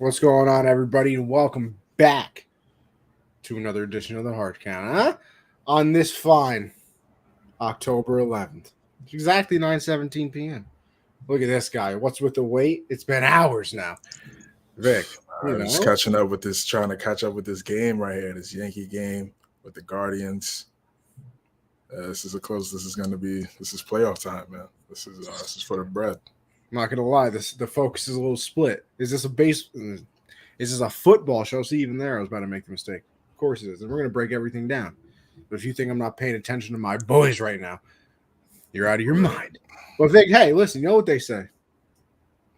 What's going on, everybody, and welcome back to another edition of the Hard Count, on this fine October 11th. It's exactly 9:17 p.m. Look at this guy. What's with the wait? It's been hours now. Vic, Just catching up with this, trying to catch up with this game right here, this Yankee game with the Guardians. This is playoff time, man. This is for the bread. I'm not gonna lie, the focus is a little split. Is this a football show? See, even there, I was about to make the mistake. Of course it is, and we're gonna break everything down. But if you think I'm not paying attention to my boys right now, you're out of your mind. But Vic, hey, listen, you know what they say?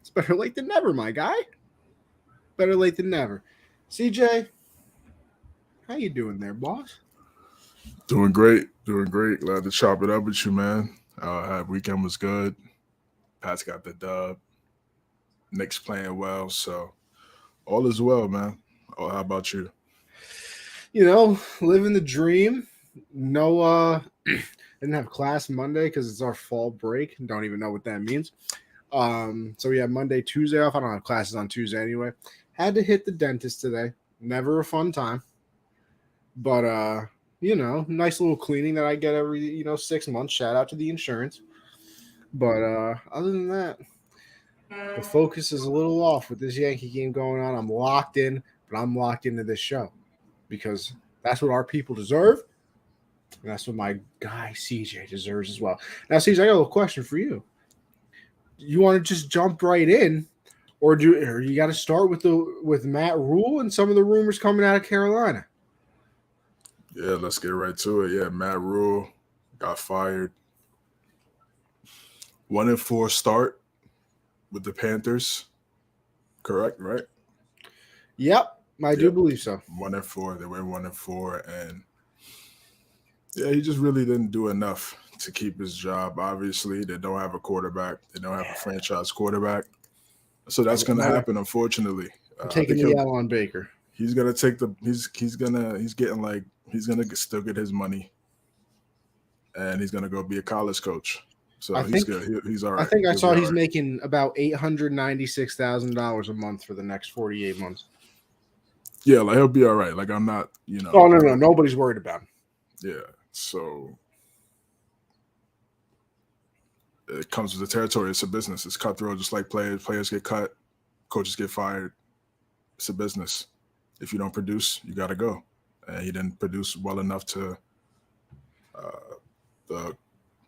It's better late than never, my guy. Better late than never. CJ, how you doing there, boss? Doing great. Glad to chop it up with you, man. Weekend was good. Pat's got the dub. Nick's playing well, so all is well, man. Oh, how about you? You know, living the dream. No, didn't have class Monday because it's our fall break. Don't even know what that means. So we have Monday, Tuesday off. I don't have classes on Tuesday anyway. Had to hit the dentist today. Never a fun time. But nice little cleaning that I get every 6 months. Shout out to the insurance. But other than that, the focus is a little off with this Yankee game going on. I'm locked in, but I'm locked into this show because that's what our people deserve. And that's what my guy CJ deserves as well. Now, CJ, I got a little question for you. You want to just jump right in, or you got to start with Matt Rule and some of the rumors coming out of Carolina? Yeah, let's get right to it. Yeah, Matt Rule got fired. 1-4 start with the Panthers. Correct, right? Yep, I do believe so. 1-4. They went 1-4, and yeah, he just really didn't do enough to keep his job. Obviously, they don't have a quarterback. They don't have a franchise quarterback. So that's going to happen, unfortunately. I'm taking the L on Baker. He's going to take he's going to still get his money, and he's going to go be a college coach. So he's good. He's all right. I think I saw he's making about $896,000 a month for the next 48 months. Yeah, like he'll be all right. Like I'm not, Oh, no. Nobody's worried about him. Yeah. So it comes with the territory. It's a business. It's cutthroat, just like players. Players get cut. Coaches get fired. It's a business. If you don't produce, you got to go. And he didn't produce well enough to the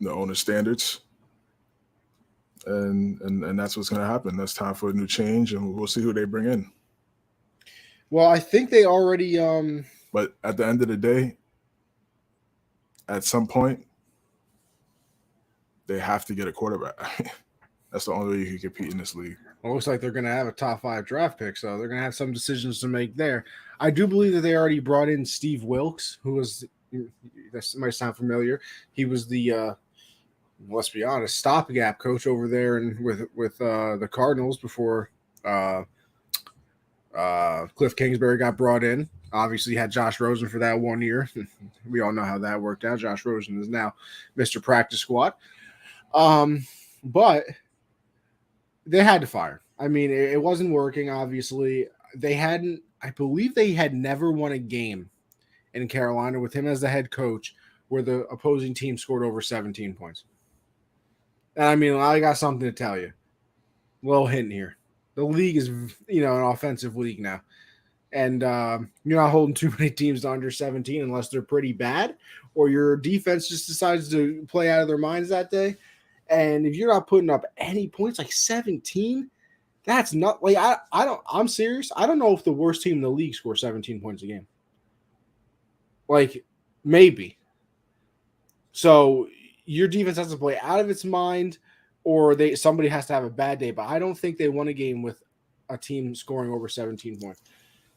owner standards. And that's what's going to happen. That's time for a new change, and we'll see who they bring in. Well, I think they already But at the end of the day, at some point, they have to get a quarterback. That's the only way you can compete in this league. Well, it looks like they're going to have a top 5 draft pick, so they're going to have some decisions to make there. I do believe that they already brought in Steve Wilkes, who was – that might sound familiar. He was the let's be honest, stopgap coach over there and with the Cardinals before Cliff Kingsbury got brought in. Obviously, had Josh Rosen for that 1 year. We all know how that worked out. Josh Rosen is now Mr. Practice Squad. But they had to fire. I mean, it wasn't working, obviously. I believe they had never won a game in Carolina with him as the head coach where the opposing team scored over 17 points. And I mean, I got something to tell you. Little hint here. The league is, an offensive league now. And you're not holding too many teams to under 17 unless they're pretty bad or your defense just decides to play out of their minds that day. And if you're not putting up any points, like 17, that's not like I'm serious. I don't know if the worst team in the league scores 17 points a game. Like, maybe. So your defense has to play out of its mind, or somebody has to have a bad day. But I don't think they won a game with a team scoring over 17 points.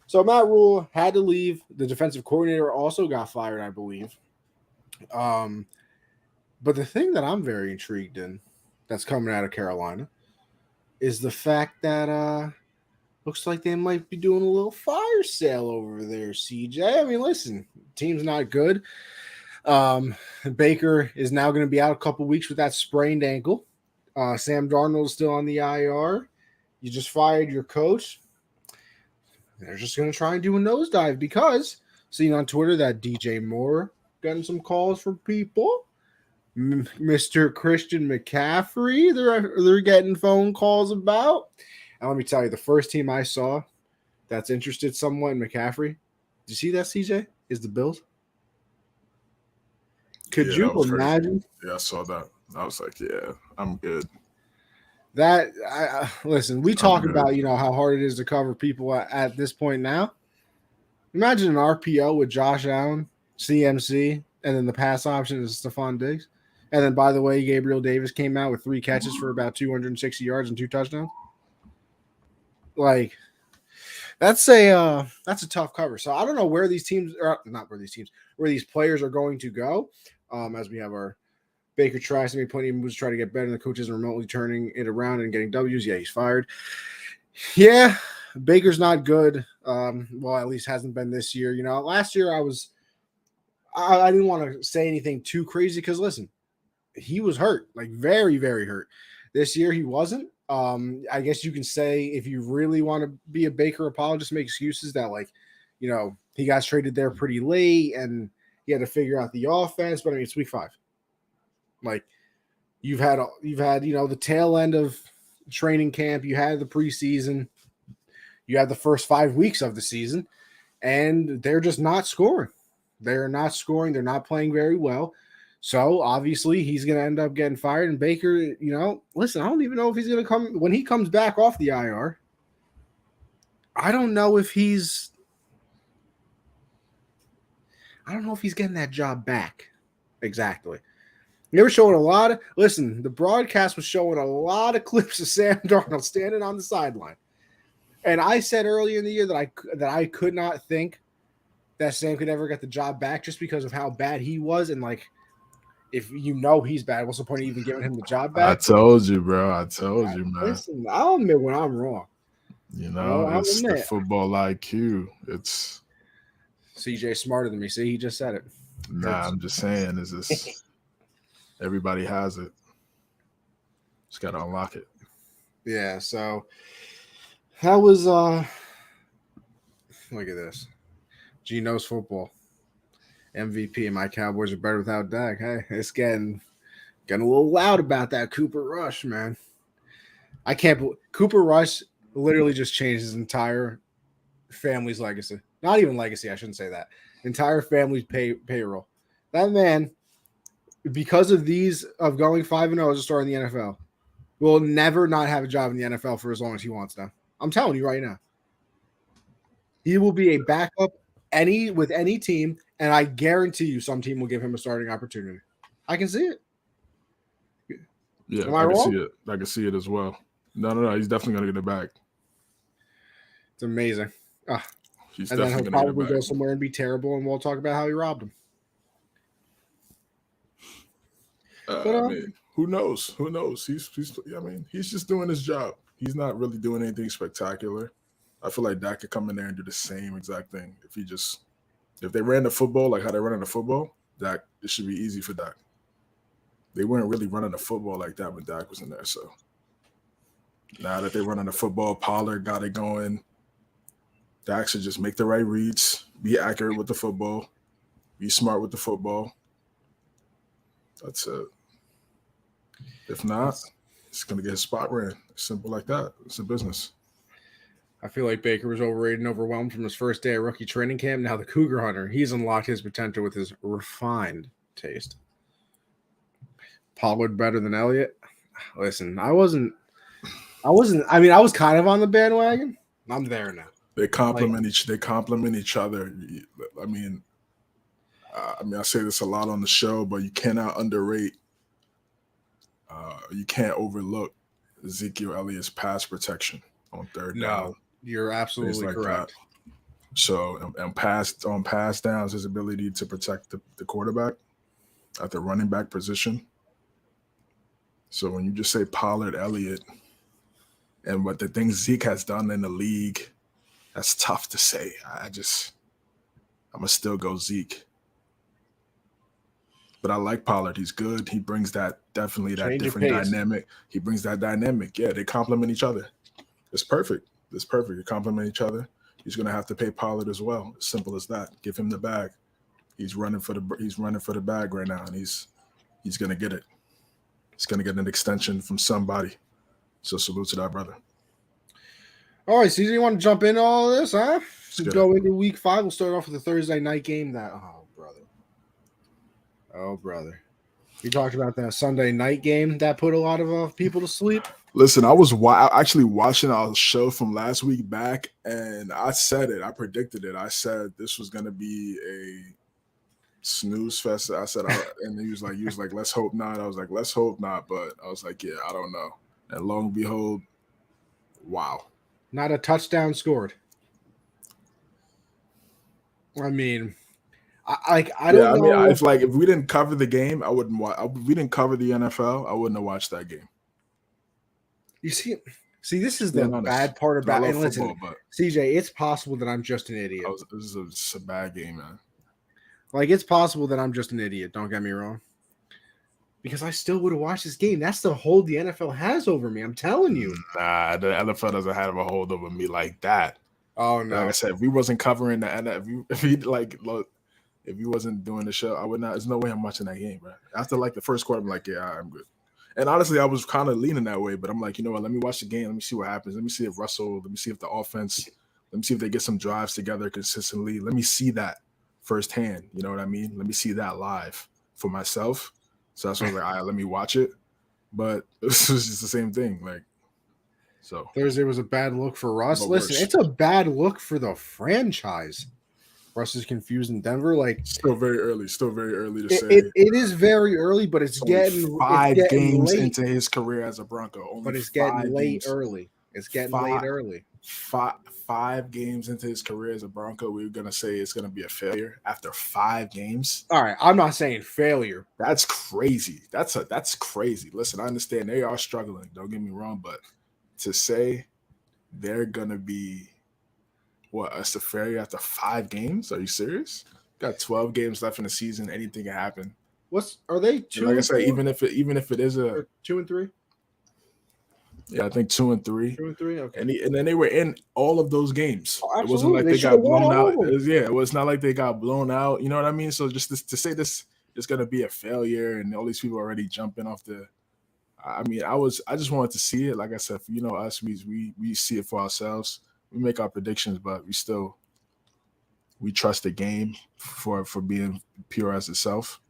So Matt Rule had to leave. The defensive coordinator also got fired, I believe. But the thing that I'm very intrigued in that's coming out of Carolina is the fact that looks like they might be doing a little fire sale over there, CJ. I mean, listen, team's not good. Baker is now going to be out a couple weeks with that sprained ankle. Sam Darnold is still on the IR. You just fired your coach. they're just going to try and do a nosedive because seeing on Twitter that DJ Moore getting some calls from people. Mr. Christian McCaffrey, they're getting phone calls about. And let me tell you, the first team I saw that's interested somewhat in McCaffrey, did you see that, CJ? Is the Bills. Could you that was crazy. imagine? Yeah, I saw that. I was like, yeah, I'm good. That listen, we talk about how hard it is to cover people at this point now. Imagine an RPO with Josh Allen, CMC, and then the pass option is Stephon Diggs. And then, by the way, Gabriel Davis came out with 3 catches for about 260 yards and 2 touchdowns. Like, that's a tough cover. So I don't know where these teams are, not where these players are going to go. As we have our Baker tries to make plenty of moves to try to get better, and the coach isn't remotely turning it around and getting W's. Yeah, he's fired. Yeah, Baker's not good. Well, at least hasn't been this year. Last year I didn't want to say anything too crazy because listen, he was hurt, like very, very hurt. This year he wasn't. I guess you can say if you really want to be a Baker apologist, make excuses that he got traded there pretty late and he had to figure out the offense. But I mean, it's week 5. Like you've had the tail end of training camp, you had the preseason, you had the first 5 weeks of the season, and they're just not scoring. They're not scoring. They're not playing very well. So obviously he's going to end up getting fired. And Baker, listen, I don't even know if he's going to come when he comes back off the IR. I don't know if he's getting that job back. Exactly. They were showing the broadcast was showing a lot of clips of Sam Darnold standing on the sideline. And I said earlier in the year that I could not think that Sam could ever get the job back just because of how bad he was. And if he's bad, what's the point of even giving him the job back? I told you, bro. I told you, man. Listen, I'll admit when I'm wrong. It's the football IQ. It's CJ smarter than me. See, he just said it. Nah, I'm just saying, is this everybody has it. Just gotta unlock it. Yeah, so that was look at this. Gino's football. MVP and my Cowboys are better without Dak. Hey, it's getting a little loud about that Cooper Rush, man. I can't believe Cooper Rush literally just changed his entire family's legacy. Not even legacy, I shouldn't say that. Entire family's payroll. That man, because of going 5-0 as a star in the NFL, will never not have a job in the NFL for as long as he wants now. I'm telling you right now. He will be a backup with any team, and I guarantee you some team will give him a starting opportunity. I can see it. Yeah, I can see it. I can see it as well. No. He's definitely going to get it back. It's amazing. He's and then he'll probably go somewhere and be terrible, and we'll talk about how he robbed him. I mean, who knows? Who knows? He's just doing his job. He's not really doing anything spectacular. I feel like Dak could come in there and do the same exact thing. If they ran the football like how they're running the football, Dak, it should be easy for Dak. They weren't really running the football like that when Dak was in there. So now that they're running the football, Pollard got it going. Dak should just make the right reads, be accurate with the football, be smart with the football. That's it. If not, it's going to get his spot ran. Simple like that. It's a business. I feel like Baker was overrated and overwhelmed from his first day of rookie training camp. Now the Cougar Hunter, he's unlocked his potential with his refined taste. Pollard better than Elliott? Listen, I was kind of on the bandwagon. I'm there now. They complement each other. I mean, I say this a lot on the show, but you cannot underrate. You can't overlook Ezekiel Elliott's pass protection on third down. You're absolutely correct. That. So, on pass downs, his ability to protect the quarterback at the running back position. So when you just say Pollard, Elliott, and what the things Zeke has done in the league, that's tough to say. I'm gonna still go Zeke. But I like Pollard. He's good. He brings definitely that different dynamic. He brings that dynamic. Yeah, they complement each other. It's perfect. They complement each other. he's going to have to pay Pollard as well. Simple as that. Give him the bag. He's running for the bag right now, and he's going to get it. He's going to get an extension from somebody. So salute to that brother. All right, CJ, you want to jump into all of this, huh? Let's Go into week 5. We'll start off with the Thursday night game. Oh, brother. We talked about that Sunday night game that put a lot of people to sleep. Listen, I was actually watching our show from last week back, and I said it. I predicted it. I said this was going to be a snooze fest. I said, and he was like, let's hope not. I was like, let's hope not. But I was like, yeah, I don't know. And lo and behold, wow. Not a touchdown scored. I mean, I don't know. If we didn't cover the game, I wouldn't watch. If we didn't cover the NFL, I wouldn't have watched that game. You see, this is the bad part about. And listen, football, CJ, it's possible that I'm just an idiot. This is a bad game, man. Like, it's possible that I'm just an idiot. Don't get me wrong. Because I still would have watched this game. That's the hold the NFL has over me. I'm telling you. Nah, the NFL doesn't have a hold over me like that. Oh no! Like I said, if we wasn't covering the NFL, if we wasn't doing the show, I would not. There's no way I'm watching that game, bro. After like the first quarter, I'm like, yeah, I'm good. And honestly, I was kind of leaning that way, but I'm like, you know what? Let me watch the game. Let me see what happens. Let me see if Russell. Let me see if the offense. Let me see if they get some drives together consistently. Let me see that firsthand. You know what I mean? Let me see that live for myself. So that's why I was like, all right, let me watch it. But this was just the same thing. Like, so Thursday was a bad look for Russ. Listen, it's a bad look for the franchise. Russ is confused in Denver. Like, still very early to say. It is very early, but it's getting 5 games late. Into his career as a Bronco. But it's getting late early. It's getting late early. 5 games into his career as a Bronco, we're gonna say it's gonna be a failure after 5 games. All right, I'm not saying failure. That's crazy. That's crazy. Listen, I understand they are struggling. Don't get me wrong, but to say they're gonna be a failure after 5 games? Are you serious? Got 12 games left in the season. Anything can happen. Are they 2? Like I said, even if it is a 2 and 3. Yeah, I think 2 and 3. 2 and 3. Okay. And then they were in all of those games. Oh, it wasn't like they got blown out. It was not like they got blown out. You know what I mean? So just to say this is going to be a failure, and all these people already jumping off the. I mean, I just wanted to see it. Like I said, us, we see it for ourselves. We make our predictions, but we trust the game for being pure as itself.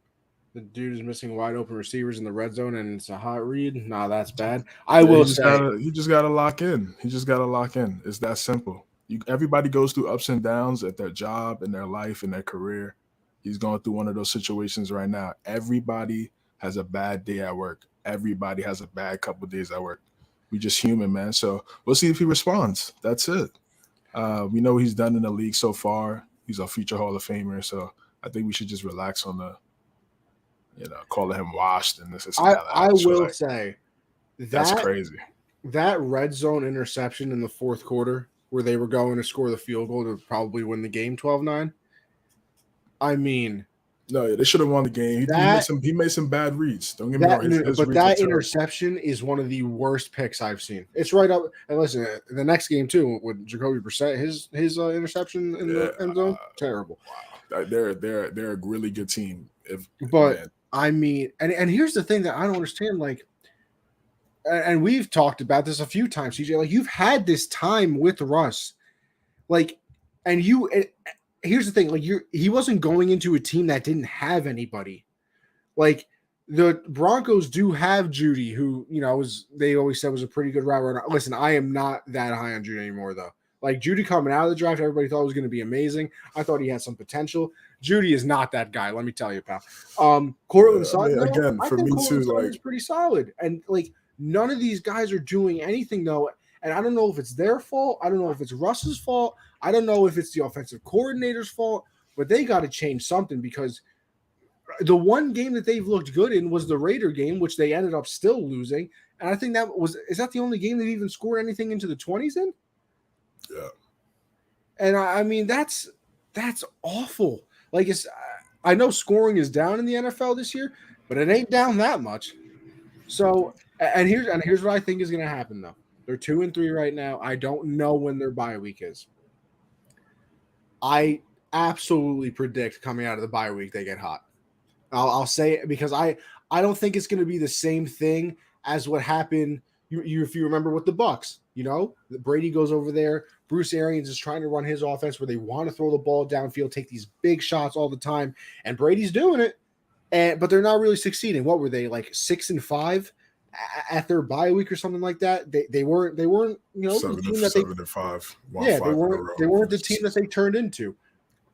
The dude is missing wide open receivers in the red zone, and it's a hot read. Nah, that's bad. I will say you just gotta lock in. It's that simple. Everybody goes through ups and downs at their job, in their life, in their career. He's going through one of those situations right now. Everybody has a bad day at work. Everybody has a bad couple of days at work. We just human, man. So we'll see if he responds. That's it. We know what he's done in the league so far. He's a future Hall of Famer. So I think we should just relax on the. Calling him washed and this is. I will say that's crazy. That red zone interception in the fourth quarter where they were going to score the field goal to probably win the game 12-9. I mean, no, they should have won the game. He made some bad reads. Don't get me wrong. But that interception is one of the worst picks I've seen. It's right up. And listen, the next game too with Jacoby Brissett, his interception in the end zone, terrible. Wow. They're a really good team. I mean, and here's the thing that I don't understand, like, and we've talked about this a few times, CJ, like, you've had this time with Russ, like, and here's the thing, like, he wasn't going into a team that didn't have anybody. Like, the Broncos do have Judy, who, they always said was a pretty good route runner. Listen, I am not that high on Judy anymore, though. Like, Judy coming out of the draft, everybody thought was going to be amazing. I thought he had some potential. Judy is not that guy, let me tell you, pal. Cortland Sutton, I think Sutton is pretty solid. And, like, none of these guys are doing anything, though. And I don't know if it's their fault. I don't know if it's Russ's fault. I don't know if it's the offensive coordinator's fault. But they got to change something, because the one game that they've looked good in was the Raider game, which they ended up still losing. And I think is that the only game they've even scored anything into the 20s in? Yeah. And I mean, that's awful. Like, I know scoring is down in the NFL this year, but it ain't down that much. So, and here's what I think is going to happen, though. They're 2 and 3 right now. I don't know when their bye week is. I absolutely predict coming out of the bye week they get hot. I'll say it because I don't think it's going to be the same thing as what happened. If you remember with the Bucks, Brady goes over there. Bruce Arians is trying to run his offense where they want to throw the ball downfield, take these big shots all the time, and Brady's doing it. But they're not really succeeding. What were they, like 6-5 at their bye week or something like that? They weren't the team that 7-5. They weren't the team that they turned into.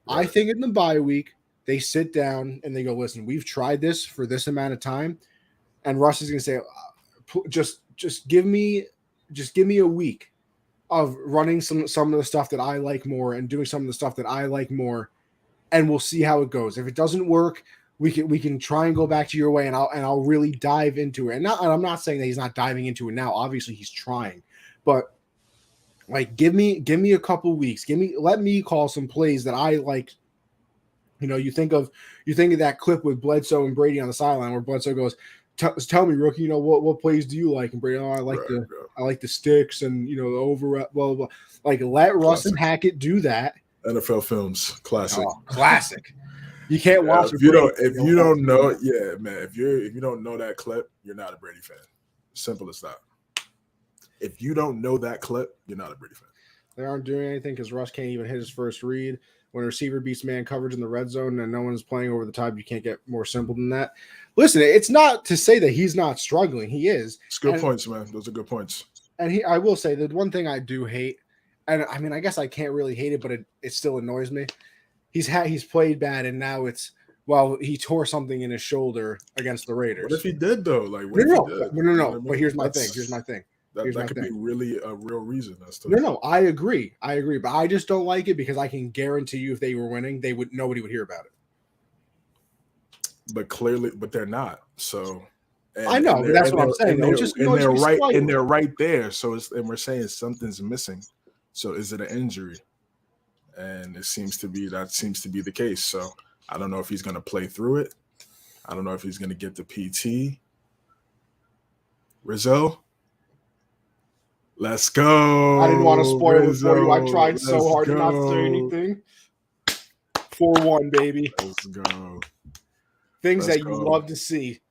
Right. I think in the bye week they sit down and they go, listen, we've tried this for this amount of time, and Russ is going to say, just give me a week of running some of the stuff that I like more and doing some of the stuff that I like more, and we'll see how it goes. If it doesn't work, we can try and go back to your way, and I'll really dive into it. And I'm not saying that he's not diving into it now. Obviously, he's trying, but like give me a couple weeks. Let me call some plays that I like. You think of that clip with Bledsoe and Brady on the sideline where Bledsoe goes, "Tell me, rookie, what plays do you like?" And Brady, I like the sticks and the over blah blah blah. Like let Russ and Hackett do that. NFL films, classic. Oh, classic. You can't watch if you don't know that clip, you're not a Brady fan. Simple as that. If you don't know that clip, you're not a Brady fan. They aren't doing anything because Russ can't even hit his first read. When a receiver beats man coverage in the red zone and no one's playing over the top, you can't get more simple than that. Listen, it's not to say that he's not struggling. He is. It's good points, man. Those are good points. And I will say the one thing I do hate, and I mean, I guess I can't really hate it, but it still annoys me. He's played bad, and now he tore something in his shoulder against the Raiders. What if he did though? Like no. But here's my thing. That could be really a real reason. No, I agree, but I just don't like it because I can guarantee you if they were winning, nobody would hear about it. But they're not. So I know, but that's what I'm saying. They're right there. So we're saying something's missing. So is it an injury? And that seems to be the case. So I don't know if he's going to play through it. I don't know if he's going to get the PT. Rizzo. Let's go. I didn't want to spoil it for you. I tried so hard not to say anything. 4-1, baby. Let's go. Things that you love to see.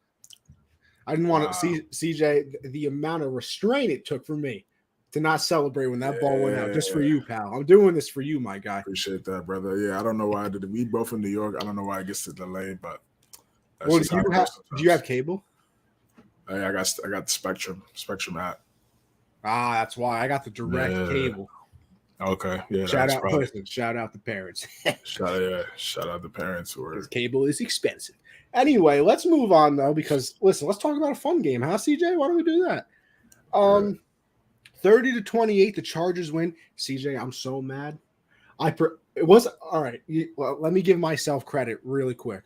I didn't want to see CJ, the amount of restraint it took for me to not celebrate when that ball went out. Just for you, pal. I'm doing this for you, my guy. Appreciate that, brother. Yeah, I don't know why we both in New York. I don't know why it gets the delay, but do you have cable? I got the Spectrum app. Ah, that's why I got the direct cable. Okay, yeah. Shout out the parents. shout out the parents. Cable is expensive. Anyway, let's move on though, because listen, let's talk about a fun game, huh, CJ? Why don't we do that? 30-28, the Chargers win. CJ, I'm so mad. It was all right. Let me give myself credit really quick.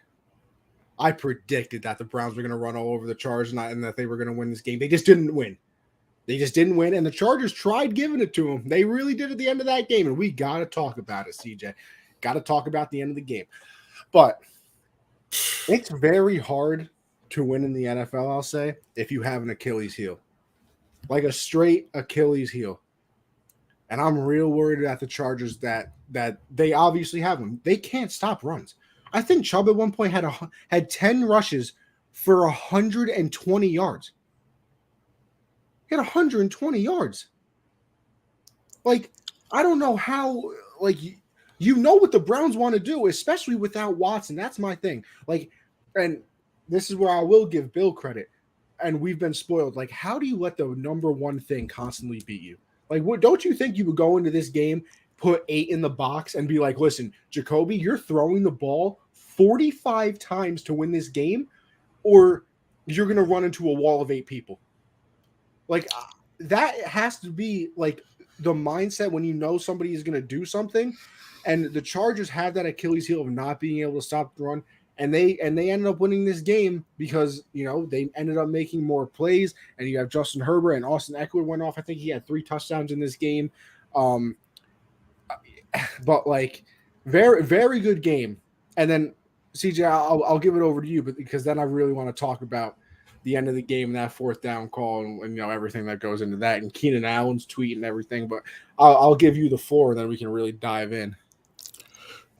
I predicted that the Browns were going to run all over the Chargers and that they were going to win this game. They just didn't win. And the Chargers tried giving it to them. They really did at the end of that game, and we got to talk about it, CJ. Got to talk about the end of the game. But it's very hard to win in the NFL, I'll say, if you have an Achilles heel. Like a straight Achilles heel. And I'm real worried about the Chargers that they obviously have them. They can't stop runs. I think Chubb at one point had 10 rushes for 120 yards. He had 120 yards. Like, I don't know how, like, you know what the Browns want to do, especially without Watson. That's my thing. Like, and this is where I will give Bill credit. And we've been spoiled. Like, how do you let the number one thing constantly beat you? Like, don't you think you would go into this game, put 8 in the box, and be like, listen, Jacoby, you're throwing the ball 45 times to win this game, or you're going to run into a wall of 8 people? Like, that has to be, like, the mindset when you know somebody is going to do something. And the Chargers have that Achilles heel of not being able to stop the run. And they ended up winning this game because, they ended up making more plays. And you have Justin Herbert and Austin Eckler went off. I think he had 3 touchdowns in this game. But, like, very, very good game. And then, CJ, I'll give it over to you, because then I really want to talk about the end of the game and that 4th down call and everything that goes into that, and Keenan Allen's tweet and everything. But I'll give you the floor, and then we can really dive in.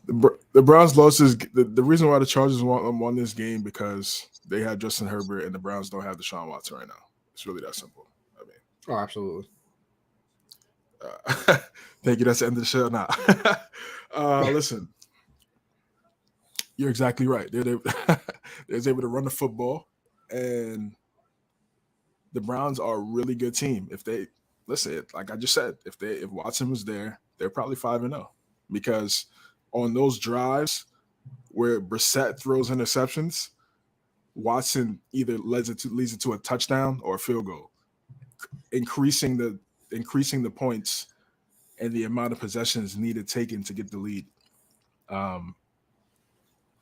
The Browns lost the reason why the Chargers won this game because they have Justin Herbert and the Browns don't have Deshaun Watson right now. It's really that simple. I mean, Oh, absolutely. Thank you. That's the end of the show now. Listen, you're exactly right. They're able to run the football, and the Browns are a really good team. If they listen, like I just said, if Watson was there, they're probably 5-0 because on those drives where Brissett throws interceptions, Watson either leads it to a touchdown or a field goal, increasing the points and the amount of possessions needed taken to get the lead on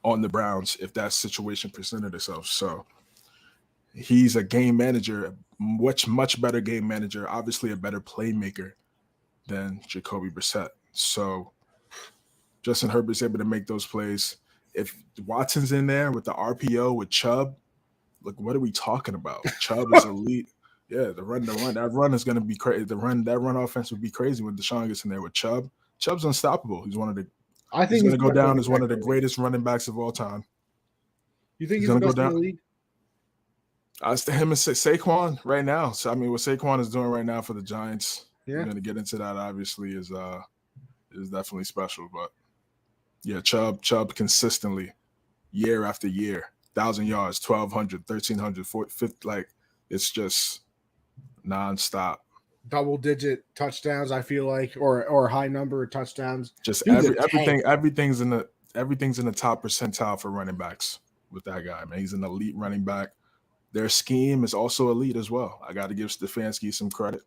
the Browns if that situation presented itself. So he's a game manager, much better game manager, obviously a better playmaker than Jacoby Brissett. So Justin Herbert's able to make those plays. If Watson's in there with the RPO with Chubb, look, what are we talking about? Chubb is elite. Yeah, that run is going to be crazy. That run offense would be crazy when Deshaun gets in there with Chubb. Chubb's unstoppable. He's going to go down as one of the greatest running backs of all time. You think he's the best in the league? It's him and Saquon right now. So I mean, what Saquon is doing right now for the Giants, we're going to get into that. Obviously, is definitely special. But yeah, Chubb consistently, year after year, 1,000 yards, 1,200, 1,300, 450, like it's just nonstop. Double-digit touchdowns, I feel like, or a high number of touchdowns. Just everything's in the top percentile for running backs with that guy, man. He's an elite running back. Their scheme is also elite as well. I got to give Stefanski some credit.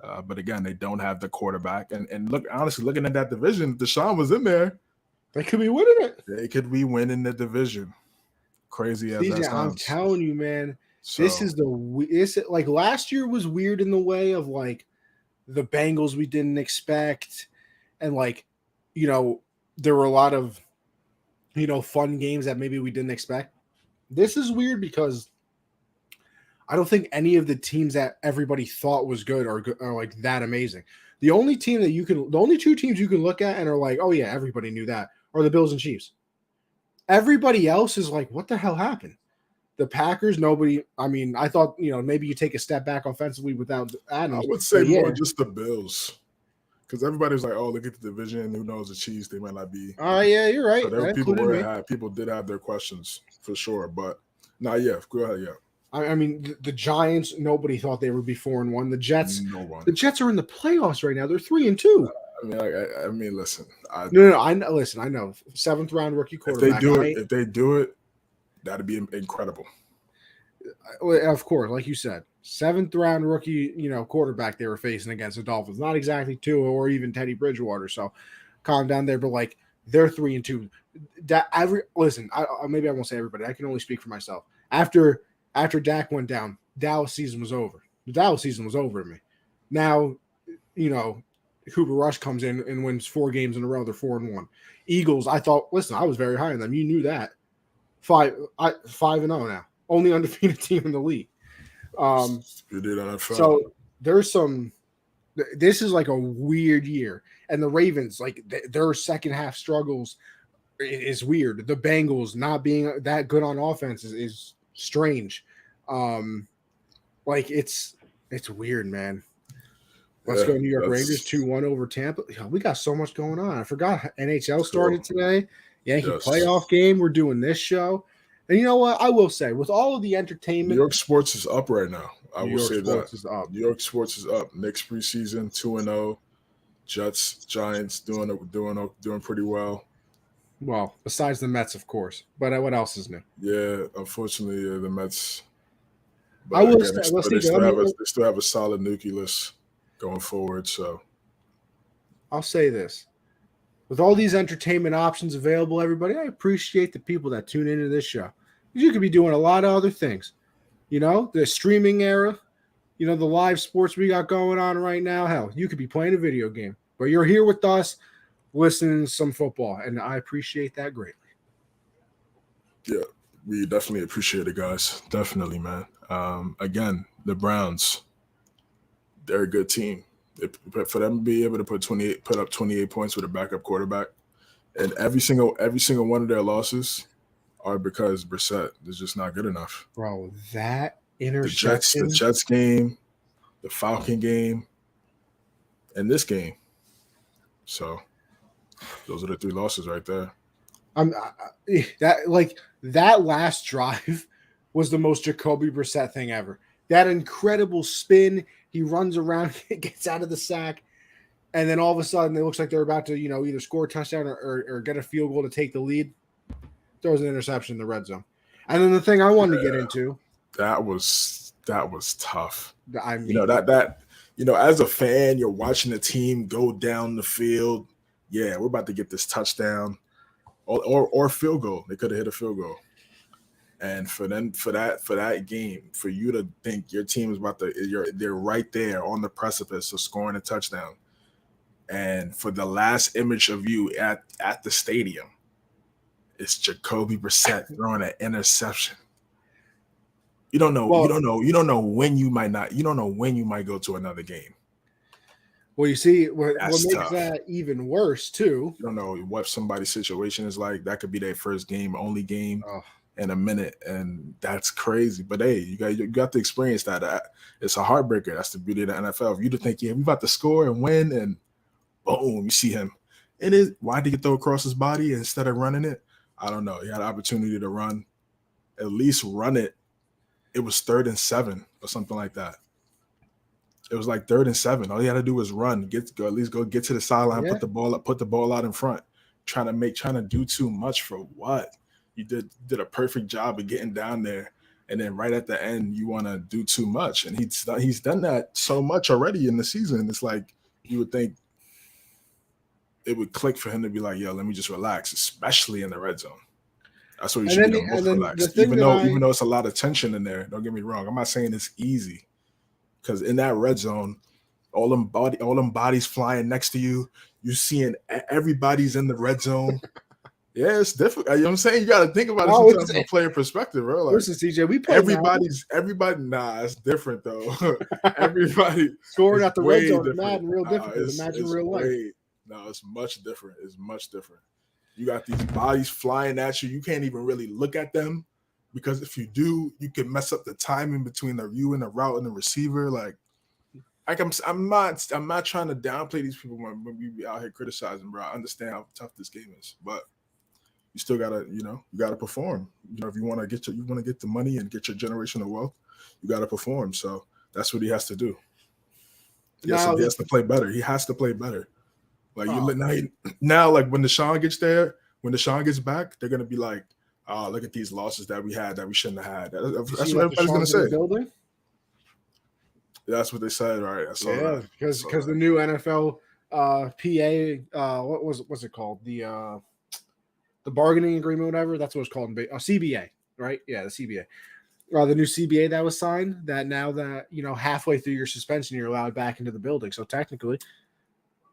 But again, they don't have the quarterback. And look, honestly, looking at that division, Deshaun was in there. They could be winning it. They could be winning the division. Crazy as that sounds. I'm telling you, man. So, this is like last year was weird in the way of like the Bengals we didn't expect. And like, there were a lot of, fun games that maybe we didn't expect. This is weird because I don't think any of the teams that everybody thought was good are like that amazing. The only two teams you can look at and are like, oh yeah, everybody knew that, are the Bills and Chiefs. Everybody else is like, what the hell happened? The Packers, nobody. I mean, I thought maybe you take a step back offensively without Adams. I would say more just the Bills, because everybody was like, oh, look at the division. Who knows? The Chiefs, they might not be. Oh yeah, you're right. So people did have their questions for sure, but no, yeah, go ahead, yeah. I mean, the Giants, nobody thought they would be 4-1. The Jets, the Jets are in the playoffs right now. They're 3-2. I mean, listen. No. I know. Listen, I know. 7th round rookie quarterback. If they do it, that'd be incredible. Of course, like you said, 7th round rookie, quarterback they were facing against the Dolphins. Not exactly Tua or even Teddy Bridgewater. So calm down there. But like they're 3-2. Maybe I won't say everybody. I can only speak for myself. After Dak went down, Dallas season was over. The Dallas season was over to me. Now, Cooper Rush comes in and wins 4 games in a row. They're 4-1. Eagles, I was very high on them. You knew that. 5-0 now. Only undefeated team in the league. So there's some. This is like a weird year, and the Ravens, like their second half struggles, is weird. The Bengals not being that good on offense is strange. Like it's weird, man. Let's go New York Rangers 2-1 over Tampa. We got so much going on. I forgot NHL started today. Yankee playoff game. We're doing this show. And you know what? I will say, with all of the entertainment, New York sports is up right now. I will say that. Is up. New York sports is up. Next preseason, 2-0. Jets, Giants doing pretty well. Well, besides the Mets, of course. But what else is new? Yeah, unfortunately, the Mets. But I will say, they still have a solid nucleus going forward. So I'll say this. With all these entertainment options available, everybody, I appreciate the people that tune into this show. You could be doing a lot of other things. The streaming era, the live sports we got going on right now. Hell, you could be playing a video game, but you're here with us listening to some football, and I appreciate that greatly. Yeah, we definitely appreciate it, guys. Definitely, man. Again, the Browns, they're a good team. For them to be able to put up 28 points with a backup quarterback And every single one of their losses are because Brissett is just not good enough. Bro, that The interception. Jets game, the Falcon game, and this game. So those are the 3 losses right there. That last drive was the most Jacoby Brissett thing ever. That incredible spin, he runs around, gets out of the sack, and then all of a sudden it looks like they're about to, either score a touchdown or get a field goal to take the lead. Throws an interception in the red zone. And then the thing I wanted to get into, that was tough. I mean, that as a fan, you're watching the team go down the field. Yeah, we're about to get this touchdown or field goal. They could have hit a field goal. And for that game, for you to think your team is they're right there on the precipice of scoring a touchdown, and for the last image of you at the stadium, it's Jacoby Brissett throwing an interception. You don't know when you might not. You don't know when you might go to another game. Well, you see, what That's makes tough. that even worse too. You don't know what somebody's situation is like. That could be their first game, only game in a minute, and that's crazy. But hey, you got to experience that. It's a heartbreaker. That's the beauty of the NFL. If you to think, yeah, we about to score and win, and boom, you see him. Why did he throw across his body instead of running it? I don't know. He had an opportunity to run, at least run it. It was 3rd and 7 or something like that. It was like 3rd and 7. All you had to do was run, at least go get to the sideline, put the ball out in front. Trying to do too much for what? You did a perfect job of getting down there, and then right at the end you want to do too much. And he's done that so much already in the season. It's like you would think it would click for him to be like, yo, let me just relax, especially in the red zone. That's what you should be the most relaxed. Even though it's a lot of tension in there. Don't get me wrong. I'm not saying it's easy, because in that red zone, all them bodies flying next to you, you seeing everybody's in the red zone. Yeah, it's difficult. You know what I'm saying? You got to think about it sometimes from a player perspective, bro. Like, listen, CJ, we play everybody. Nah, it's different though. Everybody scoring at the red zone is mad and real difficult. Imagine real life. No, it's much different. It's much different. You got these bodies flying at you. You can't even really look at them, because if you do, you can mess up the timing between you and the route and the receiver. Like I'm not trying to downplay these people when we be out here criticizing, bro. I understand how tough this game is, but you still gotta, you gotta perform. If you want to get the money and get your generational wealth, you gotta perform. So that's what he has to do. He has to play better. He has to play better. Like now, like when Deshaun gets there, when Deshaun gets back, they're gonna be like, "Oh, look at these losses that we had that we shouldn't have had." That's what everybody's gonna say. That's what they said, right? I saw that. Because the new NFL PA, what's it called? The bargaining agreement, whatever. That's what it's called. CBA, right? Yeah, the CBA. The new CBA that was signed. That now that halfway through your suspension, you're allowed back into the building. So technically,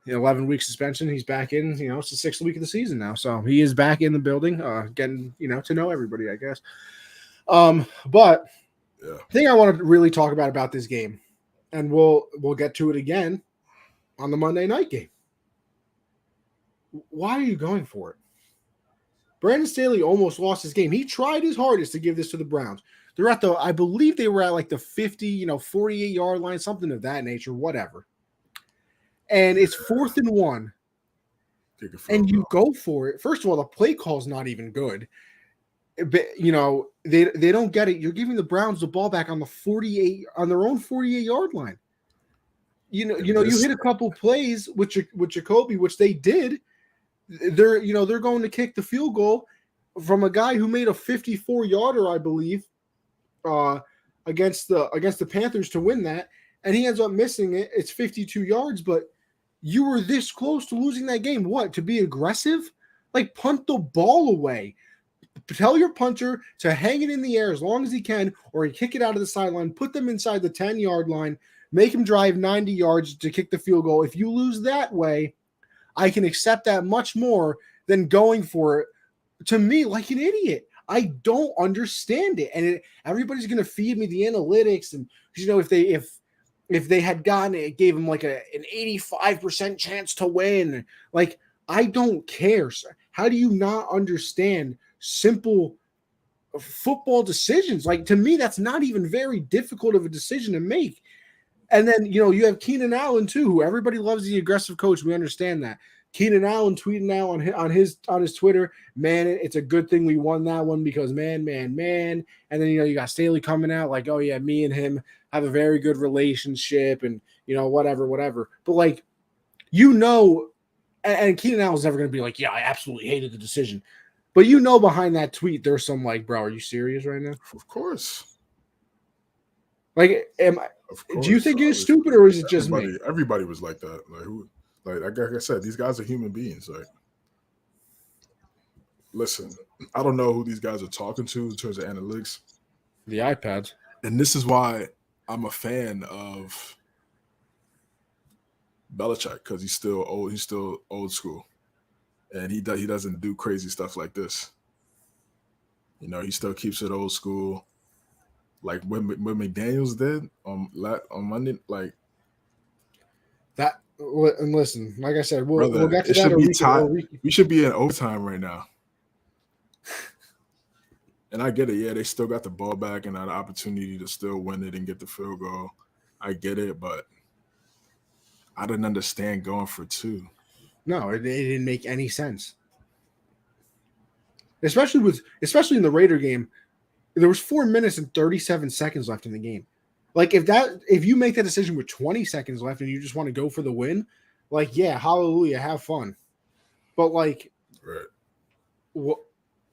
11-week suspension, he's back in. It's the 6th week of the season now, so he is back in the building, getting to know everybody, I guess. But the thing I want to really talk about this game, and we'll get to it again on the Monday night game. Why are you going for it? Brandon Staley almost lost his game. He tried his hardest to give this to the Browns. They're I believe they were at like the 50, 48-yard line, something of that nature, whatever. And it's 4th and 1, and you go for it. First of all, the play call is not even good. But, they don't get it. You're giving the Browns the ball back on their own 48-yard line. You hit a couple plays with Jacoby, which they did. They're going to kick the field goal from a guy who made a 54-yarder, I believe, against the Panthers to win that, and he ends up missing it. It's 52 yards, but you were this close to losing that game. What? To be aggressive? Like, punt the ball away. Tell your punter to hang it in the air as long as he can, or kick it out of the sideline, put them inside the 10-yard line, make him drive 90 yards to kick the field goal. If you lose that way, I can accept that much more than going for it, to me, like an idiot. I don't understand it. And everybody's going to feed me the analytics. And, if they had gotten it, gave them like an 85% chance to win. Like, I don't care, sir. How do you not understand simple football decisions? Like, to me, that's not even very difficult of a decision to make. And then, you have Keenan Allen too, who everybody loves, the aggressive coach. We understand that. Keenan Allen tweeting now on his Twitter, man, it's a good thing we won that one because man. And then, you got Staley coming out like, oh yeah, me and him have a very good relationship and, whatever. But like, and Keenan Allen's never going to be like, yeah, I absolutely hated the decision. But behind that tweet, there's some like, bro, are you serious right now? Of course. Like, do you think it's stupid or is it just me? Everybody was like that. Like I said, these guys are human beings. Like, listen, I don't know who these guys are talking to in terms of analytics. The iPads. And this is why I'm a fan of Belichick, because he's still old. He's still old school, and he doesn't do crazy stuff like this. He still keeps it old school. Like what McDaniels did on Monday, like that. And listen, like I said, we'll get to that. Should be tied. We should be in overtime right now. And I get it. Yeah, they still got the ball back and an opportunity to still win it and get the field goal. I get it, but I didn't understand going for two. No, it didn't make any sense. Especially in the Raider game, there was 4 minutes and 37 seconds left in the game. Like, if you make that decision with 20 seconds left and you just want to go for the win, like, yeah, hallelujah, have fun. But like, right.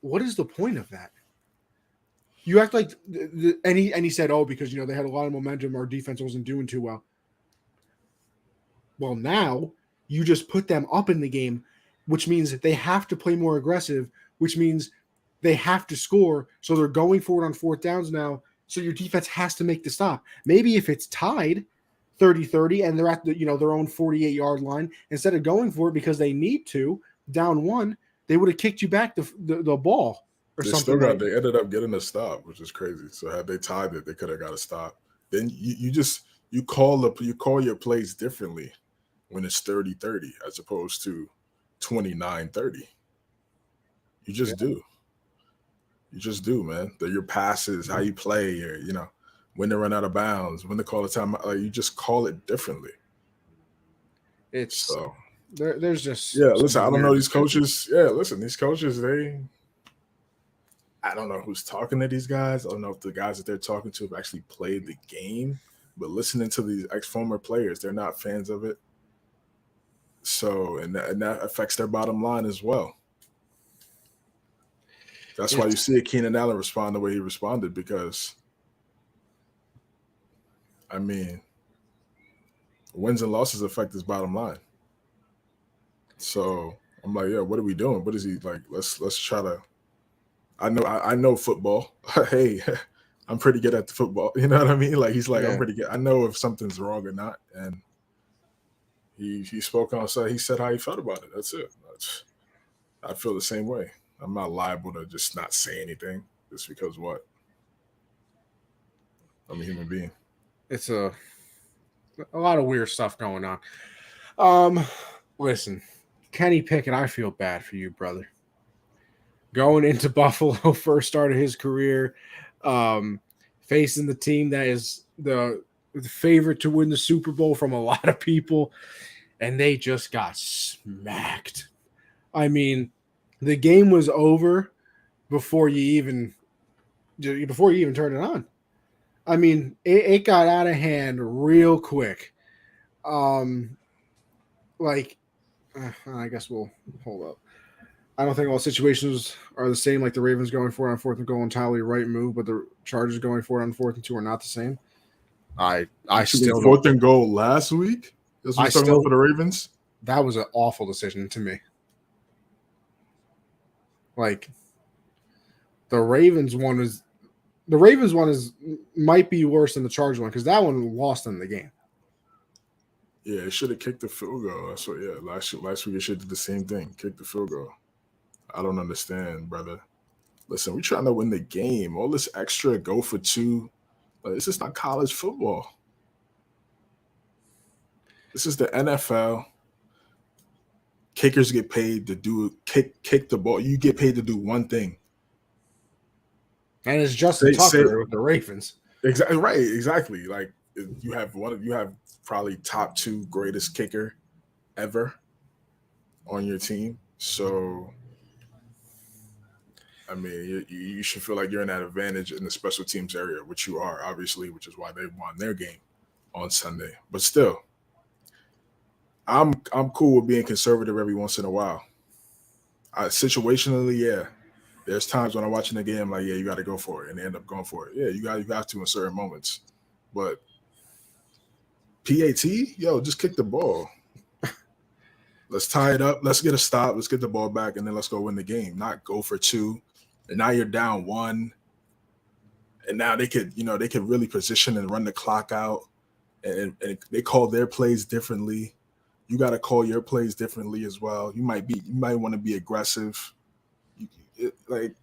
What is the point of that? You act like and he said, oh, because they had a lot of momentum, our defense wasn't doing too well. Well, now you just put them up in the game, which means that they have to play more aggressive, which means they have to score. So they're going for it on fourth downs now. So your defense has to make the stop. Maybe if it's tied 30-30 and they're at their own 48-yard line, instead of going for it because they need to, down one, they would have kicked you back the ball or something. They ended up getting a stop, which is crazy. So had they tied it, they could have got a stop. Then you call your plays differently when it's 30-30 as opposed to 29-30. You just do. You just do, man. Your passes, how you play, or when to run out of bounds, when to call a time. Like, you just call it differently. It's so there's just Listen, I don't know these coaches. Yeah, listen, these coaches, I don't know who's talking to these guys. I don't know if the guys that they're talking to have actually played the game, but listening to these former players, they're not fans of it. So, and that affects their bottom line as well. That's why you see Keenan Allen respond the way he responded, because, I mean, wins and losses affect his bottom line. So I'm like, yeah, what are we doing? What is he like? Let's try to. I know football. Hey, I'm pretty good at the football. You know what I mean? Like, he's like, I'm pretty good. I know if something's wrong or not. And he spoke on side. He said how he felt about it. That's it. I feel the same way. I'm not liable to just not say anything just because what? I'm a human being. It's a lot of weird stuff going on. Listen, Kenny Pickett, I feel bad for you, brother. Going into Buffalo, first start of his career, facing the team that is the favorite to win the Super Bowl from a lot of people, and they just got smacked. I mean, the game was over before you even turned it on. I mean, it got out of hand real quick. I guess we'll hold up. I don't think all situations are the same. Like the Ravens going for it on fourth and goal, entirely right move, but the Chargers going for it on 4th and 2 are not the same. I still fourth and goal last week. That's what talking about for the Ravens. That was an awful decision to me. Like, the Ravens one might be worse than the Chargers one because that one lost them the game. Yeah, it should have kicked the field goal. That's what. Yeah, last week it should have did the same thing, kick the field goal. I don't understand, brother. Listen, we're trying to win the game. All this extra go for two. This is not college football. This is the NFL. Kickers get paid to kick the ball. You get paid to do one thing. And it's Justin Tucker with the Ravens. Exactly right. Exactly. Like you have probably top 2 greatest kicker ever on your team. So, I mean, you should feel like you're in that advantage in the special teams area, which you are, obviously, which is why they won their game on Sunday. But still, I'm cool with being conservative every once in a while. Situationally, yeah. There's times when I'm watching the game, like, yeah, you got to go for it, and they end up going for it. Yeah, you got to in certain moments. But PAT, yo, just kick the ball. Let's tie it up. Let's get a stop. Let's get the ball back, and then let's go win the game. Not go for 2, and now you're down 1, and now they could really position and run the clock out, and they call their plays differently. You got to call your plays differently as well. You might want to be aggressive. The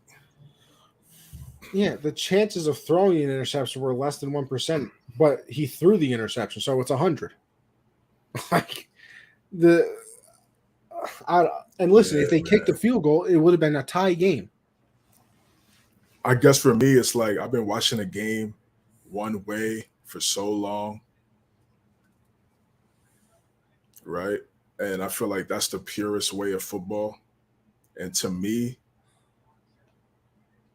chances of throwing an interception were less than 1%, but he threw the interception, so it's 100. Like if they kicked the field goal, it would have been a tie game. I guess for me, it's like I've been watching a game one way for so long, right? And I feel like that's the purest way of football. And to me,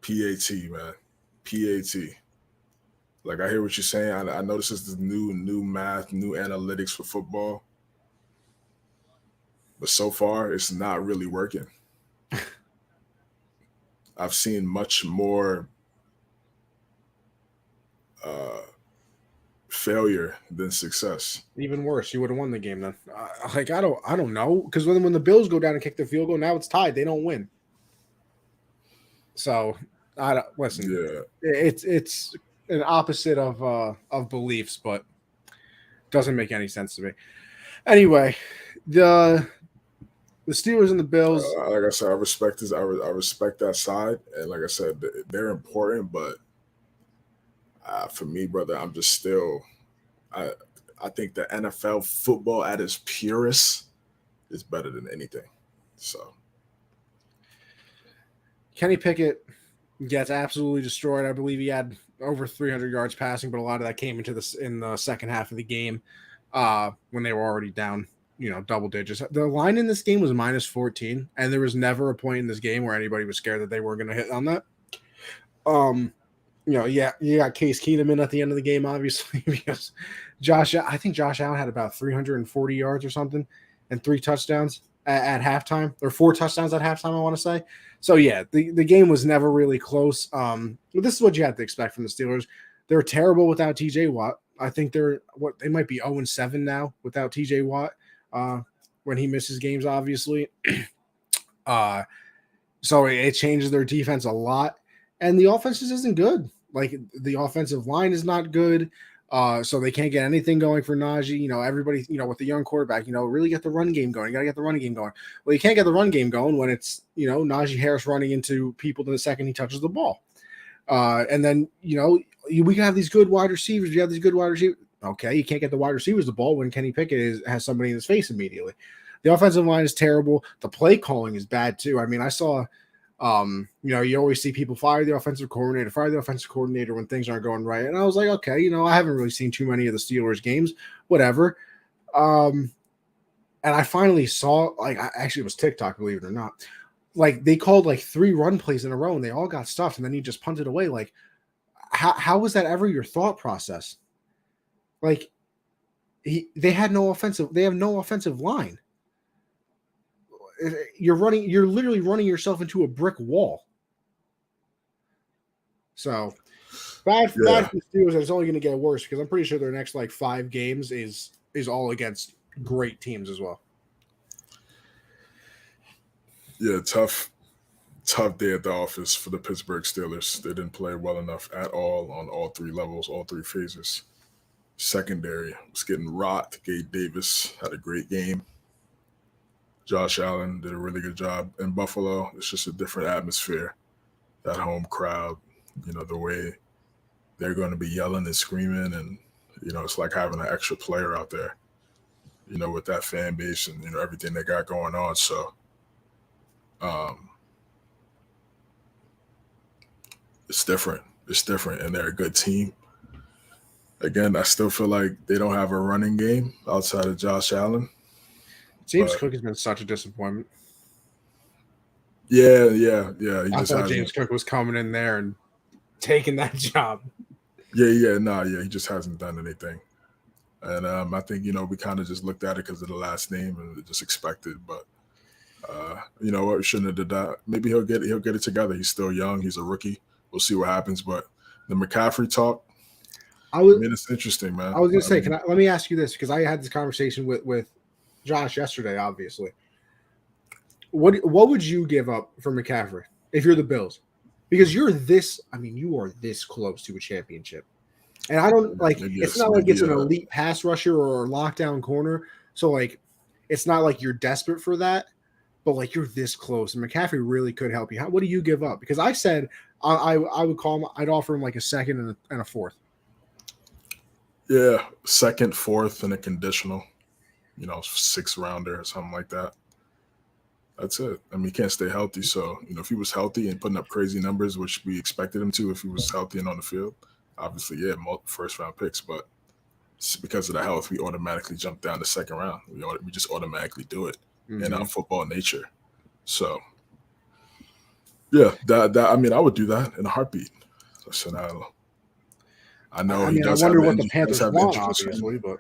PAT, man. PAT. Like, I hear what you're saying. I know this is the new math, new analytics for football. But so far, it's not really working. I've seen much more failure than success. Even worse, you would have won the game then. I don't know, because when the Bills go down and kick the field goal, now it's tied. They don't win. So I don't listen. Yeah, it's an opposite of beliefs, but doesn't make any sense to me. Anyway, the Steelers and the Bills. Like I said, I respect this. I respect that side, and like I said, they're important. But for me, brother, I'm just still. I think the NFL football at its purest is better than anything. So. Kenny Pickett gets absolutely destroyed. I believe he had over 300 yards passing, but a lot of that came in the second half of the game when they were already down, double digits. The line in this game was -14, and there was never a point in this game where anybody was scared that they weren't going to hit on that. You got Case Keenum in at the end of the game, obviously, because I think Josh Allen had about 340 yards or something and 3 touchdowns at halftime, or 4 touchdowns at halftime, I want to say. So, yeah, the game was never really close. But this is what you have to expect from the Steelers. They're terrible without TJ Watt. I think they might be 0-7 now without TJ Watt when he misses games, obviously. So it changes their defense a lot. And the offense just isn't good. Like, the offensive line is not good. So they can't get anything going for Najee. Everybody, with the young quarterback, really get the run game going. You got to get the run game going. Well, you can't get the run game going when it's, Najee Harris running into people the second he touches the ball. And then, we can have these good wide receivers. You have these good wide receivers. Okay, you can't get the wide receivers the ball when Kenny Pickett has somebody in his face immediately. The offensive line is terrible. The play calling is bad too. I mean, I saw you always see people fire the offensive coordinator when things aren't going right. And I was like, okay, I haven't really seen too many of the Steelers games, whatever. And I finally saw, it was TikTok, believe it or not. Like, they called 3 run plays in a row and they all got stuffed and then he just punted away. Like, how was that ever your thought process? Like, they have no offensive line. You're literally running yourself into a brick wall. So bad for the Steelers. It's only going to get worse because I'm pretty sure their next 5 games is all against great teams as well. Yeah, tough day at the office for the Pittsburgh Steelers. They didn't play well enough at all on all 3 levels, all 3 phases. Secondary was getting rocked. Gabe Davis had a great game. Josh Allen did a really good job. In Buffalo, it's just a different atmosphere. That home crowd, the way they're going to be yelling and screaming, and, it's like having an extra player out there. with that fan base and everything they got going on. So, it's different. It's different, and they're a good team. Again, I still feel like they don't have a running game outside of Josh Allen. James Cook has been such a disappointment. Yeah. He I thought James Cook was coming in there and taking that job. He just hasn't done anything. And I think we kind of just looked at it because of the last name and just expected. But you know what, we shouldn't have did that. Maybe he'll get it together. He's still young. He's a rookie. We'll see what happens. But the McCaffrey talk, it's interesting, man. I was going to say, let me ask you this, because I had this conversation with Josh yesterday, obviously. What would you give up for McCaffrey if you're the Bills? Because you are this close to a championship. And I don't it's not like it's an elite pass rusher or a lockdown corner. So it's not like you're desperate for that, but you're this close. And McCaffrey really could help you. What do you give up? Because I said I would call him, I'd offer him a second and a fourth. Yeah, second, fourth, and a conditional, 6th rounder or something like that. That's it. I mean, he can't stay healthy. So, if he was healthy and putting up crazy numbers, which we expected him to if he was healthy and on the field, obviously, first-round picks. But because of the health, we automatically jump down to second round. We just automatically do it in our football nature. So, yeah, I would do that in a heartbeat. Listen, I know. I wonder what the Panthers want, obviously, but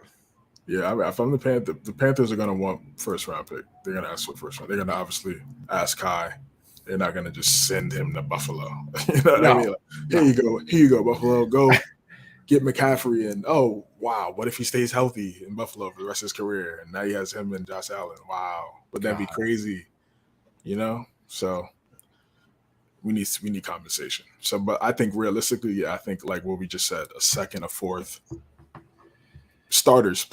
yeah, if I'm the Panthers are going to want first-round pick. They're going to ask for first round. They're going to obviously ask high. They're not going to just send him to Buffalo. You know what I mean? Here you go, Buffalo. Go get McCaffrey. And, oh, wow, what if he stays healthy in Buffalo for the rest of his career? And now he has him and Josh Allen. Wow. Would that be crazy? So we need compensation. So, but I think realistically, I think like what we just said, a second, a fourth. Starters,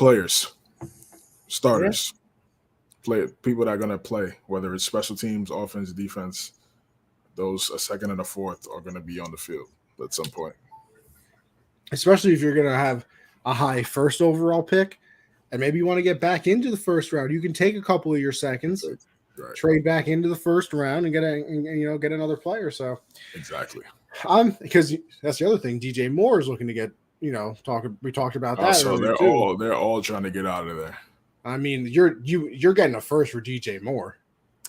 people that are going to play, whether it's special teams, offense, defense, those a second and a fourth are going to be on the field at some point. Especially if you're going to have a high first overall pick and maybe you want to get back into the first round, you can take a couple of your seconds, trade back into the first round and get another player. So exactly. Because that's the other thing. DJ Moore is looking to get, we talked about that. So they're all trying to get out of there. I mean, you're getting a first for DJ Moore.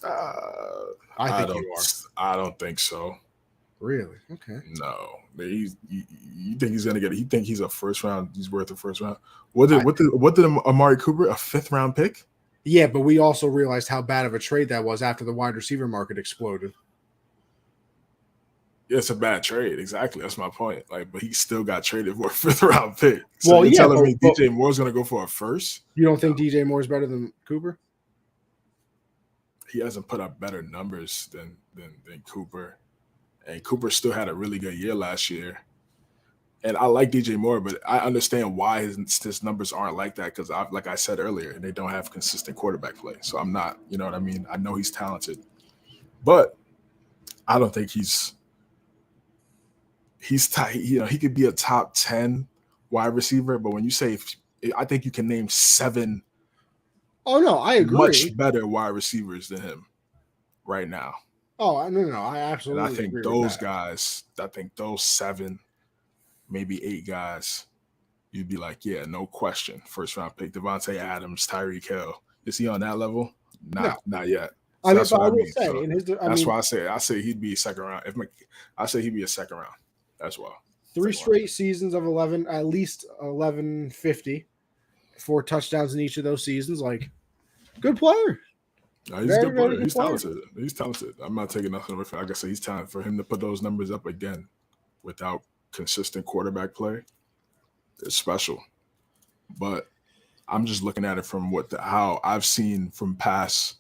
I think you are. I don't think so. Really? Okay. No, you think he's gonna get it? You think he's a first round? He's worth a first round. What did Amari Cooper, a 5th round pick? Yeah, but we also realized how bad of a trade that was after the wide receiver market exploded. Yeah, it's a bad trade. Exactly. That's my point. But he still got traded for a 5th round pick. So you're telling me DJ Moore's going to go for a first? You don't think DJ Moore's better than Cooper? He hasn't put up better numbers than Cooper. And Cooper still had a really good year last year. And I like DJ Moore, but I understand why his numbers aren't like that because, like I said earlier, they don't have consistent quarterback play. So I'm not, you know what I mean? I know he's talented. But I don't think he's tight. He could be a top 10 wide receiver, but when you say, I think you can name 7. Oh no, I agree. Much better wide receivers than him right now. Oh no, I absolutely. And I think those guys, those 7, maybe 8 guys, you'd be like, yeah, no question, first round pick. Devontae Adams, Tyreek Hill. Is he on that level? Not yet. So that's what I mean. That's why I say he'd be second round. I say he'd be a second round as well. 3 straight seasons of 11, at least 1150, 4 touchdowns in each of those seasons. Good player. No, he's a good player. He's talented. He's talented. I'm not taking nothing away from him. Like I said, he's talented. For him to put those numbers up again without consistent quarterback play, it's special. But I'm just looking at it from how I've seen from past.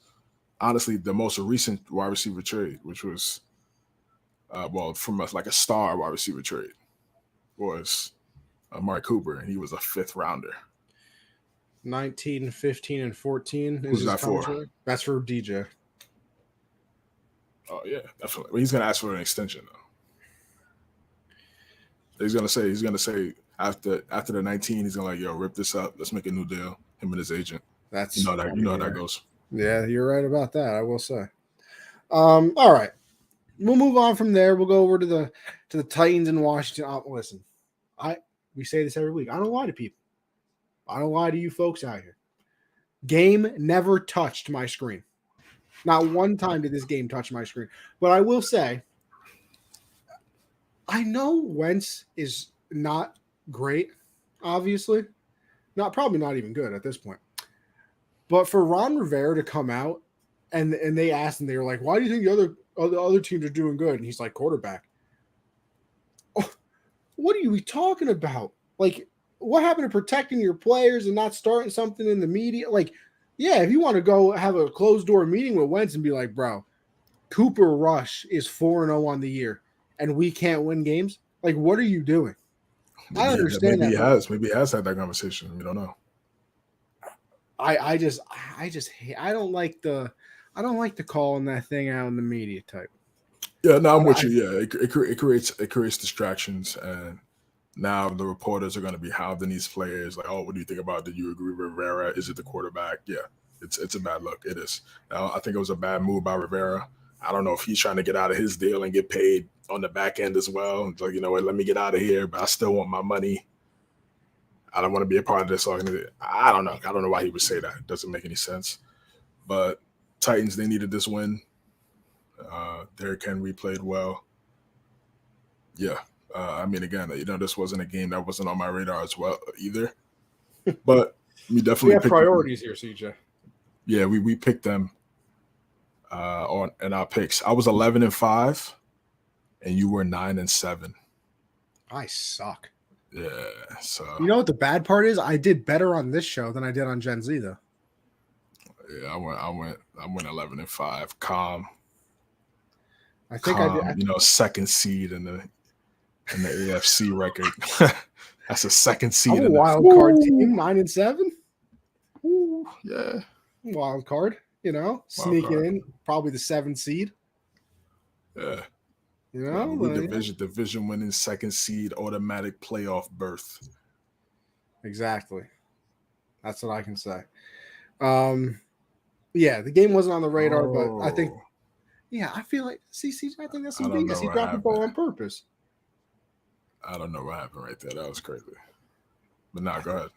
Honestly, the most recent wide receiver trade, which was, from a star wide receiver trade, was Amari Cooper, and he was a 5th rounder. 19, 15, and 14. Who's that for? That's for DJ. Oh yeah, definitely. Well, he's gonna ask for an extension though. He's gonna say after the 19, he's gonna rip this up. Let's make a new deal. Him and his agent. That's You know how that goes. Yeah, you're right about that. I will say. All right, we'll move on from there. We'll go over to the Titans in Washington. Listen, we say this every week. I don't lie to people. I don't lie to you folks out here. Game never touched my screen. Not one time did this game touch my screen. But I will say, I know Wentz is not great, obviously. Probably not even good at this point. But for Ron Rivera to come out and they asked him, they were like, why do you think the other teams are doing good? And he's like, quarterback. Oh, what are you talking about? Like, what happened to protecting your players and not starting something in the media? Like, yeah, if you want to go have a closed door meeting with Wentz and be like, bro, Cooper Rush is 4-0 on the year and we can't win games. Like, what are you doing? I understand maybe that. Maybe he has had that conversation. We don't know. I just hate. I don't like the calling that thing out in the media type. Yeah, no, I'm with you. Yeah, it creates distractions, and now the reporters are going to be hounding these players like, oh, what do you think about? Did you agree with Rivera? Is it the quarterback? Yeah, it's a bad look. It is. Now, I think it was a bad move by Rivera. I don't know if he's trying to get out of his deal and get paid on the back end as well. It's like, you know what, let me get out of here, but I still want my money. I don't want to be a part of this organization. I don't know. I don't know why he would say that. It doesn't make any sense. But Titans, they needed this win. Derrick Henry played well. Yeah. I mean, again, this wasn't a game that wasn't on my radar as well either. But we definitely have priorities here, CJ. Yeah, we picked them in our picks. I was 11-5, and you were 9-7. I suck. Yeah. So you know what the bad part is? I did better on this show than I did on Gen Z, though. Yeah, I went 11-5. Calm. I think I did. Second seed in the AFC record. That's a second seed. I'm a wild card team, 9-7. Ooh, yeah. Wild card, sneaking in, probably the 7th seed. Yeah. Division winning, second seed, automatic playoff berth. Exactly. That's what I can say. Yeah, the game wasn't on the radar, but I think, I feel like, I think that's some BS. He dropped the ball on purpose. I don't know what happened right there. That was crazy. But now, go ahead.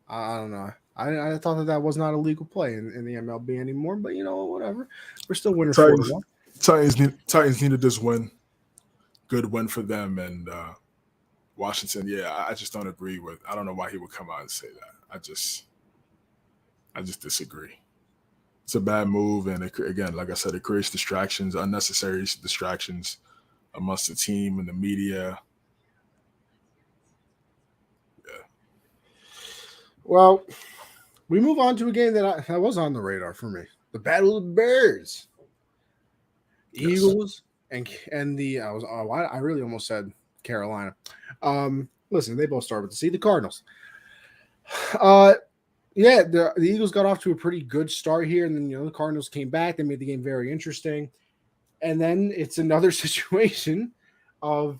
I don't know. I thought that was not a legal play in the MLB anymore, but whatever. We're still winning 4-1. Titans needed this win. Good win for them. And Washington, I just don't agree with. I don't know why he would come out and say that. I just disagree. It's a bad move, and again, like I said, it creates distractions, unnecessary distractions amongst the team and the media. Yeah. Well, we move on to a game that was on the radar for me: the Battle of the Bears. Yes. Eagles and the I really almost said Carolina. Listen, they both start with the C. The Cardinals. The Eagles got off to a pretty good start here, and then the Cardinals came back. They made the game very interesting, and then it's another situation of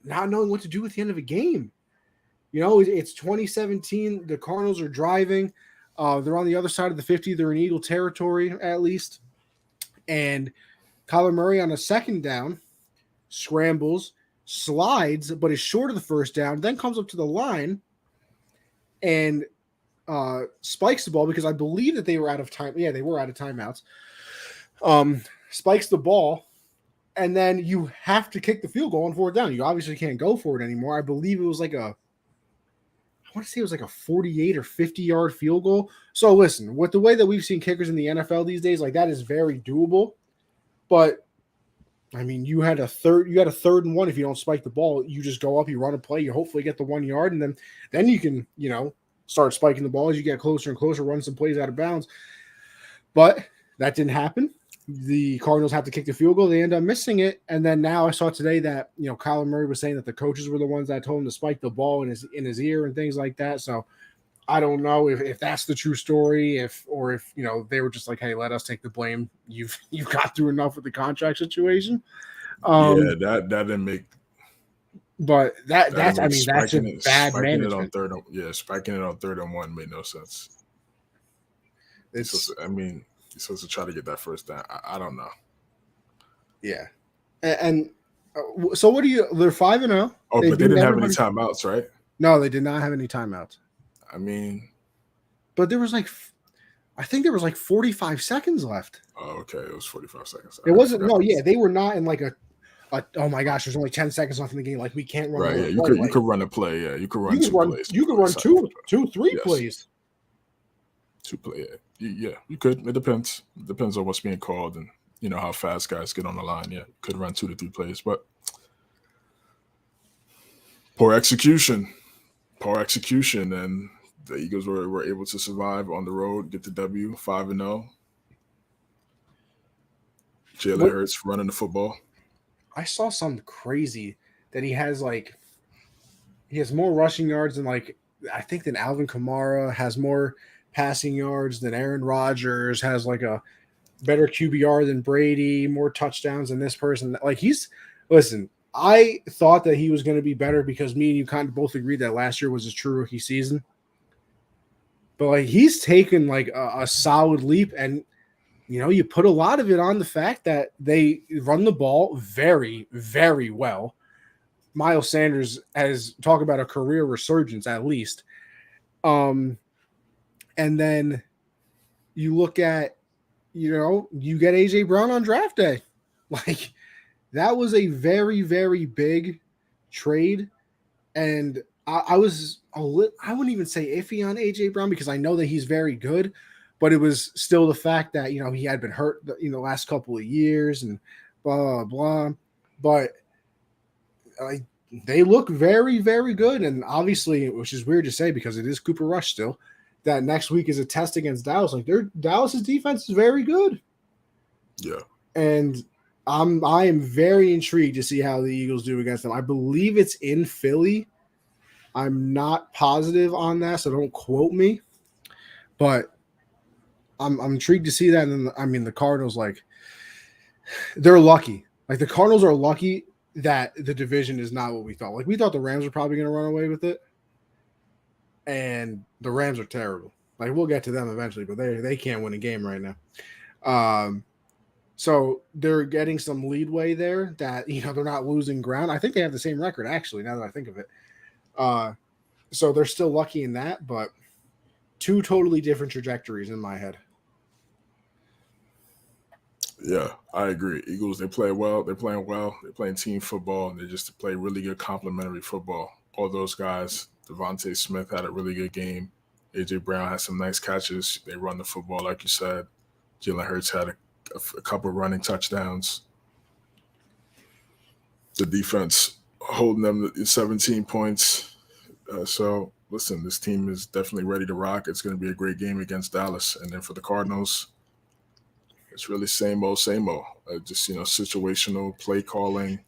not knowing what to do at the end of a game. It's 2017. The Cardinals are driving. They're on the other side of the 50. They're in Eagle territory at least, and Kyler Murray on a second down scrambles, slides, but is short of the first down. Then comes up to the line and spikes the ball because I believe that they were out of time. Yeah, they were out of timeouts. Spikes the ball, and then you have to kick the field goal on 4th down. You obviously can't go for it anymore. I believe it was I want to say it was like a 48 or 50-yard field goal. So listen, with the way that we've seen kickers in the NFL these days, that is very doable. But I mean, you had a 3rd and 1. If you don't spike the ball, you just go up, you run a play, you hopefully get the 1 yard, and then you can, start spiking the ball as you get closer and closer, run some plays out of bounds. But that didn't happen. The Cardinals have to kick the field goal. They end up missing it. And then now I saw today that, Kyler Murray was saying that the coaches were the ones that told him to spike the ball in his ear and things like that. So I don't know if that's the true story, if they were just like, hey, let us take the blame. You've got through enough with the contract situation. That didn't make. But that's a bad management. Spiking it on 3rd and 1 made no sense. It's He's supposed to try to get that first down. I don't know. yeah, and so what do you? They're 5-0. Oh, They but they beat didn't have any everybody. timeouts, right? No, they did not have any timeouts. I mean, But there was I think there was 45 seconds left. oh, okay, it was 45 seconds. It I wasn't. forgot. No, yeah, they were not in a oh my gosh, there's only 10 seconds left in the game. Like we can't run Right, another yeah, play. you could run a play. Yeah, you could run two plays You could before they run decided to play. two, three Yes, plays. 2 play. Yeah, you could. It depends. It depends on what's being called and how fast guys get on the line. Yeah, could run 2 to 3 plays, but poor execution, and the Eagles were able to survive on the road, get the W, 5-0. Jalen What Hurts running the football. I saw something crazy that he has more rushing yards than I think than Alvin Kamara, has more passing yards than Aaron Rodgers, has a better QBR than Brady, more touchdowns than this person. Listen, I thought that he was going to be better because me and you kind of both agreed that last year was his true rookie season. But he's taken a solid leap, and you put a lot of it on the fact that they run the ball very, very well. Miles Sanders has talked about a career resurgence at least. And then you look at, you get AJ Brown on draft day. That was a very, very big trade. And I was I wouldn't even say iffy on AJ Brown because I know that he's very good, but it was still the fact that he had been hurt the last couple of years and blah blah blah. But they look very, very good, and obviously, which is weird to say because it is Cooper Rush still. That next week is a test against Dallas. Dallas's defense is very good. Yeah, and I am very intrigued to see how the Eagles do against them. I believe it's in Philly. I'm not positive on that, so don't quote me. But I'm intrigued to see that. And then, the Cardinals, they're lucky. The Cardinals are lucky that the division is not what we thought. We thought the Rams were probably going to run away with it, and the Rams are terrible. We'll get to them eventually, but they can't win a game right now. So they're getting some leadway there that they're not losing ground. I think they have the same record actually. Now that I think of it, so they're still lucky in that, but two totally different trajectories in my head. Yeah, I agree. Eagles, they play well. They're playing well. They're playing team football. And they just play really good complementary football. All those guys, Devontae Smith had a really good game. AJ Brown had some nice catches. They run the football, like you said. Jalen Hurts had a couple running touchdowns. The defense holding them to 17 points. So, listen, this team is definitely ready to rock. It's going to be a great game against Dallas. And then for the Cardinals, it's really same old, same old. Just situational play calling.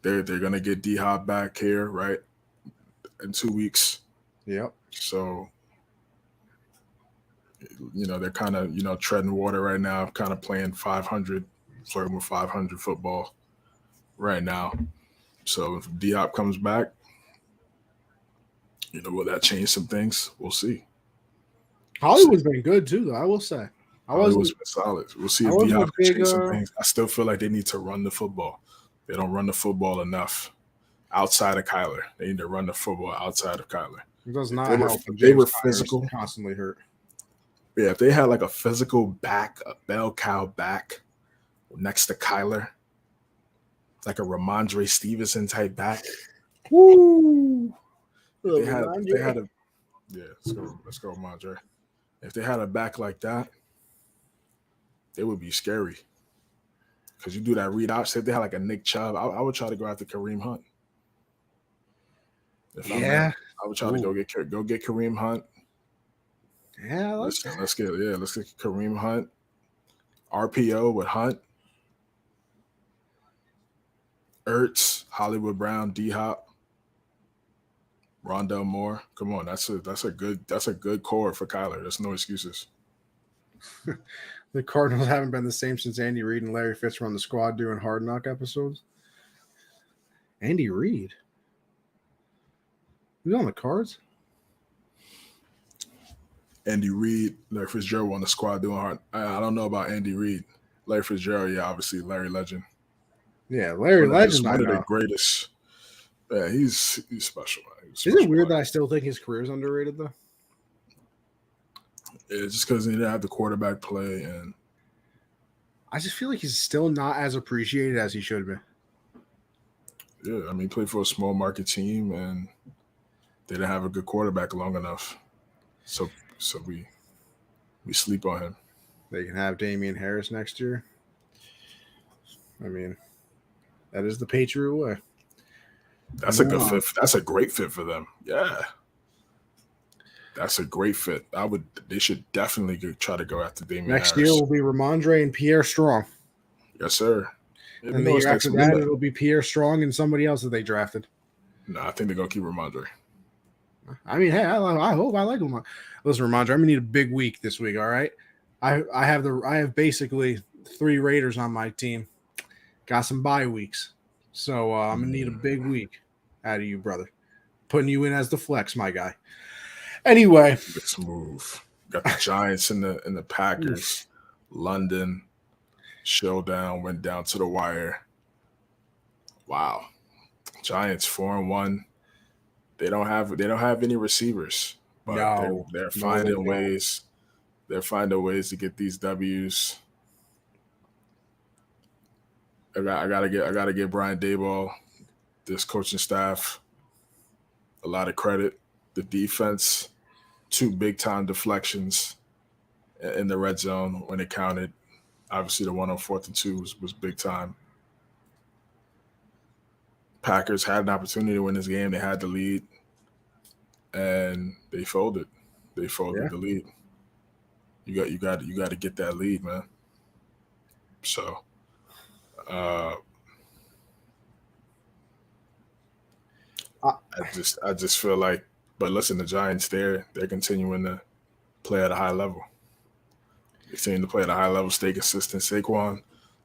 They're gonna get D-Hop back here, right, in 2 weeks. Yep. So they're kind of treading water right now, kind of playing 500, flirting with 500 football right now. So if D-Hop comes back, will that change some things? We'll see. Hollywood's been good too, though. I will say. Hollywood's been solid. We'll see if D-Hop can change some things. I still feel like they need to run the football. They don't run the football enough outside of Kyler. They need to run the football outside of Kyler. It does not help. They were physical, constantly hurt. Yeah, if they had a physical back, a bell cow back next to Kyler, like a Ramondre Stevenson type back. Woo! If they had a let's go, Ramondre. If they had a back like that, they would be scary. Because you do that read out. Say if they had a Nick Chubb, I would try to go after Kareem Hunt. I would try to go get Kareem Hunt. Yeah, let's get Kareem Hunt. RPO with Hunt, Ertz, Hollywood Brown, D-Hop, Rondell Moore. Come on, that's a good core for Kyler. There's no excuses. The Cardinals haven't been the same since Andy Reid and Larry Fitz were on the squad doing Hard Knock episodes. Andy Reid? He's on the Cards? Andy Reid, Larry Fitzgerald on the squad doing hard. I don't know about Andy Reid. Larry Fitzgerald, yeah, obviously Larry Legend. Yeah, Larry Legend, I One of the know. greatest. Yeah, he's special. Man. He's Is it special weird player. that I still think his career is underrated, though? Yeah, just because he didn't have the quarterback play, and I just feel like he's still not as appreciated as he should be. yeah, I mean, he played for a small market team, and they didn't have a good quarterback long enough. So we sleep on him. They can have Damian Harris next year. I mean, that is the Patriot way. That's a Move good on. fit. That's a great fit for them. Yeah, that's a great fit. They should definitely try to go after Damian Next year Harris. will be Ramondre and Pierre Strong. Yes, sir. Yeah, And the year after that, it'll be Pierre Strong and somebody else that they drafted. No, I think they're gonna keep Ramondre. I mean, hey, I hope I like him. Listen, Ramondre, I'm gonna need a big week this week. All right, I have basically 3 Raiders on my team. Got some bye weeks, so I'm gonna need a big week out of you, brother. Putting you in as the flex, my guy. Anyway, Smooth. Got the Giants and the Packers. London showdown went down to the wire. Wow, Giants 4-1. They don't have any receivers, but no, they're they finding don't. ways. They're finding ways to get these W's. I gotta give Brian Daboll, this coaching staff, a lot of credit. The defense, 2 big time deflections in the red zone when it counted. Obviously, the one on 4th and 2 was big time. Packers had an opportunity to win this game. They had the lead, and they folded. They folded the lead. You got to get that lead, man. So, I just feel like, but listen, the Giants, they're continuing to play at a high level. They seem to play at a high level, stay consistent. Saquon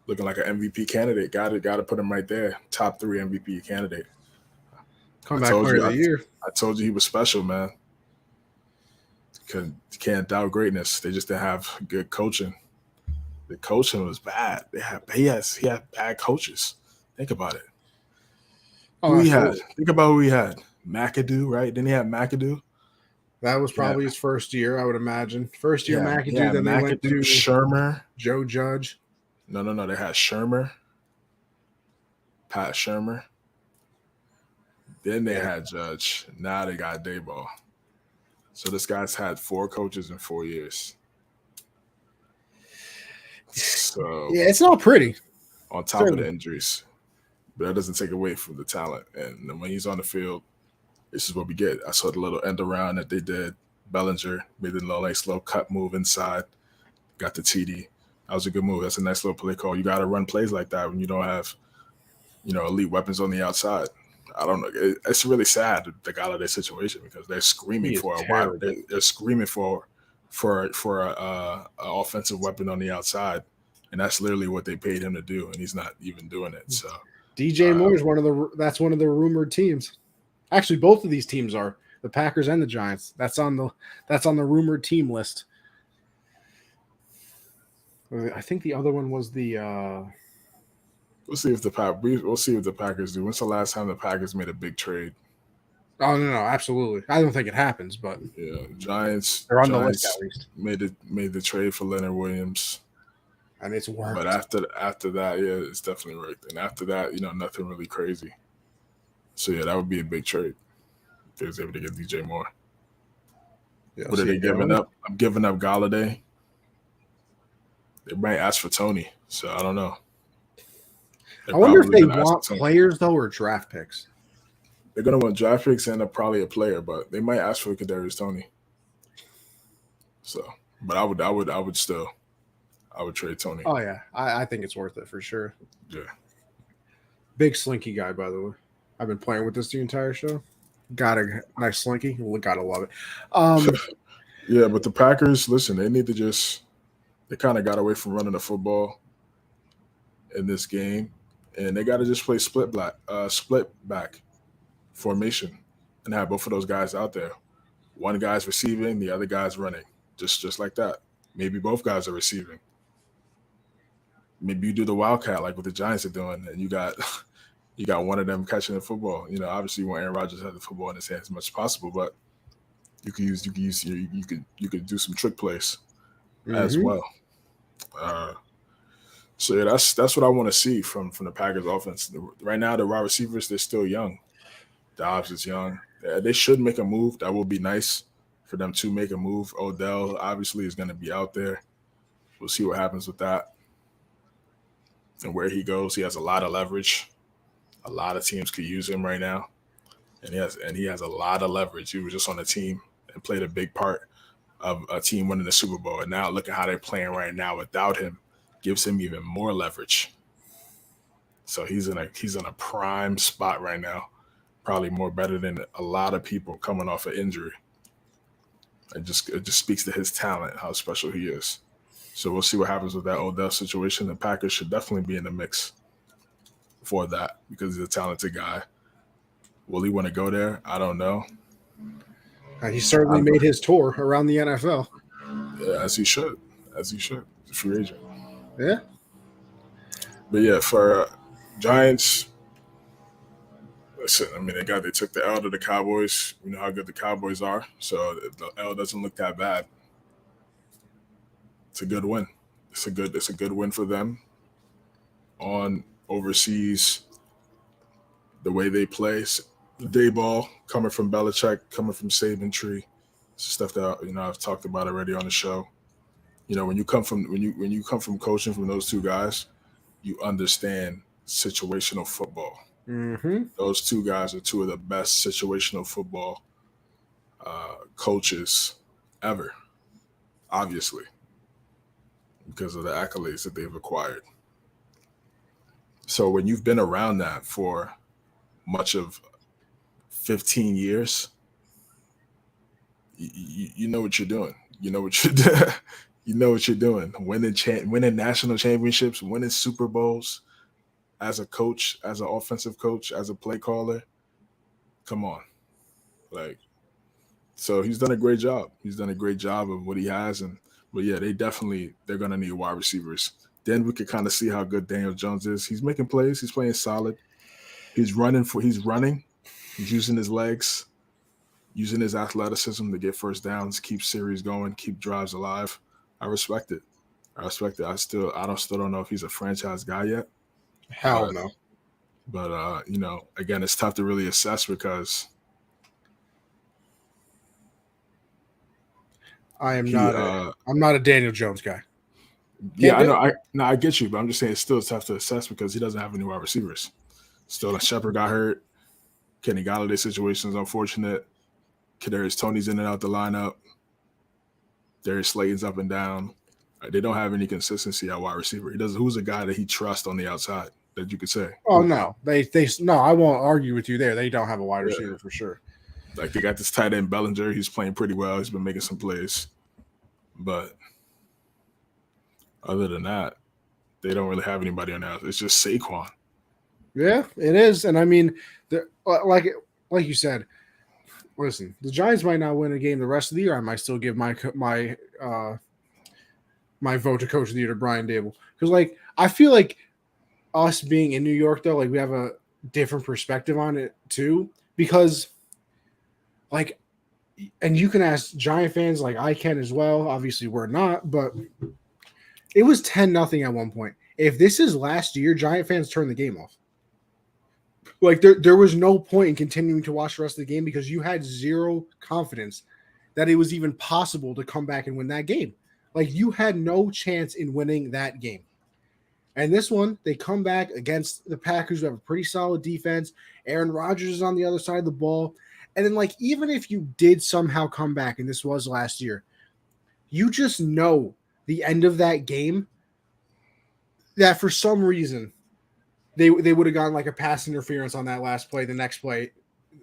looking like an MVP candidate. Got to put him right there, top 3 MVP candidate. Comeback player of the year. I told you he was special, man. Can't doubt greatness. They just didn't have good coaching. The coaching was bad. He had bad coaches. Think about it. Think about who he had. McAdoo, right? Didn't he have McAdoo? That was probably his first year, I would imagine. First year McAdoo, then they went to Shermer, Joe Judge. No. They had Shermer, Pat Shermer. Then they had Judge. Now they got Daboll. So this guy's had 4 coaches in 4 years. So yeah, it's not pretty. On top of the injuries, but that doesn't take away from the talent. And when he's on the field, this is what we get. I saw the little end around that they did. Bellinger made the little nice little cut move inside, got the TD. That was a good move. That's a nice little play call. You got to run plays like that when you don't have, elite weapons on the outside. I don't know. It's really sad, the Galladay situation, because they're screaming for a wide. They're screaming for a offensive weapon on the outside, and that's literally what they paid him to do, and he's not even doing it. So DJ Moore is one of the rumored teams. Actually, both of these teams are the Packers and the Giants. That's on the rumored team list. I think the other one was the. We'll see if the Packers do. When's the last time the Packers made a big trade? Oh no, absolutely. I don't think it happens, but yeah, Giants. They're on the list at least. Made the trade for Leonard Williams, and it's worked. But after that, yeah, it's definitely worked. And after that, nothing really crazy. So yeah, that would be a big trade if they was able to get DJ Moore. Yeah, what are they giving up? I'm giving up Galladay. They might ask for Tony, so I don't know. I wonder if they want players though or draft picks. They're gonna want draft picks and probably a player, but they might ask for Kadarius Toney. So, but I would trade Tony. Oh yeah, I think it's worth it for sure. Yeah, big slinky guy, by the way. I've been playing with this the entire show. Got a nice slinky. Gotta love it. Yeah, but the Packers, listen, they need to they kind of got away from running the football in this game, and they got to just play split back formation and have both of those guys out there. One guy's receiving, the other guy's running. just like that. Maybe both guys are receiving. Maybe you do the wildcat like what the Giants are doing, and you got you got one of them catching the football. Obviously you want Aaron Rodgers to have the football in his hands as much as possible, but you could do some trick plays as well. So yeah, that's what I want to see from the Packers offense. Right now, the wide receivers, they're still young. Dobbs is young. They should make a move. That will be nice for them to make a move. Odell obviously is going to be out there. We'll see what happens with that and where he goes. He has a lot of leverage. A lot of teams could use him right now, and he has a lot of leverage. He was just on a team and played a big part of a team winning the Super Bowl. And now look at how they're playing right now without him. Gives him even more leverage. So he's in a prime spot right now. Probably more better than a lot of people coming off an injury. It just speaks to his talent, how special he is. So we'll see what happens with that Odell situation. The Packers should definitely be in the mix for that because he's a talented guy. Will he want to go there? I don't know. He certainly made his tour around the NFL. Yeah, as he should. He's a free agent. Yeah. But yeah, for Giants, listen, I mean, they took the L to the Cowboys. You know how good the Cowboys are, so the L doesn't look that bad. It's a good win. It's a good win for them. On overseas, the way they play, day ball coming from Belichick, coming from Saban Tree, stuff that I've talked about already on the show. When you come from coaching from those two guys, you understand situational football. Mm-hmm. Those two guys are two of the best situational football coaches ever, obviously, because of the accolades that they've acquired. So when you've been around that for much of 15 years, you know what you're doing. You know what you're doing. You know what you're doing. Winning national championships, winning Super Bowls as a coach, as an offensive coach, as a play caller. Come on. So he's done a great job. He's done a great job of what he has. But yeah, they're going to need wide receivers. Then we could kind of see how good Daniel Jones is. He's making plays. He's playing solid. He's running. He's using his legs, using his athleticism to get first downs, keep series going, keep drives alive. I respect it. I still don't know if he's a franchise guy yet. Hell no. But again, it's tough to really assess because I'm not a Daniel Jones guy. I know. I get you, but I'm just saying it's still tough to assess because he doesn't have any wide receivers. Still, Shepard got hurt. Kenny Galladay situation is unfortunate. Kadarius Toney's in and out the lineup. Darius Slayton's up and down. They don't have any consistency at wide receiver. Who's a guy that he trusts on the outside that you could say? Oh no, no. I won't argue with you there. They don't have a wide receiver for sure. Like they got this tight end Bellinger. He's playing pretty well. He's been making some plays, but other than that, they don't really have anybody on that. It's just Saquon. Yeah, it is, and I mean, like you said. Listen, the Giants might not win a game the rest of the year. I might still give my vote to Coach of the Year to Brian Daboll because, I feel like us being in New York, though, we have a different perspective on it too. Because, and you can ask Giant fans, I can as well. Obviously, we're not, but it was 10-0 at one point. If this is last year, Giant fans turn the game off. There was no point in continuing to watch the rest of the game because you had zero confidence that it was even possible to come back and win that game. You had no chance in winning that game. And this one, they come back against the Packers who have a pretty solid defense. Aaron Rodgers is on the other side of the ball. And then, even if you did somehow come back, and this was last year, you just know the end of that game that for some reason – They would have gone a pass interference on that last play. The next play,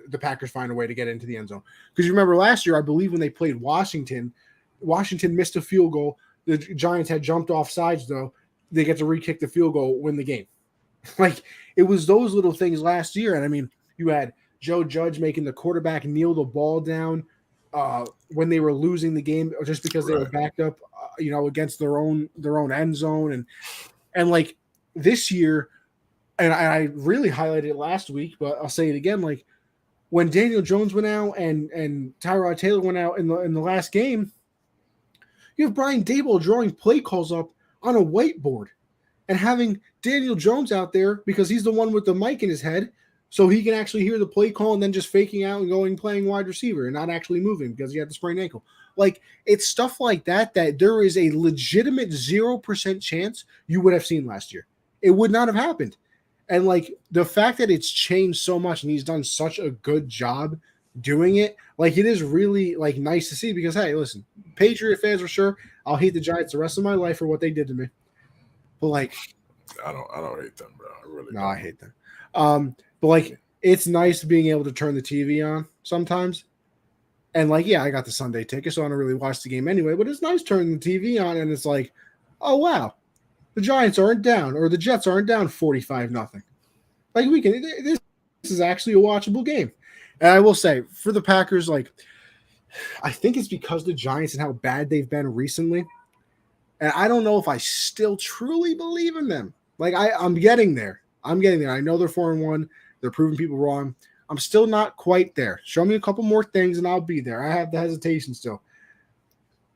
the Packers find a way to get into the end zone. Because you remember last year, I believe when they played Washington missed a field goal. The Giants had jumped off sides, though. They get to re-kick the field goal, win the game. It was those little things last year. And, I mean, you had Joe Judge making the quarterback kneel the ball down when they were losing the game just because they were Right. backed up, against their own end zone, and like this year, and I really highlighted it last week, but I'll say it again, like when Daniel Jones went out and Tyrod Taylor went out in the last game, you have Brian Dable drawing play calls up on a whiteboard and having Daniel Jones out there because he's the one with the mic in his head, so he can actually hear the play call and then just faking out and going playing wide receiver and not actually moving because he had the sprained ankle. Like, it's stuff like that there is a legitimate 0% chance you would have seen last year. It would not have happened. And like the fact that it's changed so much and he's done such a good job doing it, like it is really like nice to see because hey, listen, Patriot fans for sure, I'll hate the Giants the rest of my life for what they did to me. But like I don't hate them, bro. I really no, don't. I hate them. But like it's nice being able to turn the TV on sometimes. And like, yeah, I got the Sunday ticket, so I don't really watch the game anyway. But it's nice turning the TV on and it's like, oh wow, the Giants aren't down or the Jets aren't down 45-0. Like we can, this is actually a watchable game. And I will say for the Packers, like I think it's because the Giants and how bad they've been recently. And I don't know if I still truly believe in them. Like I'm getting there. I'm getting there. I know they're 4-1. They're proving people wrong. I'm still not quite there. Show me a couple more things and I'll be there. I have the hesitation still.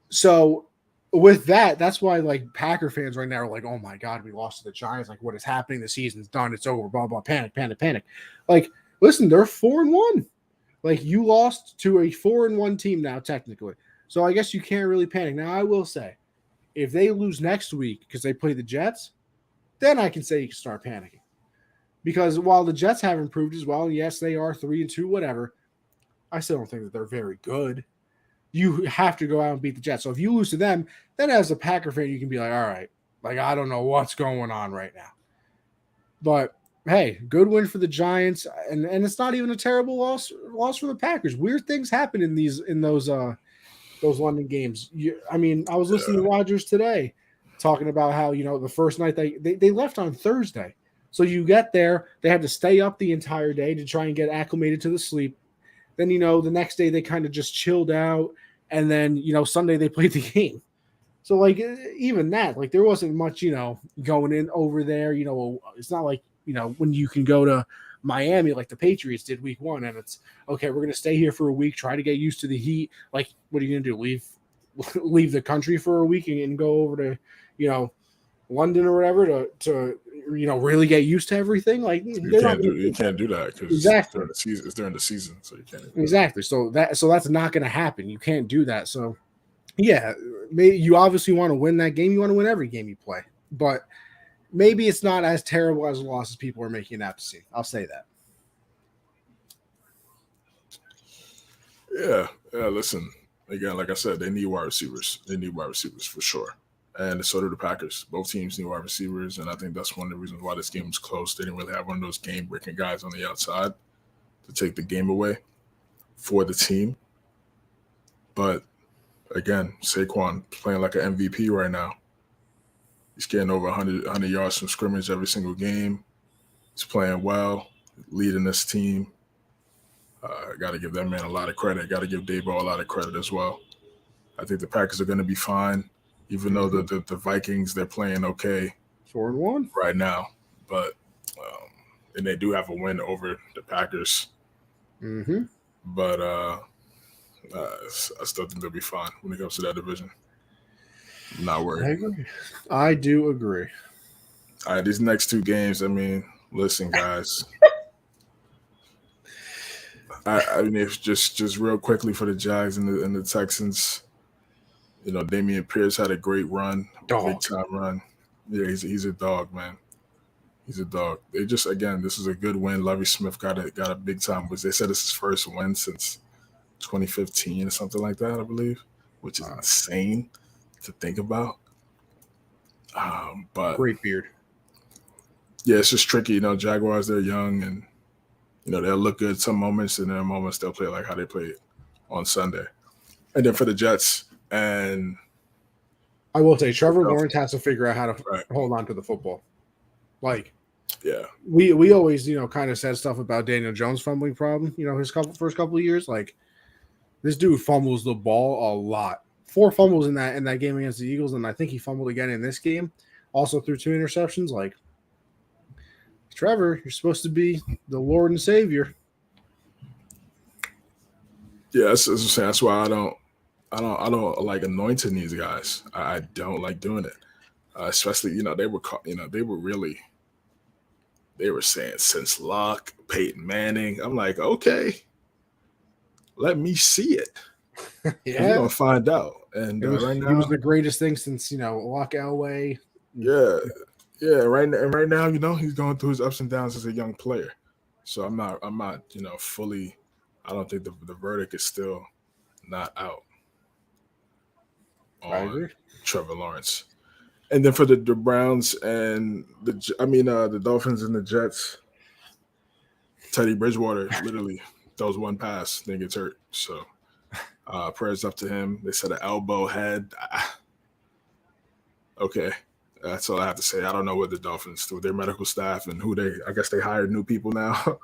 So with that, that's why like Packer fans right now are like, oh my God, we lost to the Giants. Like, what is happening? The season's done. It's over. Blah, blah, panic, panic, panic. Like, listen, they're 4-1. Like, you lost to a 4-1 team now, technically. So I guess you can't really panic. Now, I will say, if they lose next week because they play the Jets, then I can say you can start panicking. Because while the Jets have improved as well, yes, they are 3-2, whatever, I still don't think that they're very good. You have to go out and beat the Jets. So if you lose to them, then as a Packer fan, you can be like, all right, like I don't know what's going on right now. But hey, good win for the Giants, and it's not even a terrible loss for the Packers. Weird things happen in those London games. I mean, I was listening to Rodgers today talking about how the first night they left on Thursday. So you get there, they had to stay up the entire day to try and get acclimated to the sleep. Then, the next day they kind of just chilled out. And then, Sunday they played the game. So, like, even that, like, there wasn't much, going in over there. It's not like, when you can go to Miami like the Patriots did week 1 and it's, okay, we're going to stay here for a week, try to get used to the heat. Like, what are you going to do? Leave the country for a week and go over to, London or whatever to really get used to everything. Like You can't do that because exactly it's during the season, so you can't exactly. So that's not going to happen. You can't do that. So yeah, maybe you obviously want to win that game. You want to win every game you play, but maybe it's not as terrible as a loss as people are making it out to see. I'll say that. Yeah. Listen, again, like I said, they need wide receivers. They need wide receivers for sure. And so do the Packers. Both teams need wide receivers, and I think that's one of the reasons why this game was close. They didn't really have one of those game-breaking guys on the outside to take the game away for the team. But, again, Saquon playing like an MVP right now. He's getting over 100 yards from scrimmage every single game. He's playing well, leading this team. Got to give that man a lot of credit. Got to give Daboll a lot of credit as well. I think the Packers are going to be fine. Even though the Vikings, they're playing okay 4-1 right now, but and they do have a win over the Packers. Mm-hmm. But I still think they'll be fine when it comes to that division. I'm not worried. I do agree. All right, these next 2 games, I mean, listen, guys. I mean, if just real quickly for the Jags and the Texans. Damian Pierce had a great run, big time run. Yeah, he's a dog, man. He's a dog. They just, again, this is a good win. Lovie Smith got a big time. They said it's his first win since 2015 or something like that, I believe, which is insane to think about. But great beard. Yeah, it's just tricky. Jaguars, they're young and they'll look good some moments, and then moments they'll play like how they played on Sunday. And then for the Jets. And I will say, Trevor Lawrence has to figure out how to hold on to the football. Like, yeah, we always kind of said stuff about Daniel Jones' fumbling problem. His first couple of years. Like, This dude fumbles the ball a lot. 4 fumbles in that game against the Eagles, and I think he fumbled again in this game. Also threw 2 interceptions. Like, Trevor, you're supposed to be the Lord and Savior. Yeah, that's why I don't like anointing these guys. I don't like doing it, especially they were saying since Locke, Peyton Manning. I'm like, okay, let me see it. Yeah, We're gonna find out. And right he was now, the greatest thing since Locke Elway. yeah, right now, he's going through his ups and downs as a young player. So I'm not, fully. I don't think the verdict is still not out I agree. on Trevor Lawrence. And then for the Browns and the Dolphins and the Jets, Teddy Bridgewater literally throws one pass, then gets hurt. So prayers up to him. They said an elbow, head. Okay, that's all I have to say. I don't know what the Dolphins do with their medical staff and I guess they hired new people now.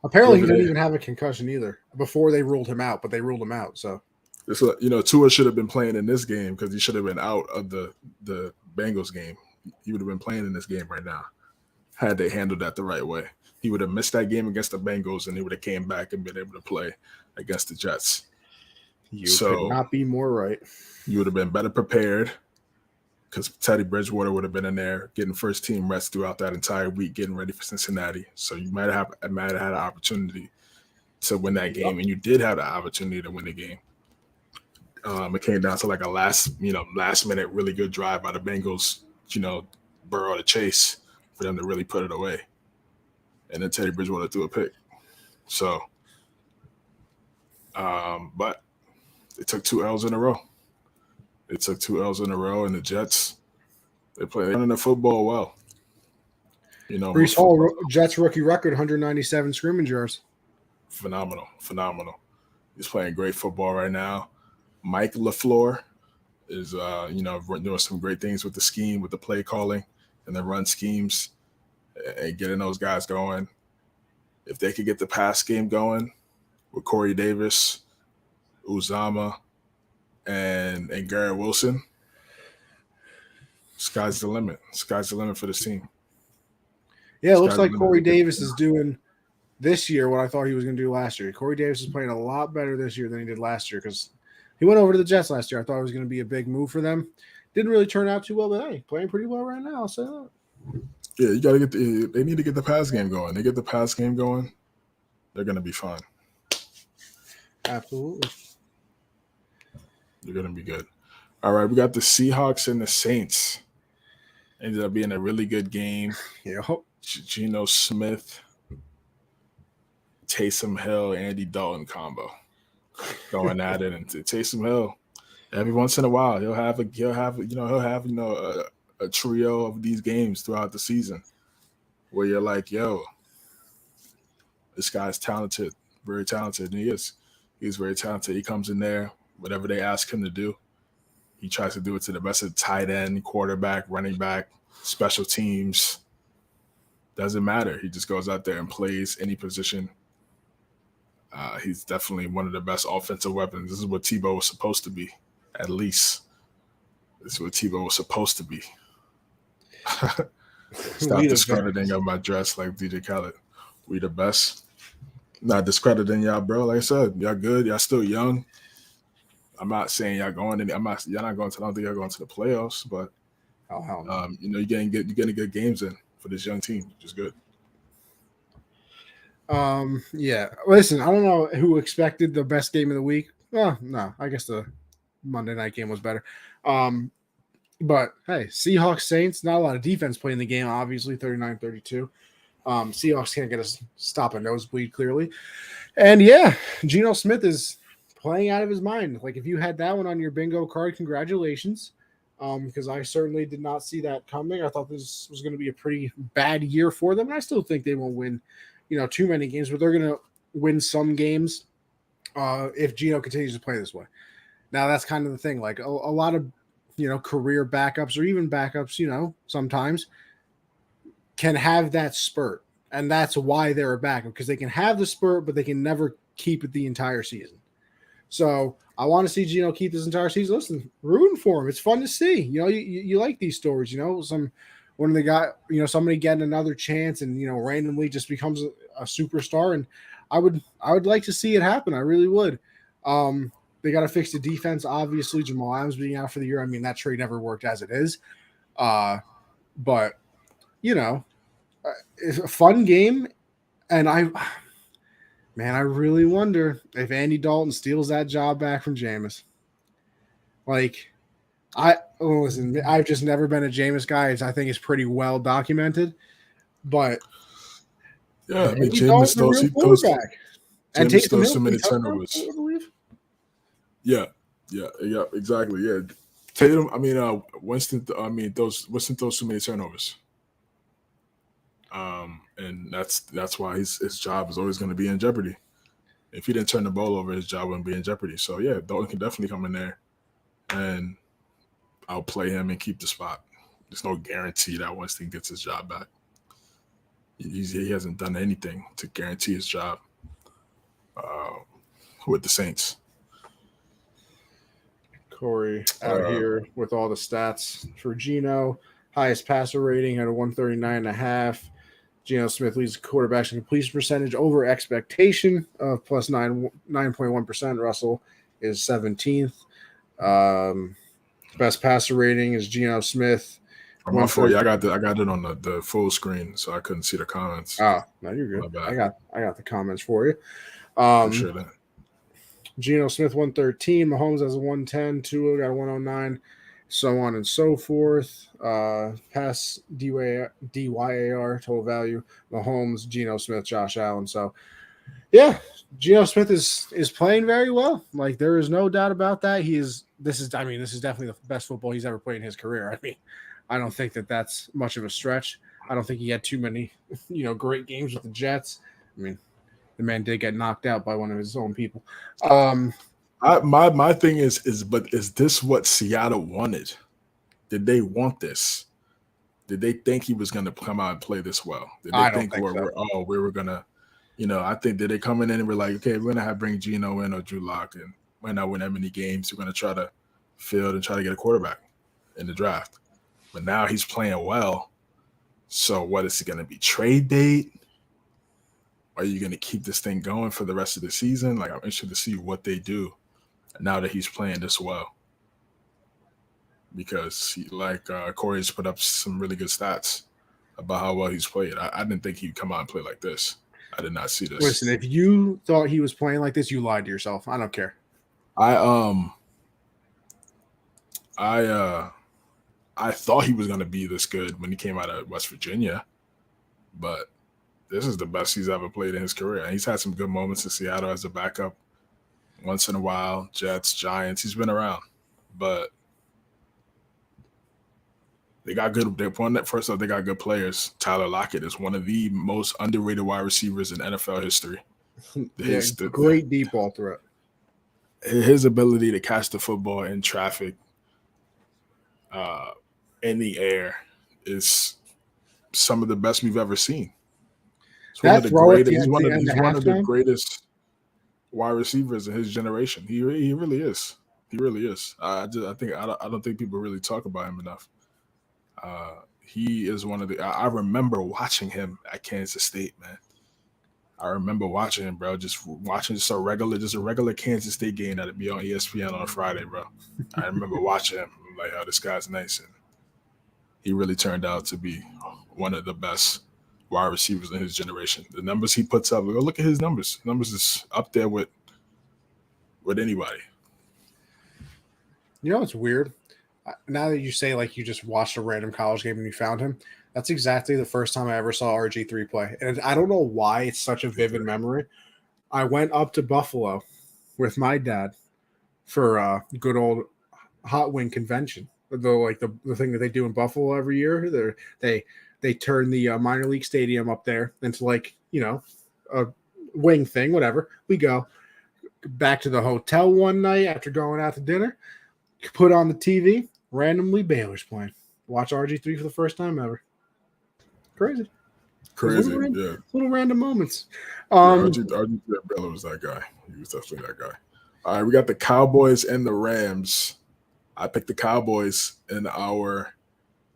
Apparently, he didn't even have a concussion either before they ruled him out, but they ruled him out. So, Tua should have been playing in this game because he should have been out of the Bengals game. He would have been playing in this game right now had they handled that the right way. He would have missed that game against the Bengals, and he would have came back and been able to play against the Jets. You could not be more right. You would have been better prepared because Teddy Bridgewater would have been in there getting first team rests throughout that entire week, getting ready for Cincinnati. So you might have had an opportunity to win that game, and you did have the opportunity to win the game. It came down to like a last minute really good drive by the Bengals, Burrow to chase for them to really put it away. And then Teddy Bridgewater threw a pick. So, but they took 2 L's in a row. And the Jets, they're running the football well. Breece Hall, Jets rookie record, 197 scrimmage yards. Phenomenal. He's playing great football right now. Mike LaFleur is, doing some great things with the scheme, with the play calling and the run schemes and getting those guys going. If they could get the pass game going with Corey Davis, Uzama, and Garrett Wilson, sky's the limit. Sky's the limit for this team. Yeah, it looks like Corey Davis is doing this year what I thought he was going to do last year. Corey Davis is playing a lot better this year than he did last year because he went over to the Jets last year. I thought it was going to be a big move for them. Didn't really turn out too well, but hey, playing pretty well right now. So yeah, you got to they need to get the pass game going. They get the pass game going, they're going to be fine. Absolutely. They're going to be good. All right, we got the Seahawks and the Saints. Ended up being a really good game. Yeah. Geno Smith, Taysom Hill, Andy Dalton combo going at it, and Taysom Hill. Every once in a while, he'll have a trio of these games throughout the season where you're like, yo, this guy's talented, very talented. And he is. He's very talented. He comes in there, whatever they ask him to do, he tries to do it to the best of tight end, quarterback, running back, special teams. Doesn't matter. He just goes out there and plays any position. He's definitely one of the best offensive weapons. This is what Tebow was supposed to be, at least. This is what Tebow was supposed to be. Stop discrediting of my dress like DJ Khaled. We the best. Not discrediting y'all, bro. Like I said, y'all good. Y'all still young. I'm not saying y'all going in. Y'all not going to. I don't think y'all going to the playoffs, but you're getting good games in for this young team, which is good. Yeah. Listen, I don't know who expected the best game of the week. Well, no, I guess the Monday night game was better. But hey, Seahawks Saints, not a lot of defense playing the game, obviously 39-32. Seahawks can't get us stop a nosebleed clearly. And yeah, Geno Smith is playing out of his mind. Like if you had that one on your bingo card, congratulations. Because I certainly did not see that coming. I thought this was going to be a pretty bad year for them. And I still think they won't win, too many games, but they're going to win some games if Geno continues to play this way. Now that's kind of the thing. Like a lot of, career backups or even backups, sometimes can have that spurt. And that's why they're a backup, because they can have the spurt, but they can never keep it the entire season. So I want to see Geno keep this entire season. Listen, rooting for him. It's fun to see. You like these stories. When they got somebody getting another chance and randomly just becomes a superstar. And I would like to see it happen. I really would. They got to fix the defense. Obviously, Jamal Adams being out for the year. I mean, that trade never worked as it is. But it's a fun game, and I really wonder if Andy Dalton steals that job back from Jameis. Listen, I've just never been a Jameis guy. I think it's pretty well documented, but yeah, I mean, Andy Dalton's a real quarterback, and Jameis Taysom throws Hill so many 3 touchdowns, turnovers. I believe. Yeah, exactly. Yeah, Tatum. Winston. Winston throws too many turnovers. And that's why his job is always going to be in jeopardy. If he didn't turn the ball over, his job wouldn't be in jeopardy. So yeah, Dalton can definitely come in there and outplay him and keep the spot. There's no guarantee that Winston gets his job back. He hasn't done anything to guarantee his job with the Saints. Corey out here with all the stats for Geno. Highest passer rating at a 139.5. Geno Smith leads the quarterbacks in completion percentage over expectation of plus 9.1%. Russell is 17th. Best passer rating is Geno Smith. My fault. Yeah, I got it on the full screen, so I couldn't see the comments. Oh, no, you're good. I got the comments for you. Appreciate that. Geno Smith 113. Mahomes has a 110. Tua got a 109. So on and so forth. Pass DYAR total value. Mahomes, Geno Smith, Josh Allen. So yeah, Geno Smith is playing very well. Like, there is no doubt about that. This is definitely the best football he's ever played in his career. I mean, I don't think that's much of a stretch. I don't think he had too many, great games with the Jets. I mean, the man did get knocked out by one of his own people. My thing is this what Seattle wanted? Did they want this? Did they think he was going to come out and play this well? Did they think we were going to, I think did they come in and we're like, okay, we're going to bring Geno in or Drew Lock, and we're not win that many games. We're going to try to field and try to get a quarterback in the draft. But now he's playing well. So what is it going to be? Trade bait? Are you going to keep this thing going for the rest of the season? Like, I'm interested to see what they do now that he's playing this well. Because, Corey's put up some really good stats about how well he's played. I didn't think he'd come out and play like this. I did not see this. Listen, if you thought he was playing like this, you lied to yourself. I don't care. I thought he was going to be this good when he came out of West Virginia, but this is the best he's ever played in his career. And he's had some good moments in Seattle as a backup once in a while. Jets, Giants, he's been around. But they got good. First off, they got good players. Tyler Lockett is one of the most underrated wide receivers in NFL history. Great deep ball threat. His ability to catch the football in traffic, in the air, is some of the best we've ever seen. He's one of the greatest wide receivers in his generation. He really is. He really is. I don't think people really talk about him enough. He is one of the. I remember watching him at Kansas State, man. I remember watching him, bro. Just watching a regular Kansas State game that'd be on ESPN on a Friday, bro. I remember watching him. I'm like, oh, this guy's nice, and he really turned out to be one of the best wide receivers in his generation. The numbers he puts up, look at his numbers. Numbers is up there with anybody. You know what's weird? Now that you say, like, you just watched a random college game and you found him, that's exactly the first time I ever saw RG3 play. And I don't know why it's such a vivid memory. I went up to Buffalo with my dad for a good old hot wing convention. The thing that they do in Buffalo every year. They turn the minor league stadium up there into, like, a wing thing, whatever. We go back to the hotel one night after going out to dinner, put on the TV, randomly Baylor's playing. Watch RG3 for the first time ever. Crazy. Yeah. Little random moments. RG3 Baylor was that guy. He was definitely that guy. All right, we got the Cowboys and the Rams. I picked the Cowboys in our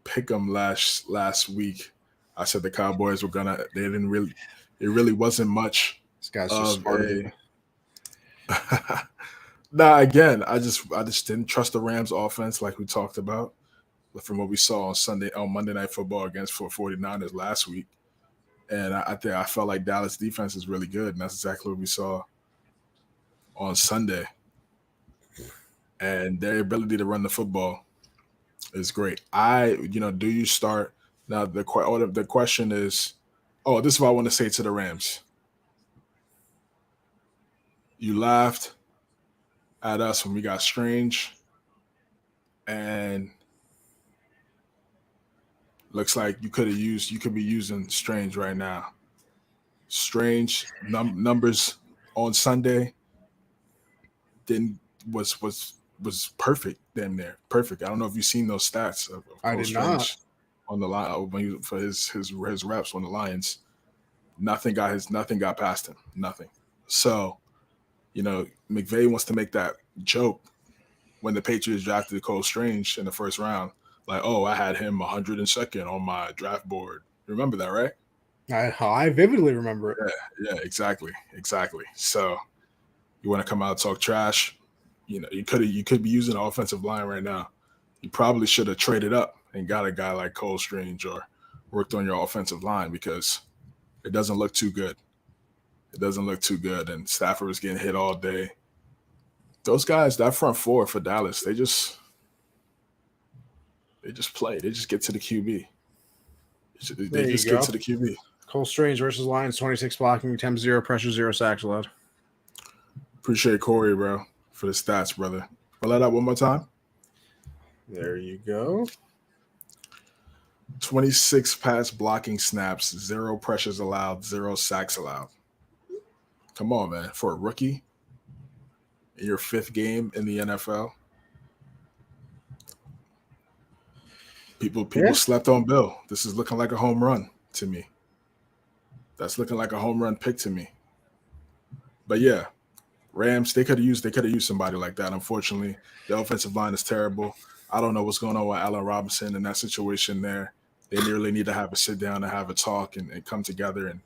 pick 'em last week. I said the Cowboys were gonna. They didn't really. It really wasn't much This guy's just of smarter than a. me. Nah, again, I just didn't trust the Rams offense like we talked about from what we saw on Monday Night Football against 49ers last week. And I think I felt like Dallas defense is really good, and that's exactly what we saw on Sunday. And their ability to run the football is great. Do you start now? The question is, oh, this is what I want to say to the Rams. You laughed at us when we got Strange, and looks like you could be using Strange right now. Strange numbers on Sunday didn't was perfect. Damn near perfect. I don't know if you've seen those stats of I Cole did not. Strange on the line for his reps on the Lions. Nothing got past him. Nothing. So McVay wants to make that joke when the Patriots drafted Cole Strange in the first round. Like, oh, I had him 102nd on my draft board. Remember that, right? I vividly remember it. Yeah, exactly. So you want to come out and talk trash? You could be using an offensive line right now. You probably should have traded up and got a guy like Cole Strange or worked on your offensive line because it doesn't look too good. And Stafford was getting hit all day. Those guys, that front four for Dallas, they just play. They just get to the QB. They just get to the QB. Cole Strange versus Lions, 26 blocking attempts, 0 pressure, 0 sacks allowed. Appreciate Corey, bro, for the stats, brother. Roll that up one more time. There you go. 26 pass blocking snaps, 0 pressures allowed, 0 sacks allowed. Come on, man. For a rookie, in your 5th game in the NFL, people slept on Bill. This is looking like a home run to me. That's looking like a home run pick to me. But yeah, Rams, they could have used somebody like that. Unfortunately, the offensive line is terrible. I don't know what's going on with Allen Robinson in that situation there. They really need to have a sit down and have a talk and come together and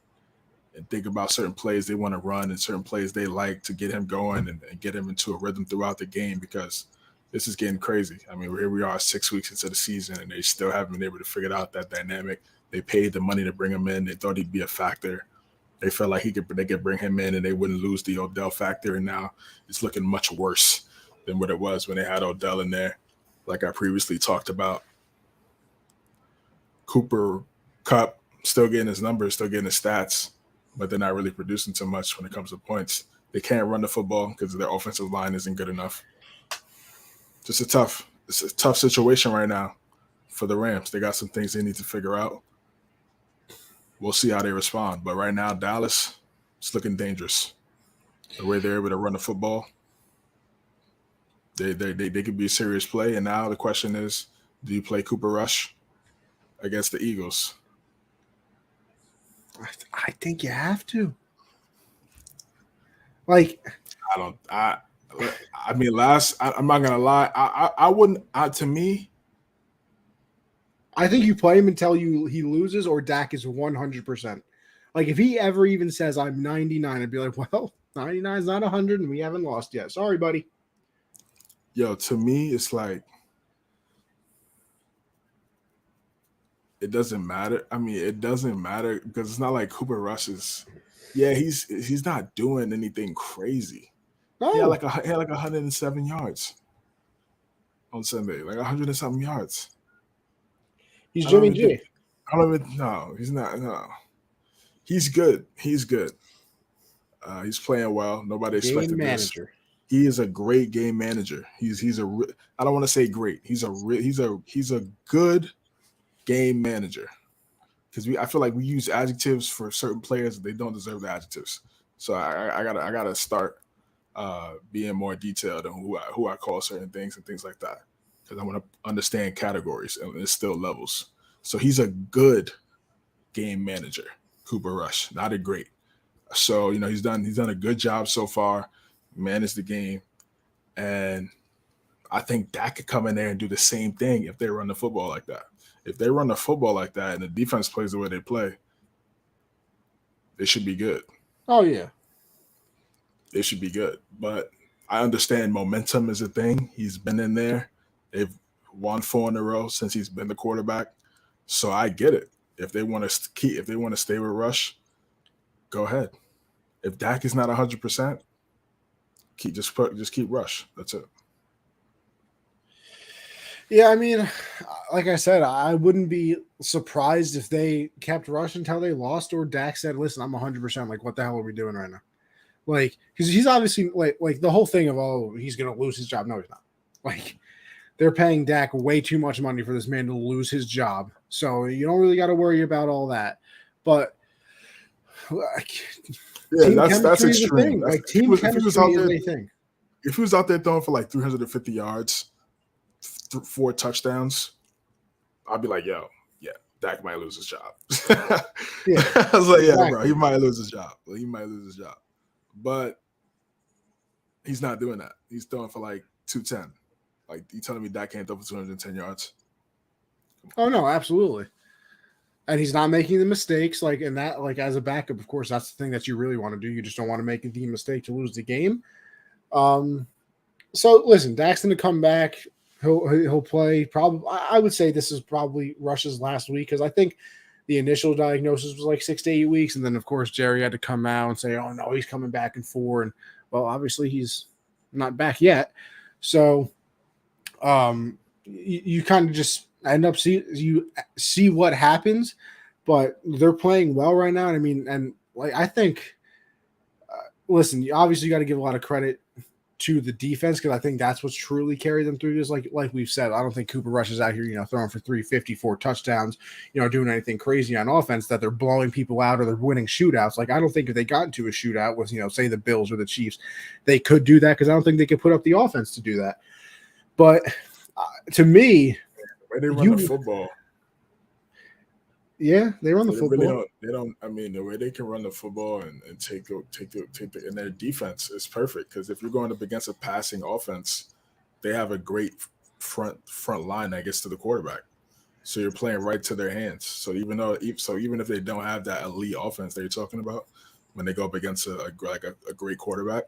think about certain plays they want to run and certain plays they like to get him going and get him into a rhythm throughout the game because this is getting crazy. I mean, here we are 6 weeks into the season and they still haven't been able to figure out that dynamic. They paid the money to bring him in. They thought he'd be a factor. They felt like they could bring him in and they wouldn't lose the Odell factor. And now it's looking much worse than what it was when they had Odell in there, like I previously talked about. Cooper Kupp still getting his numbers, still getting his stats, but they're not really producing too much when it comes to points. They can't run the football because their offensive line isn't good enough. It's a tough situation right now for the Rams. They got some things they need to figure out. We'll see how they respond. But right now, Dallas, it's looking dangerous. The way they're able to run the football, they could be a serious play. And now the question is, do you play Cooper Rush against the Eagles? I think you have to. Like, I'm not gonna lie. I wouldn't. To me, I think you play him until he loses or Dak is 100%. Like, if he ever even says I'm 99, I'd be like, well, 99 is not 100 and we haven't lost yet. Sorry, buddy. Yo, to me, it's like it doesn't matter. I mean, it doesn't matter because it's not like Cooper Rush is. Yeah, he's not doing anything crazy. No. He had like 107 yards on Sunday, like 100 and something yards. He's Jimmy G. No, he's not. No, he's good. He's playing well. Nobody expected this. He is a great game manager. I don't want to say great. He's a good game manager. Because I feel like we use adjectives for certain players, they don't deserve the adjectives. So I gotta start being more detailed on who I call certain things and things like that. Because I want to understand categories and it's still levels. So he's a good game manager, Cooper Rush, not a great. So he's done a good job so far. manage the game, and I think Dak could come in there and do the same thing if they run the football like that. If they run the football like that and the defense plays the way they play, they should be good. Oh, yeah. They should be good. But I understand momentum is a thing. He's been in there. They've won 4 in a row since he's been the quarterback. So I get it. If they want to stay with Rush, go ahead. If Dak is not 100%, keep Rush. That's it. Yeah, I mean, like I said, I wouldn't be surprised if they kept Rush until they lost, or Dak said, "Listen, I'm 100%. Like, what the hell are we doing right now?" Like, because he's obviously like the whole thing of, oh, he's gonna lose his job. No, he's not. Like, they're paying Dak way too much money for this man to lose his job, so you don't really got to worry about all that. But like, yeah, team that's chemistry is a extreme. thing. Like, team chemistry is a thing. If he was out there throwing for like 350 yards, 4 touchdowns, I'd be like, yo, yeah, Dak might lose his job. Yeah, I was like, exactly. yeah, bro, he might lose his job. He might lose his job. But he's not doing that. He's throwing for like 210. Like, you telling me Dak can't throw for 210 yards? Oh, no, absolutely. And he's not making the mistakes, like, in that, like, as a backup, of course, that's the thing that you really want to do. You just don't want to make the mistake to lose the game. So listen, Dak's going to come back. He'll play. Probably, I would say this is probably Rush's last week, because I think the initial diagnosis was like 6 to 8 weeks, and then of course Jerry had to come out and say, "Oh no, he's coming back in 4." And well, obviously he's not back yet. So, you kind of just end up see what happens, but they're playing well right now. And I mean, and like I think, listen, you obviously got to give a lot of credit to the defense, because I think that's what's truly carried them through this. Like we've said, I don't think Cooper Rush is out here, throwing for 354 touchdowns, doing anything crazy on offense that they're blowing people out or they're winning shootouts. Like, I don't think if they got into a shootout with, say the Bills or the Chiefs, they could do that, because I don't think they could put up the offense to do that. But to me, the way they run the football. Yeah, they run the football. Really they don't. I mean, the way they can run the football and take the and their defense is perfect, because if you're going up against a passing offense, they have a great front line that gets to the quarterback. So you're playing right to their hands. So even if they don't have that elite offense that you're talking about, when they go up against a great quarterback,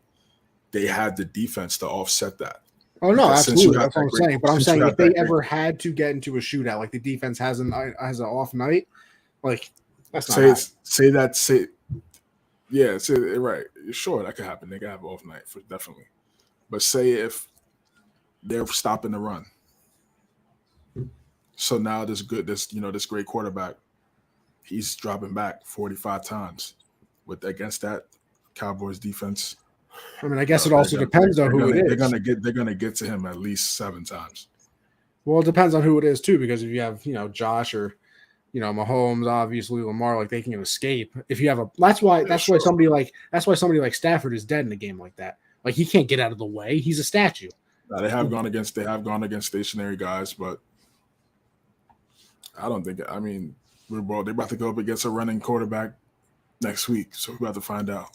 they have the defense to offset that. Oh no, absolutely. That's what I'm saying. But I'm saying if they ever had to get into a shootout, like the defense has an off night, like that's not right. Sure, that could happen. They could have an off night for definitely. But say if they're stopping the run, so now this great quarterback, he's dropping back 45 times against that Cowboys defense. I mean, I guess it also depends on who it is. They're gonna get to him at least 7 times. Well, it depends on who it is too, because if you have Josh or Mahomes, obviously Lamar, like they can escape. If you have that's why somebody like Stafford is dead in a game like that. Like, he can't get out of the way. He's a statue. Now, they have gone against stationary guys, but I don't think. I mean, they're about to go up against a running quarterback next week, so we're about to find out.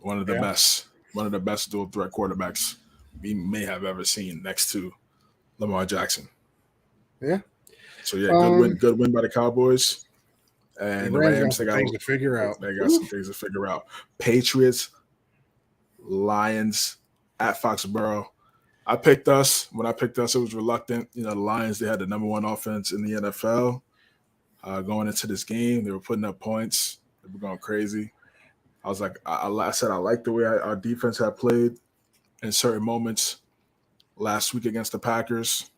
One of the best dual threat quarterbacks we may have ever seen, next to Lamar Jackson. Yeah. So yeah, good win by the Cowboys. And the Rams, they got things to figure out. They got some things to figure out. Patriots, Lions at Foxboro. When I picked us, it was reluctant. The Lions, they had the number 1 offense in the NFL. Going into this game, they were putting up points. They were going crazy. I was like, I said I like the way our defense had played in certain moments last week against the Packers.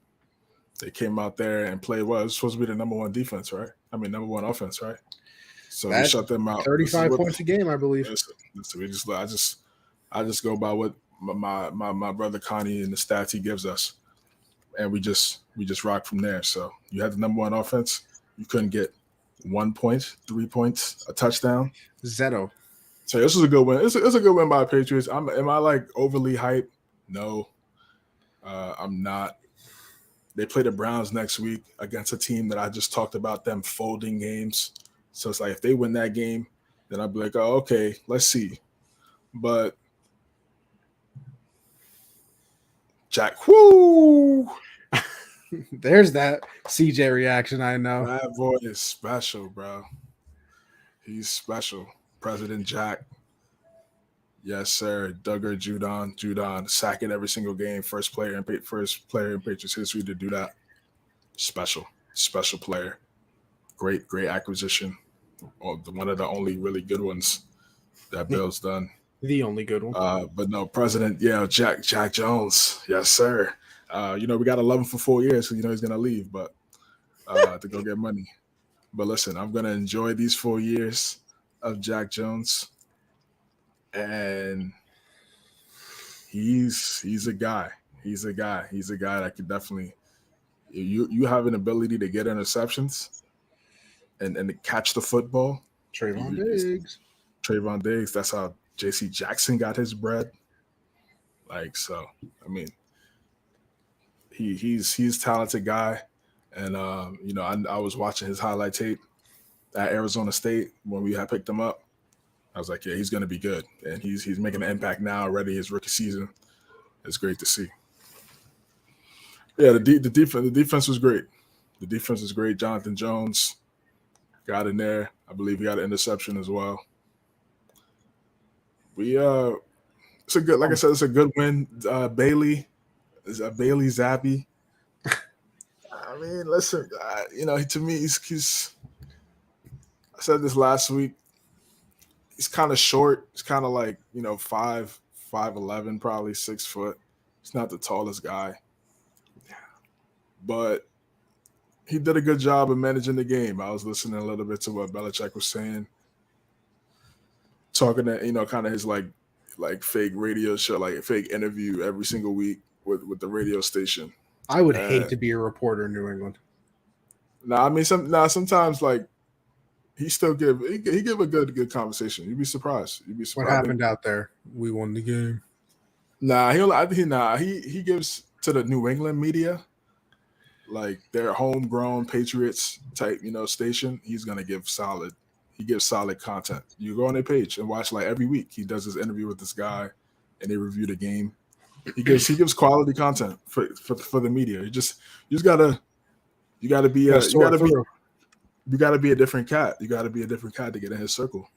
They came out there and played well. It was supposed to be the number 1 defense, right? I mean, number 1 offense, right? So we shut them out. 35 points a game, I believe. I just go by what my brother Connie and the stats he gives us, and we just rock from there. So you had the number 1 offense. You couldn't get 1 point, 3 points, a touchdown. Zero. So this was a good win. It's a good win by the Patriots. Am I like overly hyped? No, I'm not. They play the Browns next week against a team that I just talked about them folding games. So it's like, if they win that game, then I'd be like, oh, okay, let's see. But Jack. Woo! There's that CJ reaction. I know. That boy is special, bro. He's special. President Jack. Yes, sir. Duggar Judon, sacking every single game. First player in Patriots history to do that. Special player. Great acquisition. One of the only really good ones that Bill's done. The only good one. But no, President, Jack Jones. Yes, sir. We got to love him for 4 years, so he's gonna leave, but to go get money. But listen, I'm gonna enjoy these 4 years of Jack Jones, and he's a guy. He's a guy that could definitely. You have an ability to get interceptions and to catch the football. Trayvon Diggs. That's how J.C. Jackson got his bread. He's a talented guy, and I was watching his highlight tape at Arizona State when we had picked him up. I was like, yeah, he's going to be good, and he's making an impact now already. His rookie season, it's great to see. Yeah, the defense was great. The defense was great. Jonathan Jones got in there. I believe he got an interception as well. It's a good, like I said, it's a good win. Bailey Zappi. I mean, listen, to me, he's. I said this last week. He's kind of short. He's kind of like 5'11", probably 6 foot. He's not the tallest guy, but he did a good job of managing the game. I was listening a little bit to what Belichick was saying, talking to kind of his like fake radio show, like a fake interview every single week with the radio station. I would hate to be a reporter in New England. Sometimes like he still give a good conversation. You'd be surprised. What happened out there? We won the game. He gives to the New England media, like their homegrown Patriots type, station. He's gonna give solid. He gives solid content. You go on their page and watch like every week. He does his interview with this guy, and they review the game. He gives quality content for the media. You gotta be a different cat. You gotta be a different cat to get in his circle.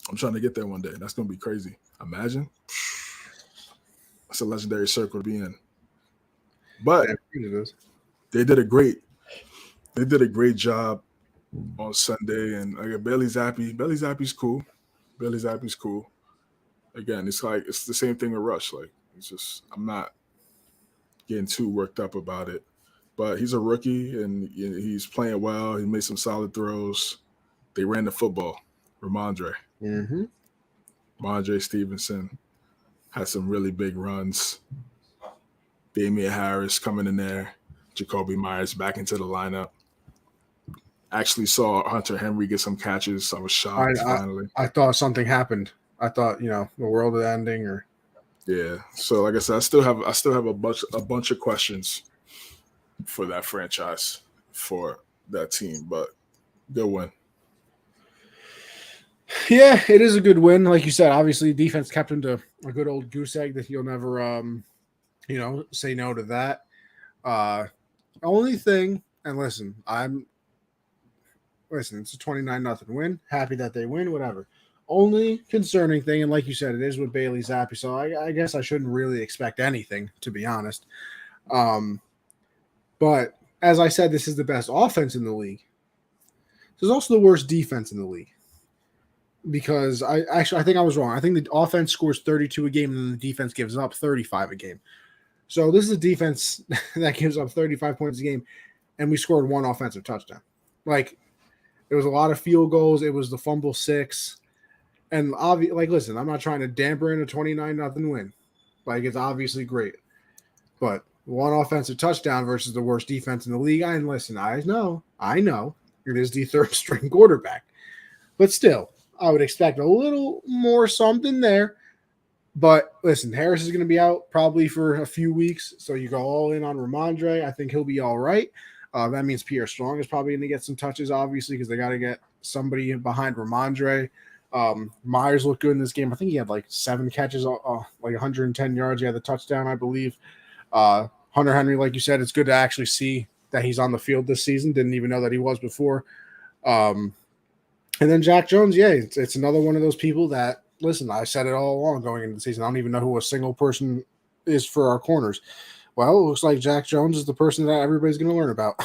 I'm trying to get there one day. That's gonna be crazy. Imagine. That's a legendary circle to be in. But they did a great job on Sunday, and Bailey Zappi's cool. Bailey Zappi's cool. Again, it's the same thing with Rush. Like, I'm not getting too worked up about it. But he's a rookie, and he's playing well. He made some solid throws. They ran the football. Ramondre. Mm-hmm. Ramondre Stevenson had some really big runs. Damian Harris coming in there. Jacoby Myers back into the lineup. Actually saw Hunter Henry get some catches. I was shocked finally. I thought something happened. I thought, the world was ending or. Yeah. So like I said, I still have a bunch of questions for that franchise, for that team, but good win. Yeah, it is a good win. Like you said, obviously defense kept him to a good old goose egg that you'll never say no to that. Only thing, and listen, it's a 29-0 win. Happy that they win, whatever. Only concerning thing, and like you said, it is with Bailey Zappi, so I guess I shouldn't really expect anything, to be honest. But as I said, this is the best offense in the league. This is also the worst defense in the league. Because I think I was wrong. I think the offense scores 32 a game, and then the defense gives up 35 a game. So this is a defense that gives up 35 points a game, and we scored one offensive touchdown. Like, there was a lot of field goals. It was the fumble 6. And listen, I'm not trying to dampen a 29-0 win. Like, it's obviously great. But one offensive touchdown versus the worst defense in the league. And listen, I know it is the third string quarterback. But still, I would expect a little more something there. But listen, Harris is going to be out probably for a few weeks. So you go all in on Ramondre. I think he'll be all right. That means Pierre Strong is probably going to get some touches, obviously, because they got to get somebody behind Ramondre. Myers looked good in this game. I think he had like 7 catches, like 110 yards. He had the touchdown, I believe. Hunter Henry, like you said, it's good to actually see that he's on the field this season. Didn't even know that he was before. And then Jack Jones, it's another one of those people that, listen, I said it all along going into the season. I don't even know who a single person is for our corners. Well, it looks like Jack Jones is the person that everybody's going to learn about.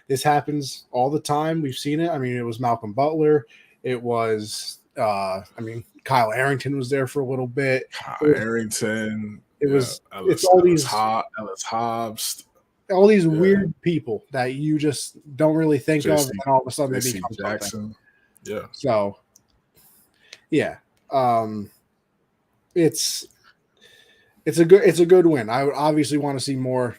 This happens all the time. We've seen it. I mean, it was Malcolm Butler. It was, Kyle Arrington was there for a little bit. Arrington. It's all these Ellis Hobbs. All these weird people that you just don't really think of, and all of a sudden they become Jackson. Something. Yeah. So, yeah, it's a good win. I would obviously want to see more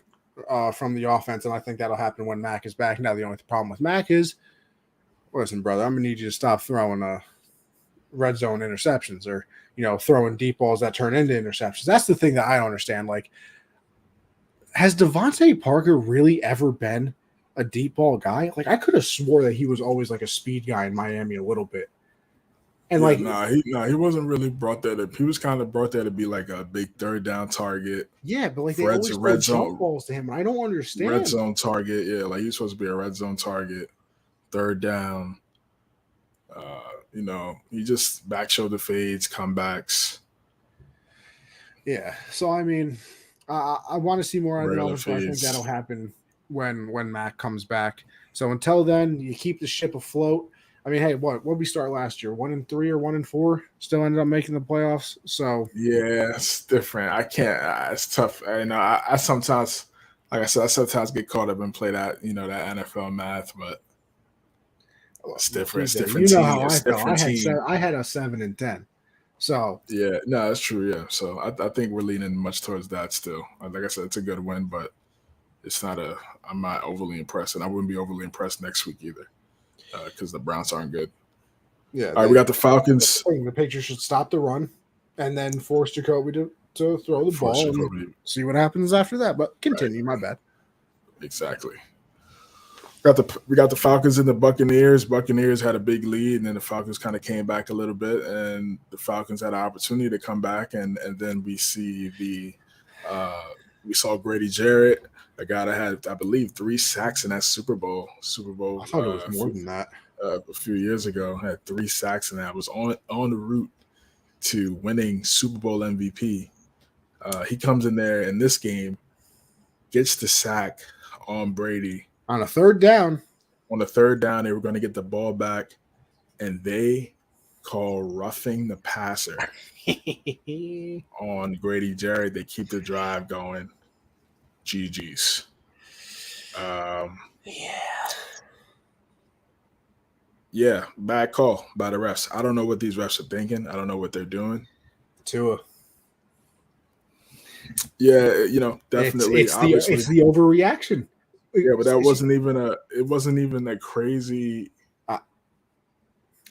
from the offense, and I think that'll happen when Mac is back. Now, the only problem with Mac is, listen, brother, I'm gonna need you to stop throwing red zone interceptions, or throwing deep balls that turn into interceptions. That's the thing that I don't understand. Like, has Devontae Parker really ever been a deep ball guy? Like, I could have swore that he was always like a speed guy in Miami a little bit. And he wasn't really brought there he was kind of brought there to be like a big third down target. Yeah, but like they always red zone balls to him, and I don't understand. Red zone target, yeah, like he's supposed to be a red zone target, third down. He just back shoulder fades, comebacks. Yeah, so I mean, I want to see more out of the offense. I think that'll happen when Mac comes back. So until then, you keep the ship afloat. I mean, hey, what we start last year? 1-3 or 1-4? Still ended up making the playoffs. So yeah, it's different. I can't. It's tough. I sometimes, like I said, I sometimes get caught up and play that that NFL math, but it's different. It's different. How I felt. I had a 7-10. So yeah, no, that's true. Yeah, so I think we're leaning much towards that still. Like I said, it's a good win, but it's not I'm not overly impressed, and I wouldn't be overly impressed next week either, because the Browns aren't good. Yeah. All right, we got the Falcons. The Patriots should stop the run, and then force Jacoby to throw the ball and see what happens after that. But continue, my bad. Exactly. We got the Falcons and the Buccaneers. Buccaneers had a big lead, and then the Falcons kind of came back a little bit, and the Falcons had an opportunity to come back, and then we see we saw Grady Jarrett, a guy that had, I believe, 3 sacks in that Super Bowl. I thought it was more than that. A few years ago, had 3 sacks in that. Was on the route to winning Super Bowl MVP. He comes in there in this game, gets the sack on Brady. On a third down. On the third down, they were going to get the ball back, and they call roughing the passer on Grady Jarrett. They keep the drive going. GG's. Yeah, bad call by the refs. I don't know what these refs are thinking. I don't know what they're doing. Tua. Yeah, definitely. It's the overreaction. Yeah, but it wasn't even a crazy.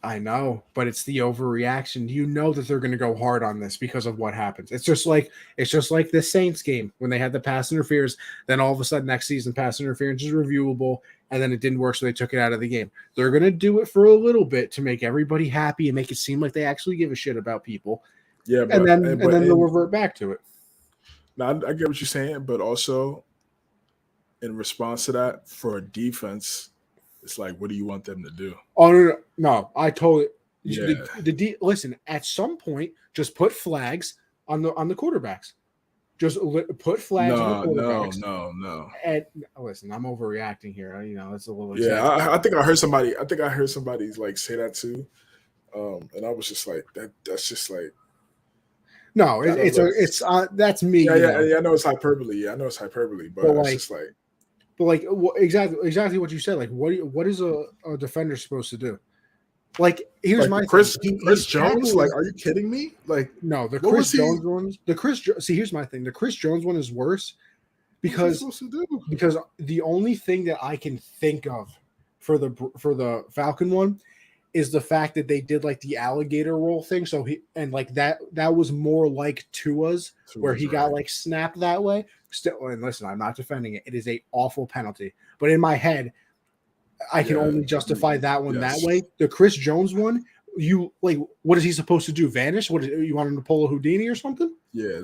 I know, but it's the overreaction. You know that they're going to go hard on this because of what happens. It's just like the Saints game when they had the pass interference. Then all of a sudden next season, pass interference is reviewable, and then it didn't work, so they took it out of the game. They're going to do it for a little bit to make everybody happy and make it seem like they actually give a shit about people. Yeah, and then they'll revert back to it. Now I get what you're saying, but also in response to that, for a defense, it's like, what do you want them to do? Oh no! I totally. Yeah. Listen, at some point, just put flags on the quarterbacks. Just put flags on the quarterbacks. No. And listen, I'm overreacting here. It's a little. Yeah, I think I heard somebody. Like say that too, and I was just like, that's just like. No, it's that's me. Yeah. I know it's hyperbole. Yeah, I know it's hyperbole, but it's just like. But like exactly what you said. Like what is a defender supposed to do? Like here's my Chris Jones. Like, are you kidding me? Like no, the Chris Jones one. See, here's my thing. The Chris Jones one is worse because the only thing that I can think of for the Falcon one is the fact that they did like the alligator roll thing. So that was more like Tua's where he got like snapped that way. Still, and listen, I'm not defending it. It is a awful penalty. But in my head, I can only justify that one that way. The Chris Jones one, You like, what is he supposed to do? Vanish? What you want him to pull a Houdini or something? Yeah,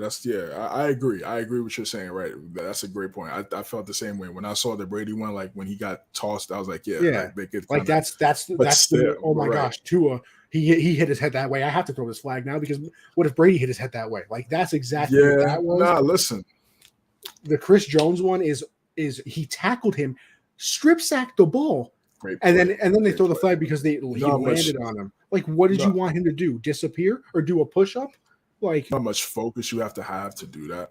I agree. I agree with what you're saying. Right, that's a great point. I felt the same way when I saw the Brady one. Like when he got tossed, I was like, yeah, Yeah, like they could like kind of. that's But the still, oh but my right. gosh, Tua, he hit his head that way. I have to throw this flag now because what if Brady hit his head that way? Like that's exactly what Yeah, that was. nah. Listen, The Chris Jones one is he tackled him, strip sacked the ball, great and play. then they Great throw the play. flag because he You know how much. landed on him. Like, what did you No, want him to do? Disappear or do a push up? Like, how much focus you have to do that.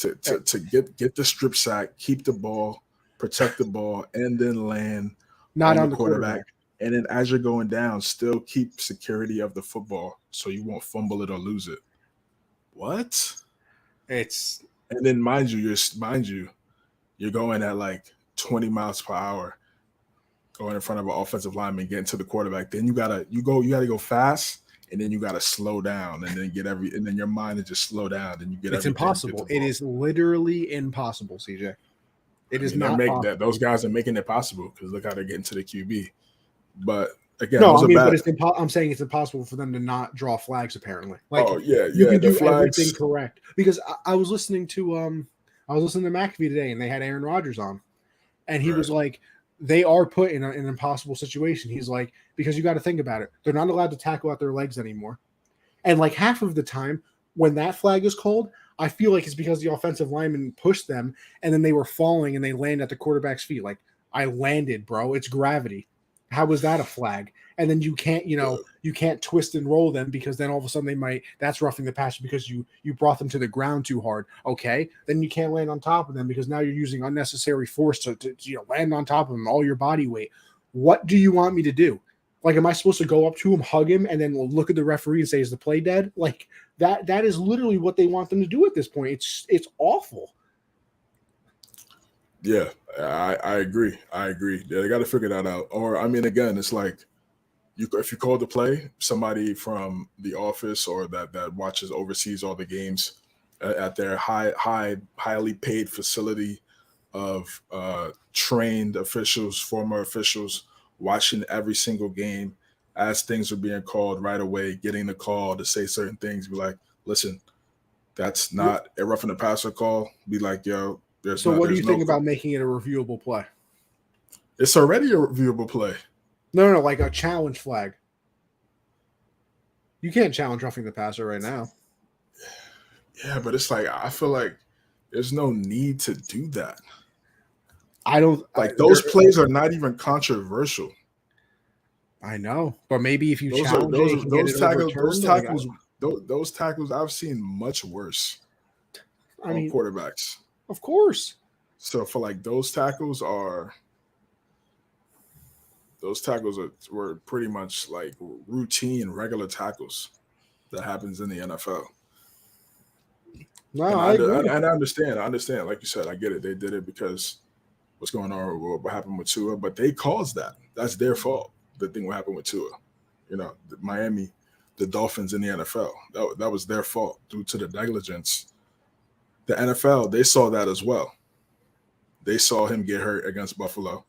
eh, To get the strip sack, keep the ball, protect the ball, and then land not on the on the quarterback. quarterback. And then as you're going down, still keep security of the football so you won't fumble it or lose it. What? It's And then mind you, you're going at like 20 miles per hour, going in front of an offensive lineman, getting to the quarterback. Then you gotta go fast, and then you gotta slow down, and then your mind is just slow down, and you get it's everything, get the impossible. It ball. is literally impossible, CJ. It I is mean, not possible. those guys are making it possible because look how they're getting to the QB. But again, No, those I are mean, but bad. it's I'm saying it's impossible for them to not draw flags. Apparently, like Oh yeah, you yeah. can The do everything flags. correct because I was listening to McAfee today, and they had Aaron Rodgers on, and he Right. was like, they are put in an impossible situation. He's like, because you got to think about it, they're not allowed to tackle out their legs anymore, and like half of the time when that flag is called, I feel like it's because the offensive lineman pushed them, and then they were falling and they land at the quarterback's feet. Like I landed, bro. It's gravity. How was that a flag? And then you can't, you can't twist and roll them because then all of a sudden that's roughing the passer because you brought them to the ground too hard. Okay, then you can't land on top of them because now you're using unnecessary force to land on top of them, all your body weight. What do you want me to do? Like, am I supposed to go up to him, hug him, and then look at the referee and say, "Is the play dead?" Like that is literally what they want them to do at this point. It's awful. Yeah, I agree. I agree. Yeah, they got to figure that out. Or I mean, again, it's like if you call the play, somebody from the office or that watches oversees all the games at their highly paid facility of trained officials, former officials, watching every single game as things are being called right away, getting the call to say certain things. Be like, listen, that's not a roughing the passer call. Be like, yo, So, what do you there's no. think about making it a reviewable play? It's already a reviewable play. No, like a challenge flag. You can't challenge roughing the passer right now. Yeah, but it's like I feel like there's no need to do that. I don't. Like those plays are not even controversial. I know, but maybe if you challenge it, you can get it overturned. Those tackles I've seen much worse I on mean, quarterbacks. of course. So for like were pretty much like routine regular tackles that happens in the NFL. No, And I agree. I understand. Like you said, I get it. They did it because what's going on, what happened with Tua, but they caused that. That's their fault. The thing what happened with Tua, Miami, the Dolphins in the NFL, that was their fault due to the negligence. The NFL, they saw that as well. They saw him get hurt against Buffalo.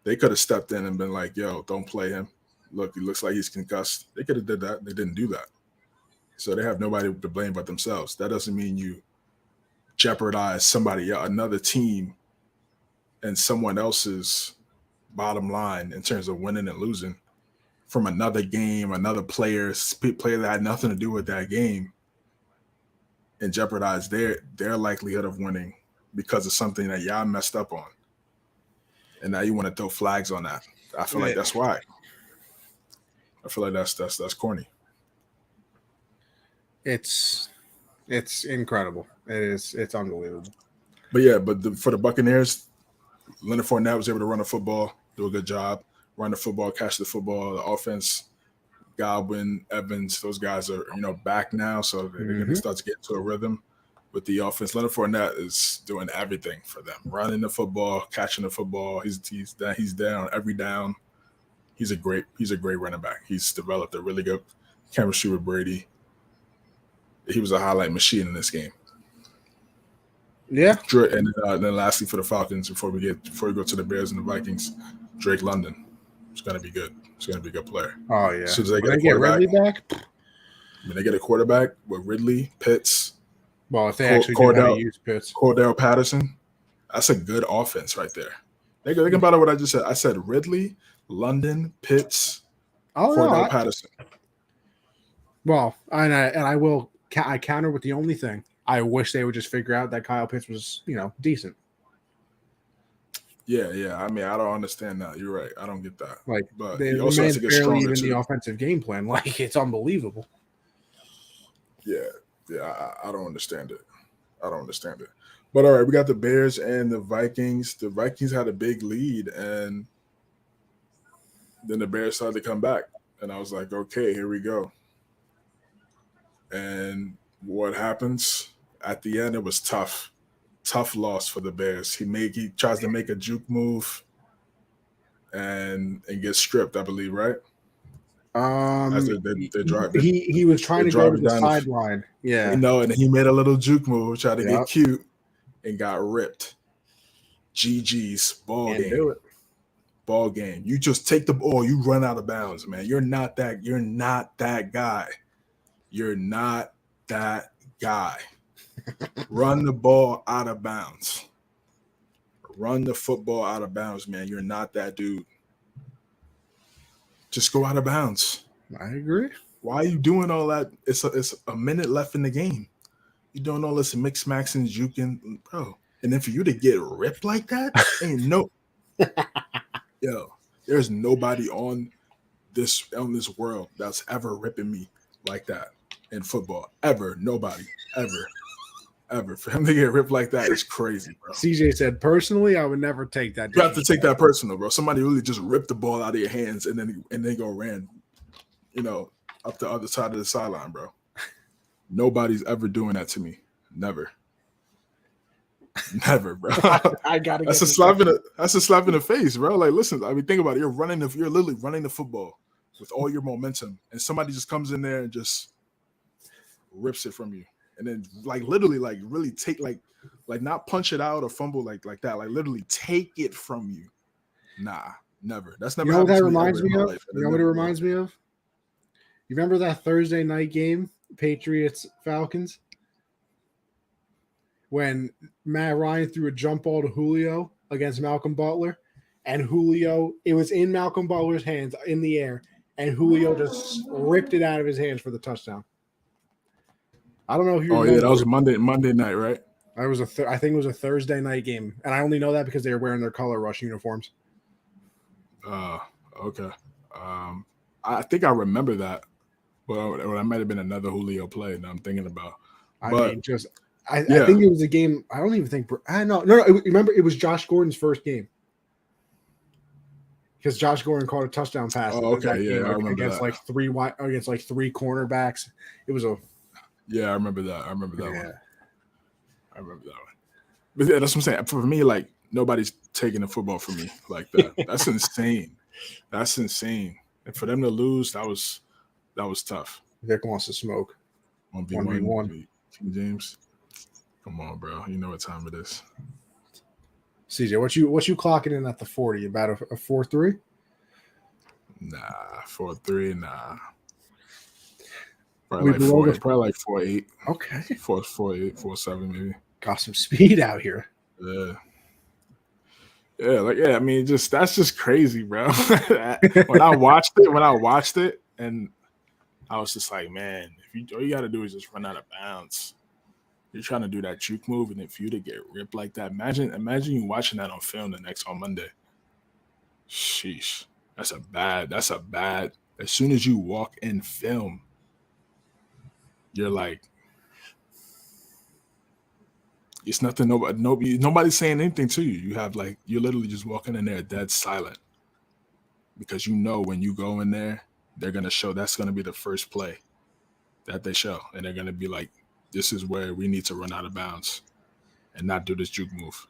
They could have stepped in and been like, "Yo, don't play him. Look, he looks like he's concussed." They could have did that. They didn't do that. So they have nobody to blame but themselves. That doesn't mean you jeopardize another team, and someone else's bottom line in terms of winning and losing from another game, another player that had nothing to do with that game, and jeopardize their likelihood of winning because of something that y'all messed up on. And now you want to throw flags on that. I feel like that's why. I feel like that's corny. It's incredible. It's unbelievable. But yeah, for the Buccaneers, Leonard Fournette was able to run the football, do a good job, run the football, catch the football. The offense, Godwin, Evans, those guys are back now, so they're going to start to get to a rhythm with the offense. Leonard Fournette is doing everything for them, running the football, catching the football. He's down every down. He's a great running back. He's developed a really good chemistry with Brady. He was a highlight machine in this game. Yeah. And then lastly for the Falcons, before we go to the Bears and the Vikings, Drake London is going to be good. He's going to be a good player. Oh yeah. As soon as they When get a they get quarterback, Ridley back, when they get a quarterback with Ridley, Pitts, well, if they actually do how to use Pitts, Cordell Patterson, that's a good offense right there. Think about what I just said. I said Ridley, London, Pitts, Cordell Patterson. Well, I counter with the only thing. I wish they would just figure out that Kyle Pitts was, decent. Yeah. I mean, I don't understand that. You're right. I don't get that. Like, but the he also has to man's get barely stronger even too. the offensive game plan. Like, it's unbelievable. Yeah. I don't understand it. But all right, we got the Bears and the Vikings. The Vikings had a big lead, and then the Bears started to come back. And I was like, okay, here we go. And what happens? At the end, it was tough. Tough loss for the Bears. He tries to make a juke move and gets stripped, I believe, right? As they drive, he was trying to go to the sideline. Yeah. And he made a little juke move, tried to get cute, and got ripped. GG's ball game. Do it. Ball game. You just take the ball, you run out of bounds, man. You're not that guy. You're not that guy. Run the ball out of bounds. Run the football out of bounds, man. You're not that dude. Just go out of bounds. I agree. Why are you doing all that? It's a minute left in the game. You're doing all this mix maxing, juking, bro. And then for you to get ripped like that, ain't no. Yo, there's nobody on this world that's ever ripping me like that in football. Ever. Nobody. Ever. For him to get ripped like that is crazy, bro. CJ said, personally, I would never take that. You have to take that personal, bro. Somebody really just ripped the ball out of your hands and then go ran, up the other side of the sideline, bro. Nobody's ever doing that to me. Never, bro. I gotta. That's a slap in the face, bro. Like, listen. I mean, think about it. You're literally running the football with all your momentum, and somebody just comes in there and just rips it from you, and then literally really take not punch it out or fumble like that. Like literally take it from you. Nah, never. That's never. You know what that reminds me of? You know what it reminds me of? You remember that Thursday night game, Patriots Falcons? When Matt Ryan threw a jump ball to Julio against Malcolm Butler, and Julio, it was in Malcolm Butler's hands in the air, and Julio just ripped it out of his hands for the touchdown. I don't know if you remember. Oh, yeah, that was Monday night, right? I think it was a Thursday night game, and I only know that because they were wearing their Color Rush uniforms. Okay. I think I remember that. Well, that might have been another Julio play that I'm thinking about. I think it was a game. I don't even think. No. Remember, it was Josh Gordon's first game because Josh Gordon caught a touchdown pass. Oh, okay, yeah, I remember against that. against three cornerbacks. It was a. Yeah, I remember that. I remember that one. I remember that one. But yeah, that's what I'm saying. For me, nobody's taking the football from me like that. That's insane. That's insane. And for them to lose, that was tough. Vic wants to smoke. 1v1. King James. Come on, bro. You know what time it is. CJ, what you clocking in at the 40? About a 4-3? Nah, 4-3, nah. Probably like 4-8. Okay. 4-8, 4-7 maybe. Got some speed out here. Yeah. I mean, that's just crazy, bro. when I watched it, and I was just like, man, all you got to do is just run out of bounds. You're trying to do that juke move, and if you to get ripped like that, imagine you watching that on film on Monday. Sheesh, that's a bad. As soon as you walk in film, you're like, it's nothing. Nobody's saying anything to you. You have you're literally just walking in there dead silent because when you go in there, they're gonna show. That's gonna be the first play that they show, and they're gonna be like, this is where we need to run out of bounds and not do this juke move.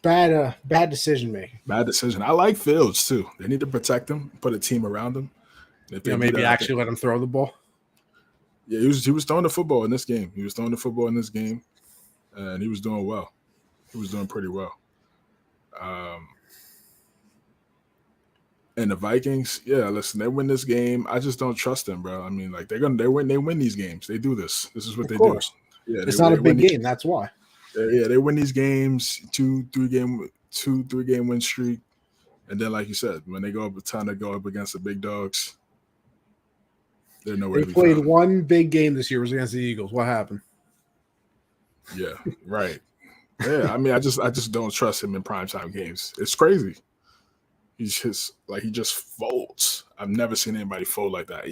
Bad decision making. Bad decision. I like Fields too. They need to protect him, put a team around him. Maybe actually let him throw the ball. Yeah, he was throwing the football in this game. And he was doing well. He was doing pretty well. And the Vikings, yeah, listen, they win this game. I just don't trust them, bro. I mean, like they win these games. They do this. This is what Of they do. course. Yeah, It's not a big game. That's why. Yeah, they win these games, 3 game win streak. And then, like you said, when they go up, time to go up against the big dogs, they're nowhere They to be played found. one big game this year. It was against the Eagles. What happened? Yeah, right. Yeah, I mean, I just don't trust him in primetime games. It's crazy. He just folds. I've never seen anybody fold like that.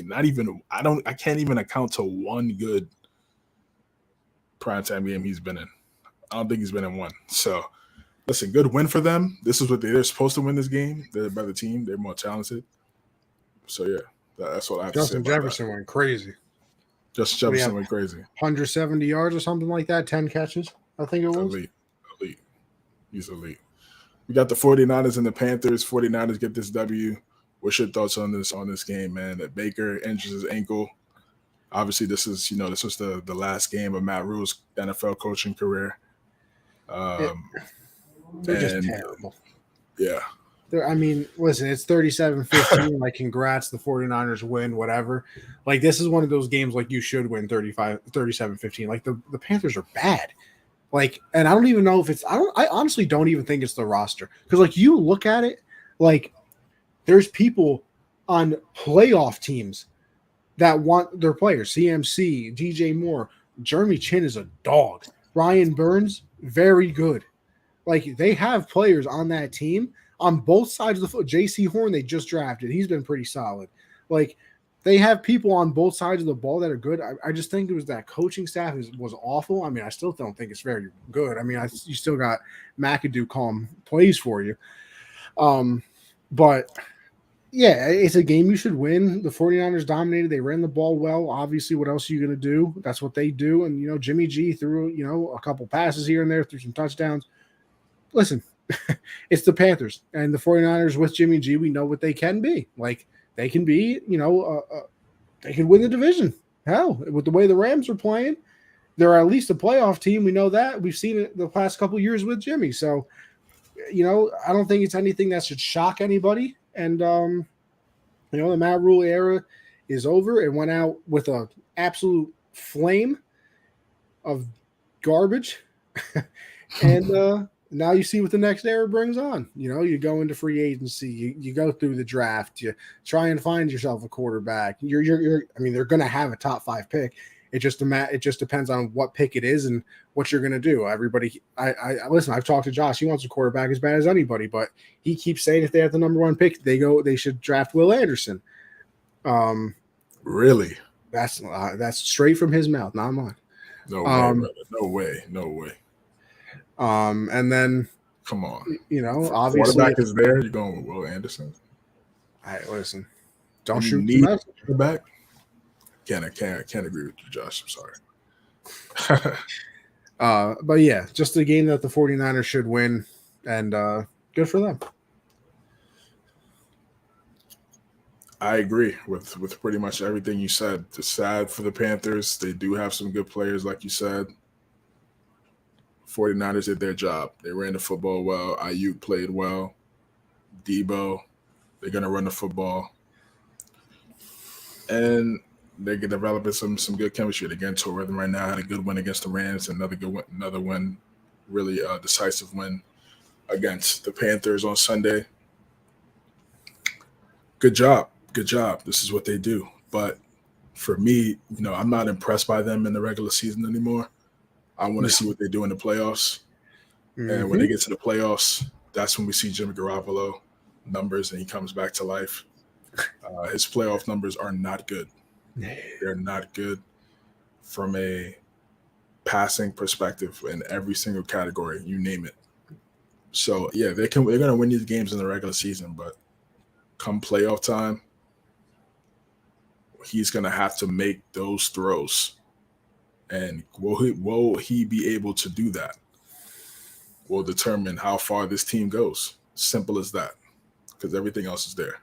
I can't even account to one good primetime game he's been in. I don't think he's been in one. So listen, good win for them. This is what they're supposed to win this game. They're a better team. They're more talented. So yeah, that's what I have to say Justin about Jefferson that. went crazy. Justin Jefferson went crazy. 170 yards or something like that, 10 catches, I think it was. Elite. He's elite. We got the 49ers and the Panthers. 49ers get this W. What's your thoughts on this game, man? That Baker injures his ankle. Obviously, this was the last game of Matt Rule's NFL coaching career. They're just terrible. Yeah. I mean, listen, it's 37-15. Like, congrats, the 49ers win, whatever. Like, this is one of those games, like, you should win 37-15. Like, the Panthers are bad. Like, and I don't even know if I honestly don't even think it's the roster. Because, like, you look at it, like, there's people on playoff teams that want their players. CMC, DJ Moore, Jeremy Chin is a dog. Ryan Burns, very good. Like, they have players on that team on both sides of the foot. JC Horn, they just drafted. He's been pretty solid. Like, they have people on both sides of the ball that are good. I just think it was that coaching staff was awful. I mean, I still don't think it's very good. I mean, you still got McAdoo calling plays for you. But, yeah, it's a game you should win. The 49ers dominated. They ran the ball well. Obviously, what else are you going to do? That's what they do. And, Jimmy G threw, a couple passes here and there, threw some touchdowns. Listen, it's the Panthers and the 49ers with Jimmy G. We know what they can be. Like, they can be, they can win the division. Hell, with the way the Rams are playing, they're at least a playoff team. We know that. We've seen it the past couple of years with Jimmy. So, I don't think it's anything that should shock anybody. And, the Matt Rule era is over. It went out with an absolute flame of garbage. And, now you see what the next era brings on. You go into free agency, you go through the draft, you try and find yourself a quarterback. They're going to have a top 5 pick. It just depends on what pick it is and what you're going to do. Everybody, listen, I've talked to Josh. He wants a quarterback as bad as anybody, but he keeps saying if they have the number 1 pick, they should draft Will Anderson. Really? That's straight from his mouth, not mine. No way, brother. No way. And then, come on, obviously, quarterback is there. You're going with Will Anderson. Listen, don't shoot the quarterback. Can't agree with you, Josh. I'm sorry. But yeah, just a game that the 49ers should win, and good for them. I agree with pretty much everything you said. It's sad for the Panthers. They do have some good players, like you said. 49ers did their job. They ran the football well. Ayuk played well. Debo, they're going to run the football. And they're developing some good chemistry. They're getting to a rhythm right now. Had a good win against the Rams. Another win, really decisive win against the Panthers on Sunday. Good job. This is what they do. But for me, I'm not impressed by them in the regular season anymore. I want to see what they do in the playoffs. Mm-hmm. And when they get to the playoffs, that's when we see Jimmy Garoppolo numbers and he comes back to life. His playoff numbers are not good. They're not good from a passing perspective in every single category, you name it. So, yeah, they're going to win these games in the regular season, but come playoff time, he's going to have to make those throws. And will he be able to do that? Will determine how far this team goes. Simple as that, because everything else is there.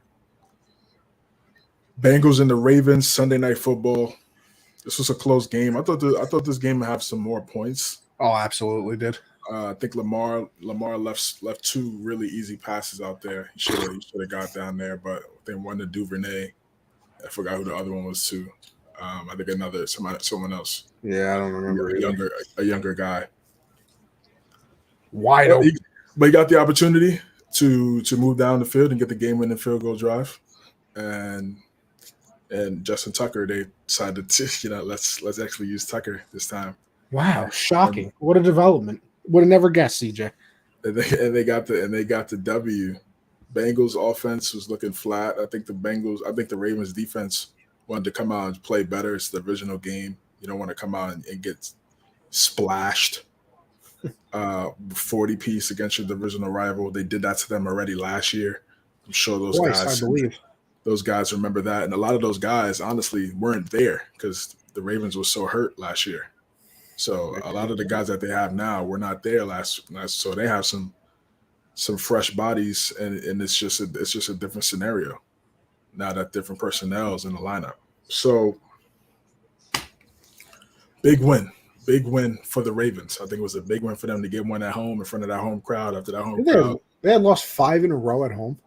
Bengals and the Ravens, Sunday Night Football. This was a close game. I thought this game would have some more points. Oh, absolutely did. I think Lamar left two really easy passes out there. He should have got down there, but they won to Duvernay. I forgot who the other one was too. I think someone else. Yeah, I don't remember. A younger guy. Wide But open. he got the opportunity to move down the field and get the game-winning field goal drive, and Justin Tucker, they decided to let's actually use Tucker this time. Wow, shocking! What a development. Would have never guessed, CJ. And they got the W. Bengals offense was looking flat. I think the Ravens defense wanted to come out and play better. It's the divisional game. You don't want to come out and get splashed 40 piece against your divisional rival. They did that to them already last year. I'm sure those guys remember that. And a lot of those guys honestly weren't there because the Ravens were so hurt last year. So a lot of the guys that they have now were not there last. So they have some fresh bodies, and it's just a different scenario now that different personnel is in the lineup. So big win for the Ravens. I think it was a big win for them to get one at home in front of that home crowd. After that home crowd, they had lost 5 in a row at home.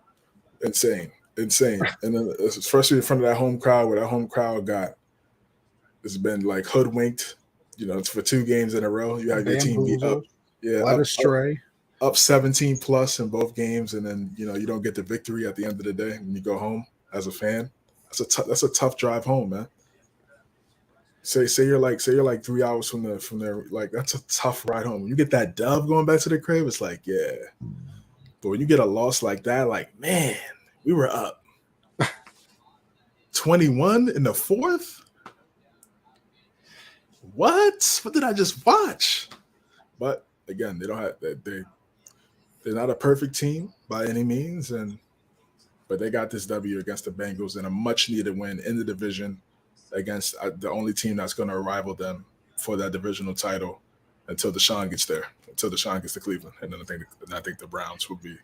Insane. And then especially in front of that home crowd, where that home crowd it's been like hoodwinked. It's for 2 games in a row. You have your team beat up, led astray. Up 17 plus in both games, and then you don't get the victory at the end of the day when you go home as a fan. That's a tough drive home, man. Say you're like 3 hours from there, like that's a tough ride home. When you get that dub going back to the crib, it's like, yeah. But when you get a loss like that, like, man, we were up 21 in the fourth. What did I just watch? But again, they're not a perfect team by any means, but they got this W against the Bengals in a much needed win in the division against the only team that's going to rival them for that divisional title until Deshaun gets there, until Deshaun gets to Cleveland, and then I think the Browns will be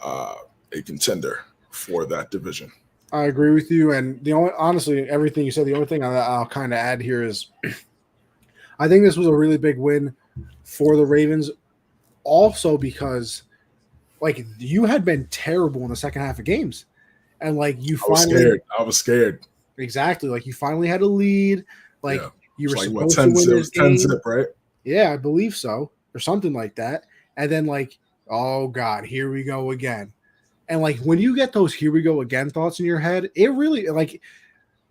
a contender for that division. I agree with you, and honestly, everything you said. The only thing I'll kind of add here is, I think this was a really big win for the Ravens, also because, like, you had been terrible in the second half of games, and like I was scared. Exactly, like you finally had a lead, like you were supposed 10 to win this game. 10 zip, right? Yeah, I believe so, or something like that. And then like, oh God, here we go again. And like when you get those "here we go again" thoughts in your head, it really like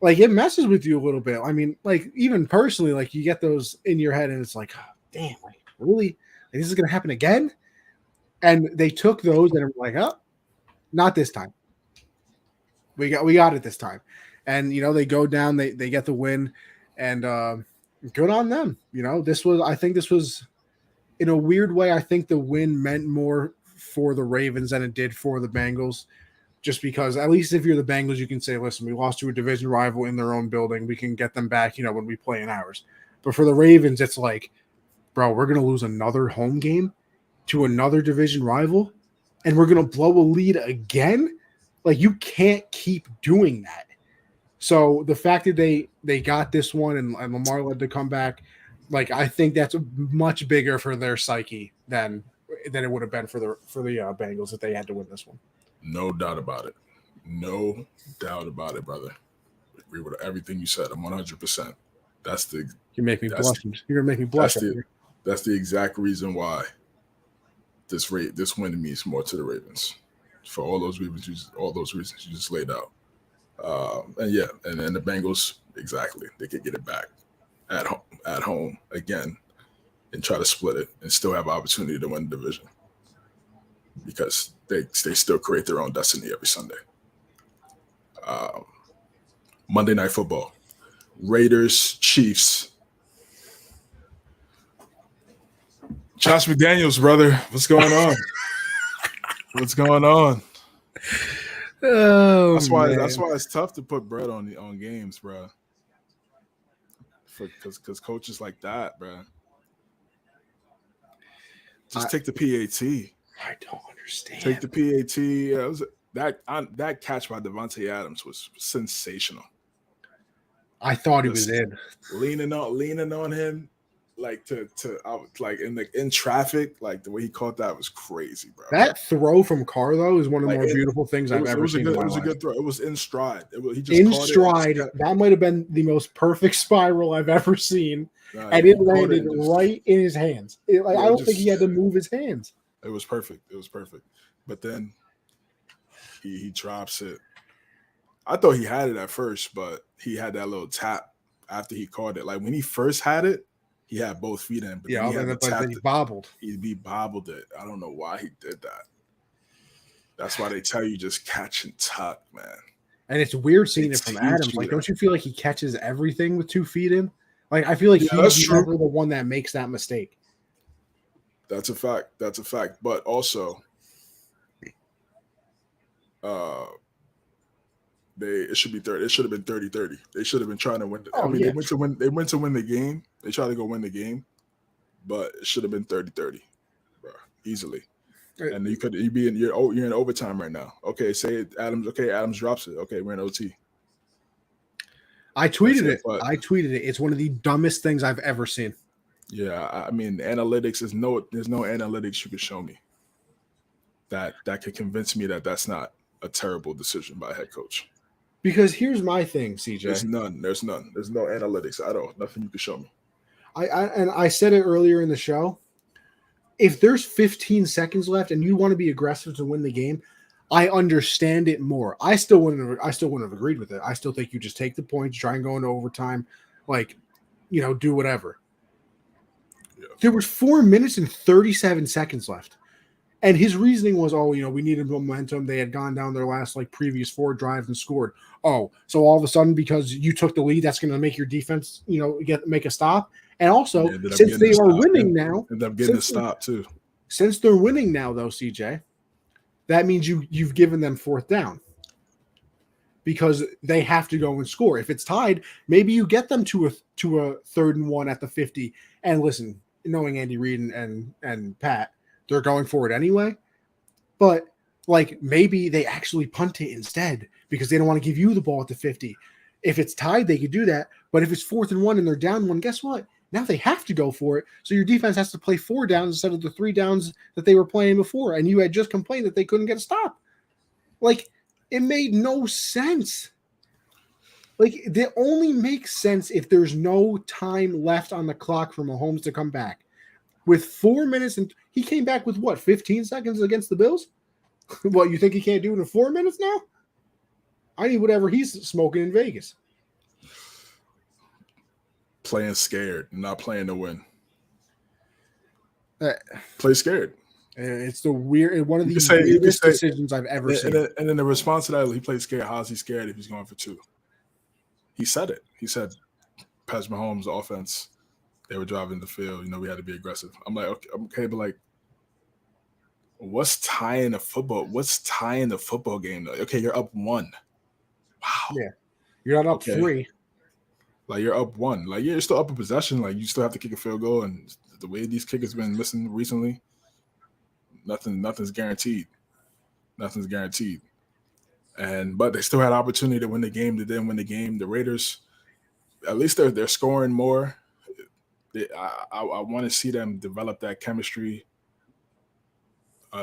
it messes with you a little bit. I mean, like even personally, like you get those in your head, and it's like, oh, damn, like really, like, this is gonna happen again. And they took those and were like, oh, not this time. We got it this time. And they go down, they get the win, and good on them. I think this was in a weird way. I think the win meant more for the Ravens than it did for the Bengals, just because at least if you're the Bengals, you can say, listen, we lost to a division rival in their own building. We can get them back, when we play in ours. But for the Ravens, it's like, bro, we're going to lose another home game to another division rival, and we're going to blow a lead again. Like, you can't keep doing that. So the fact that they got this one and Lamar led the comeback, like I think that's much bigger for their psyche than it would have been for the Bengals if they had to win this one. No doubt about it. No doubt about it, brother. I agree with everything you said. I'm 100%. You make me blush. You're gonna make me blush. That's the exact reason why this win means more to the Ravens, for all those reasons you just laid out. And the Bengals, exactly. They could get it back at home again and try to split it and still have opportunity to win the division, because they still create their own destiny every Sunday. Monday Night Football, Raiders, Chiefs. Josh McDaniels, brother, what's going on? What's going on? Oh, that's why it's tough to put bread on games, bro. Because coaches like that, bro. Just take the PAT. I don't understand. Take the PAT. That catch by Devontae Adams was sensational. I thought he was in. Leaning on him, like like in traffic, like the way he caught that was crazy, bro. That throw from Carr though is one of the Like more beautiful things I've ever seen in my it was a life. good throw. It was in stride. He just In caught it. stride, that might have been the most perfect spiral I've ever seen, and He it caught landed and just, right in his hands. I don't think he had to move his hands. It was perfect. It was perfect. But then he drops it. I thought he had it at first, but he had that little tap after he caught it. Like when he first had it, he had both feet in, but then he had the tap. He bobbled. He bobbled it. I don't know why he did that. That's why they tell you just catch and tuck, man. And it's weird seeing it from Adams. Like, don't you feel like he catches everything with 2 feet in? Like, I feel like he's never the one that makes that mistake. That's a fact. That's a fact. But also, it should be 30. It should have been 30-30. They should have been trying to win. They went to win. They went to win the game. They tried to go win the game, but it should have been 30-30, bro, easily. And you're in overtime right now. Okay, say Adams. Okay, Adams drops it. Okay, we're in OT. I tweeted it. It's one of the dumbest things I've ever seen. Yeah, I mean, analytics there's no analytics you can show me that could convince me that that's not a terrible decision by a head coach. Because here's my thing, CJ. There's none. There's no analytics at all. Nothing you can show me. I said it earlier in the show. If there's 15 seconds left and you want to be aggressive to win the game, I understand it more. I still wouldn't have agreed with it. I still think you just take the points, try and go into overtime, do whatever. Yeah. There was 4 minutes and 37 seconds left. And his reasoning was, we needed momentum. They had gone down their last previous 4 drives and scored. Oh, so all of a sudden, because you took the lead, that's going to make your defense, make a stop. And also, since they are winning now, end up getting a stop too. Since they're winning now, though, CJ, that means you've given them 4th down because they have to go and score. If it's tied, maybe you get them to a 3rd and 1 at the 50. And listen, knowing Andy Reid and Pat, they're going for it anyway. But maybe they actually punt it instead because they don't want to give you the ball at the 50. If it's tied, they could do that. But if it's 4th and 1 and they're down 1, guess what? Now they have to go for it. So your defense has to play 4 downs instead of the 3 downs that they were playing before. And you had just complained that they couldn't get a stop. It made no sense. It only makes sense if there's no time left on the clock for Mahomes to come back. With 4 minutes, and he came back with 15 seconds against the Bills? What, you think he can't do it in 4 minutes now? I need whatever he's smoking in Vegas. Playing scared, not playing to win. Play scared. It's one of the weirdest decisions I've ever seen. And then the response to that, he played scared. How's he scared if he's going for 2? He said it. He said, Patrick Mahomes' offense, they were driving the field. We had to be aggressive. I'm like, okay, but what's tying the football? What's tying the football game though? Okay, you're up 1. Wow. Yeah, you're not up 3. You're up 1. You're still up in possession. You still have to kick a field goal. And the way these kickers been missing recently, nothing's guaranteed. Nothing's guaranteed. But they still had opportunity to win the game. They didn't win the game. The Raiders, at least they're scoring more. I want to see them develop that chemistry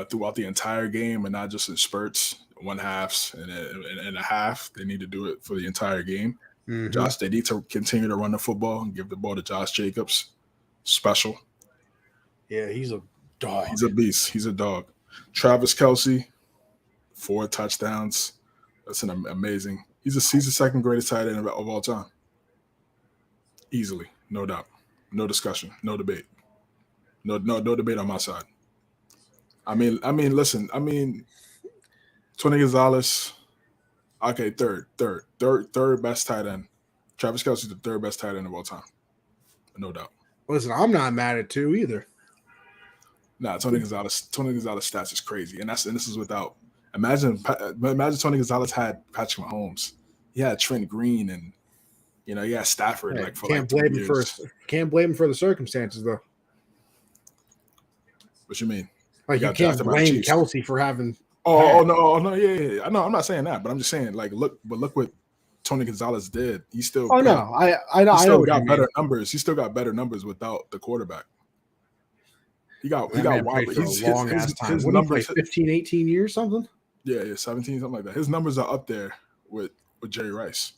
throughout the entire game and not just in spurts, 1/2s and a half. They need to do it for the entire game. Mm-hmm. They need to continue to run the football and give the ball to Josh Jacobs. Special. Yeah, he's a dog. He's a beast. He's a dog. Travis Kelce, 4 touchdowns. That's an amazing. He's the 2nd greatest tight end of all time. Easily, no doubt. No discussion. No debate. No debate on my side. I mean, listen. Tony Gonzalez. Okay, third best tight end. Travis Kelce's the 3rd best tight end of all time. No doubt. Listen, I'm not mad at 2 either. Nah, Tony Gonzalez stats is crazy. And this is without. Imagine Tony Gonzalez had Patrick Mahomes. He had Trent Green and he had Stafford for can't blame him for the circumstances though. What you mean? You can't blame Kelce for having no, yeah. No, I'm not saying that, but I'm just saying look what Tony Gonzalez did. He still. Oh no, I know. He still What got you better mean. numbers. He still got better numbers without the quarterback. He got That man wide. played for a His long ass time. his What did he play? numbers. 15, 18 years, something? Yeah, 17, something like that. His numbers are up there with Jerry Rice.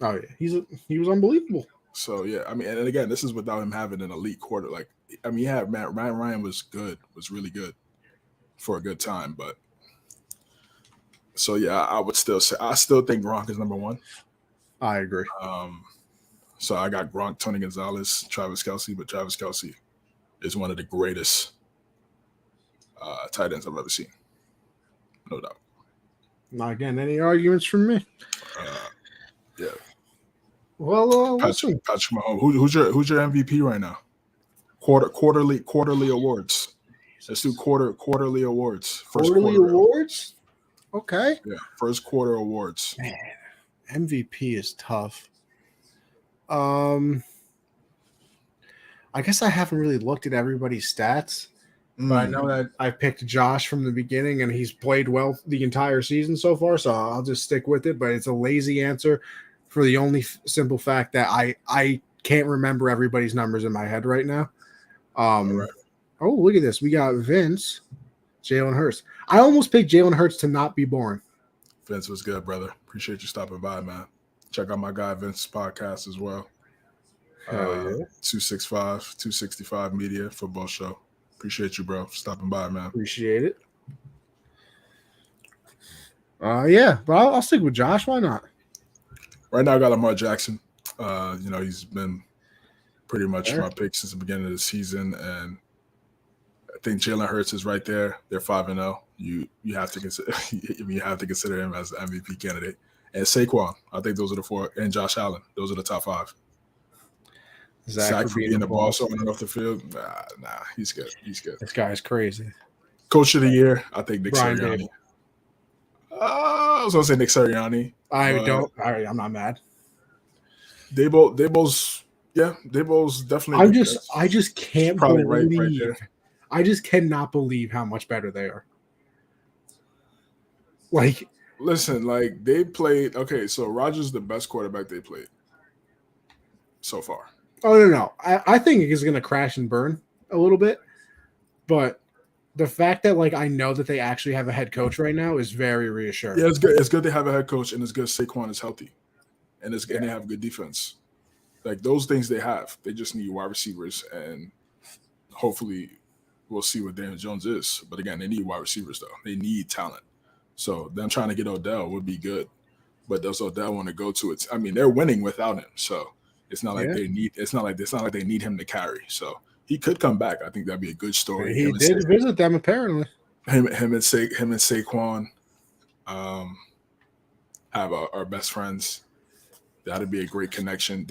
Oh yeah, he was unbelievable. So yeah, I mean, and again, this is without him having an elite quarter. Like, I mean, yeah, Ryan was good, was really good for a good time, but so yeah, I would still say I still think Gronk is number one. I agree. So I got Gronk, Tony Gonzalez, Travis Kelce, but Travis Kelce is one of the greatest tight ends I've ever seen, no doubt. Not getting any arguments from me. Yeah. Well, listen. Patrick Mahomes. Who's your MVP right now? Quarterly awards. Let's do quarterly awards. Quarterly awards. Okay. Yeah, first quarter awards. Man, MVP is tough. I guess I haven't really looked at everybody's stats, but I know that I picked Josh from the beginning, and he's played well the entire season so far. So I'll just stick with it. But it's a lazy answer for the only simple fact that I can't remember everybody's numbers in my head right now. Right. Oh, look at this. We got Vince, Jalen Hurts. I almost picked Jalen Hurts to not be boring. Vince was good, brother. Appreciate you stopping by, man. Check out my guy Vince's podcast as well. 265 Media Football Show. Appreciate you, bro, for stopping by, man. Appreciate it. Yeah, but I'll stick with Josh. Why not? Right now, I got Lamar Jackson. He's been pretty much my pick since the beginning of the season, and I think Jalen Hurts is right there. They're 5-0. You have to consider him as the MVP candidate. And Saquon, I think those are the four, and Josh Allen. Those are the top five. Zach for being the boss on and off the field. Nah, he's good. He's good. This guy's crazy. Coach of the year, I think Nick Brian Sirianni. I was gonna say Nick Sirianni. I'm not mad. Dabo's definitely. I just can't probably believe. right there. I just cannot believe how much better they are. Like, listen, like they played. Okay, so Rodgers is the best quarterback they played so far. Oh no! I think it's going to crash and burn a little bit, but the fact that I know that they actually have a head coach right now is very reassuring. Yeah, it's good. It's good they have a head coach, and it's good Saquon is healthy, and and they have a good defense. Like those things they have. They just need wide receivers, and hopefully we'll see what Daniel Jones is. But again, they need wide receivers though. They need talent. So them trying to get Odell would be good, but does Odell want to go to it? I mean, they're winning without him, so. It's not like they need. It's not like they need him to carry. So he could come back. I think that'd be a good story. He did visit them apparently. Him and Saquon, have our best friends. That'd be a great connection.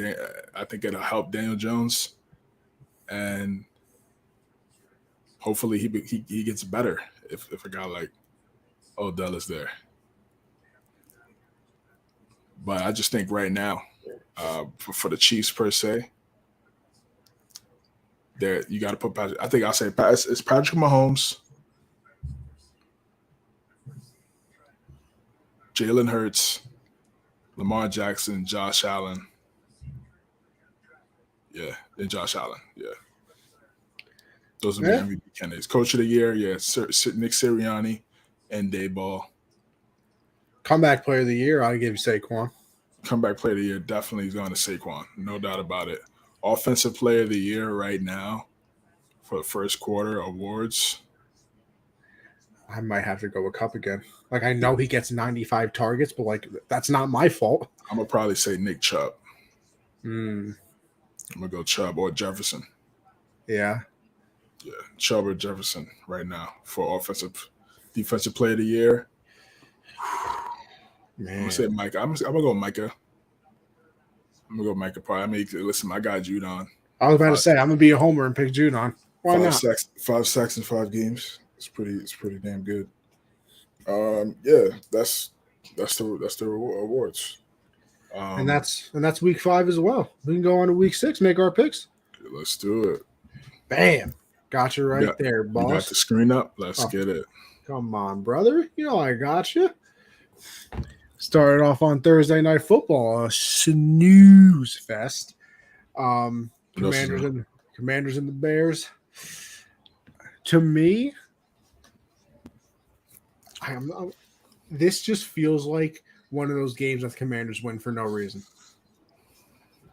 I think it'll help Daniel Jones, and hopefully he gets better if a guy like Odell is there. But I just think right now. For the Chiefs per se, there you got to put Patrick. I think I'll say it's Patrick Mahomes, Jalen Hurts, Lamar Jackson, Josh Allen. Yeah, and Josh Allen. Yeah, those would be MVP candidates. Coach of the year, Nick Sirianni and Daboll. Comeback player of the year, I'd give you Saquon. Comeback player of the year definitely is going to Saquon, no doubt about it. Offensive player of the year right now for the first quarter awards. I might have to go with Cup again. I know he gets 95 targets, but that's not my fault. I'm gonna probably say Nick Chubb. I'm gonna go Chubb or Jefferson. Yeah, Chubb or Jefferson right now for defensive player of the year. Man. I'm gonna say Micah. I'm gonna go Micah. Probably. Listen, my guy Judon. I was about to say I'm gonna be a homer and pick Judon. Why not? 5 sacks in 5 games. It's pretty damn good. Yeah, that's the awards. And that's week 5 as well. We can go on to week 6, make our picks. Let's do it. Bam, got you right there, boss. You got the screen up. Let's get it. Come on, brother. You know I got you. Started off on Thursday Night Football, a snooze fest. Commanders and the Bears. To me, this just feels like one of those games that the Commanders win for no reason.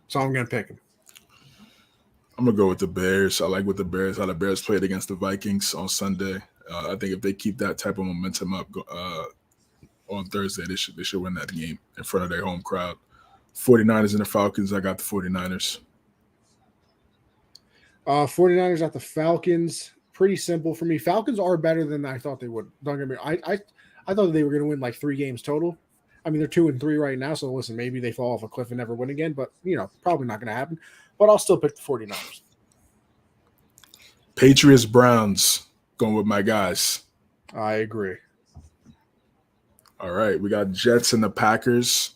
So I'm going to pick them. I'm going to go with the Bears. I like what the Bears, how the Bears played against the Vikings on Sunday. I think if they keep that type of momentum up on Thursday, they should win that game in front of their home crowd. 49ers and the Falcons, I got the 49ers. 49ers at the Falcons. Pretty simple for me. Falcons are better than I thought they would. Don't get me wrong. I thought they were going to win like 3 games total. I mean, they're 2-3 right now. So listen, maybe they fall off a cliff and never win again. But, probably not going to happen. But I'll still pick the 49ers. Patriots, Browns, going with my guys. I agree. All right. We got Jets and the Packers.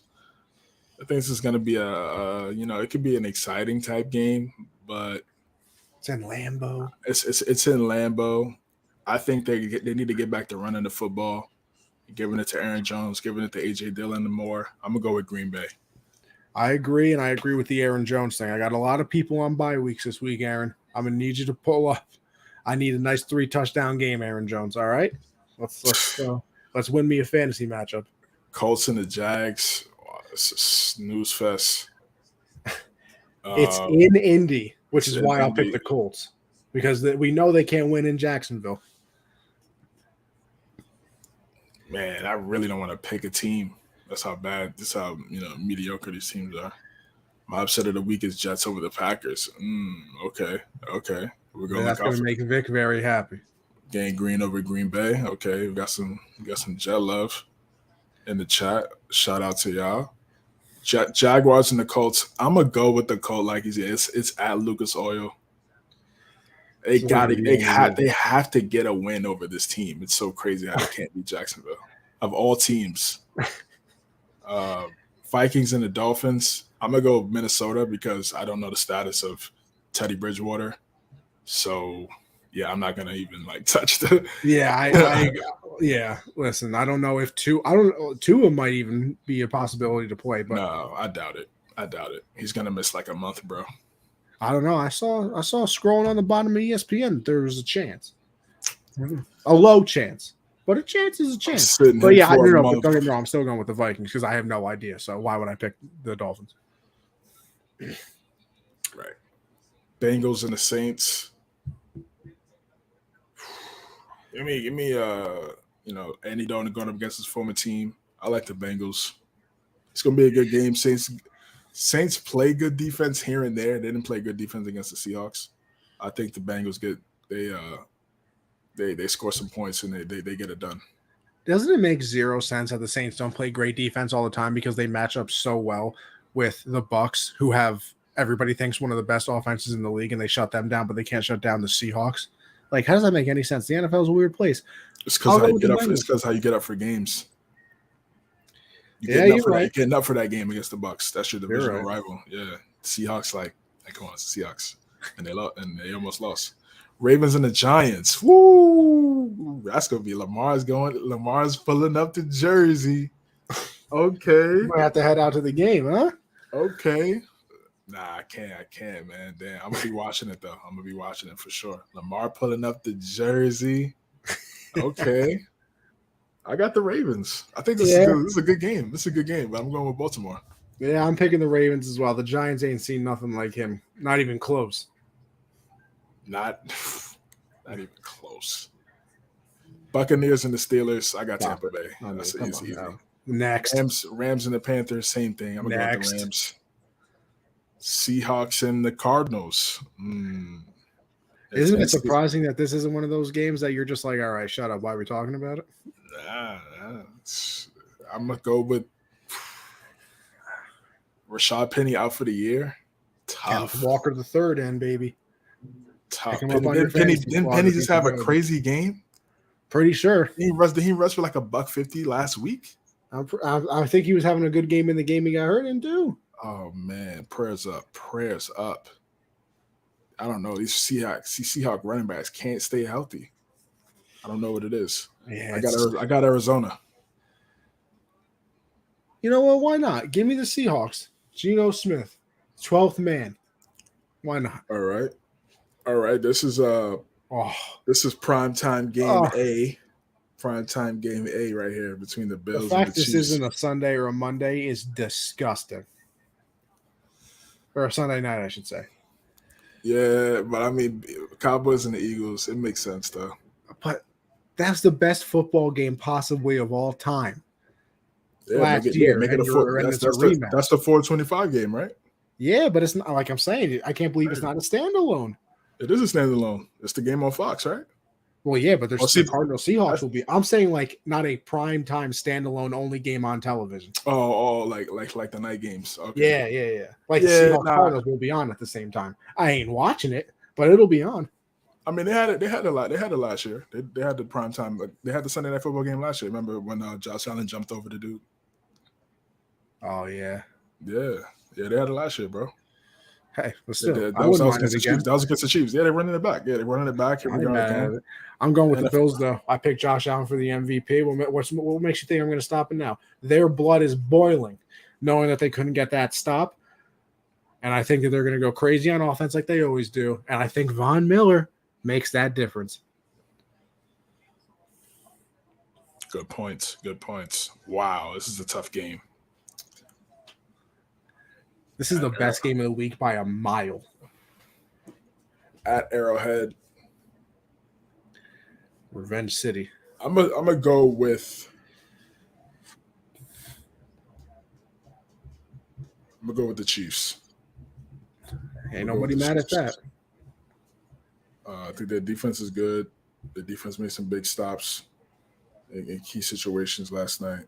I think this is going to be it could be an exciting type game, but it's in Lambeau. It's in Lambeau. I think they need to get back to running the football, giving it to Aaron Jones, giving it to A.J. Dillon and more. I'm going to go with Green Bay. I agree, and I agree with the Aaron Jones thing. I got a lot of people on bye weeks this week, Aaron. I'm going to need you to pull up. I need a nice 3-touchdown game, Aaron Jones, all right? Let's win me a fantasy matchup. Colts and the Jags. Wow, it's a snooze fest. It's in Indy, which is why I'll pick the Colts, because we know they can't win in Jacksonville. Man, I really don't want to pick a team. That's how mediocre these teams are. My upset of the week is Jets over the Packers. Okay. We're going. That's going to make Vic very happy. Gang Green over Green Bay. Okay, we got some Jet love in the chat. Shout out to y'all. Jaguars and the Colts. I'm gonna go with the Colt like he said. It's at Lucas Oil. They have to get a win over this team. It's so crazy how they can't beat Jacksonville. Of all teams. Vikings and the Dolphins. I'm gonna go Minnesota because I don't know the status of Teddy Bridgewater. So yeah, I'm not gonna even touch the. Yeah, listen, I don't know if Tua might even be a possibility to play, but no, I doubt it. He's gonna miss like a month, bro. I don't know. I saw scrolling on the bottom of ESPN that there was a chance, a low chance, but a chance is a chance. But yeah, but don't get me wrong. I'm still going with the Vikings because I have no idea. So why would I pick the Dolphins? Right. Bengals and the Saints. Give me Andy Dalton going up against his former team. I like the Bengals. It's gonna be a good game. Saints play good defense here and there. They didn't play good defense against the Seahawks. I think the Bengals they score some points and they get it done. Doesn't it make zero sense that the Saints don't play great defense all the time because they match up so well with the Bucs, who have everybody thinks one of the best offenses in the league, and they shut them down, but they can't shut down the Seahawks? Like, how does that make any sense? The NFL is a weird place. It's because how you get up for games. You're getting up for that game against the Bucs. That's your divisional rival. Yeah, Seahawks come on, it's the Seahawks, and they almost lost. Ravens and the Giants. Woo! That's gonna be Lamar's pulling up the jersey. Okay, you might have to head out to the game, huh? Okay. Nah, I can't, man. Damn, I'm gonna be watching it though. I'm gonna be watching it for sure. Lamar pulling up the jersey. Okay. I got the Ravens. I think this is a good game. This is a good game, but I'm going with Baltimore. Yeah, I'm picking the Ravens as well. The Giants ain't seen nothing like him. Not even close. Not even close. Buccaneers and the Steelers. I got Tampa Bay. That's easy. Next. Rams and the Panthers. Same thing. I'm gonna go with the Rams. Seahawks and the Cardinals. Isn't it surprising that this isn't one of those games that you're just like, all right, shut up. Why are we talking about it? I'm going to go with Rashad Penny out for the year. Tough. Walker the third end, baby. Tough. Didn't Penny just have a crazy game? Pretty sure. Did he rush for like $150 last week? I think he was having a good game in the game he got hurt in too. Oh, man. Prayers up. I don't know. These Seahawk running backs can't stay healthy. I don't know what it is. Yeah, I got Arizona. You know what? Why not? Give me the Seahawks. Geno Smith, 12th man. Why not? All right. This is primetime game Oh. A. Primetime game A right here between the The Bills and the fact this Chiefs. isn't a Sunday or a Monday is disgusting. Or a Sunday night, I should say. Yeah, but I mean, Cowboys and the Eagles, it makes sense though. But that's the best football game possibly of all time. Yeah, Last year, make it and a four. it's That's a rematch. that's the 425 game, right? Yeah, but it's not like I'm saying. I can't believe it's not a standalone. It is a standalone. It's the game on Fox, right? Well, yeah, but there's Oh, see, the Cardinal Seahawks will be. I'm saying like not a prime time standalone only game on television. like the night games. Okay. Yeah. Like the Seahawks Cardinals will be on at the same time. I ain't watching it, but it'll be on. I mean, they had it a lot. They had it last year. They had the prime time. They had the Sunday Night Football game last year. Remember when Josh Allen jumped over the dude? Oh yeah. Yeah. They had it last year, bro. Hey, but still, that I was wouldn't mind against it the again. Chiefs. That was against the Chiefs. Yeah, they're running it back. Here we go again. I'm going with the Bills, though. I picked Josh Allen for the MVP. What makes you think I'm going to stop it now? Their blood is boiling, knowing that they couldn't get that stop. And I think that they're going to go crazy on offense like they always do. And I think Von Miller makes that difference. Good points. Wow, this is a tough game. This is the best game of the week by a mile. At Arrowhead. Revenge City. I'm gonna go with the Chiefs. Ain't nobody mad at that. I think their defense is good. The defense made some big stops in key situations last night.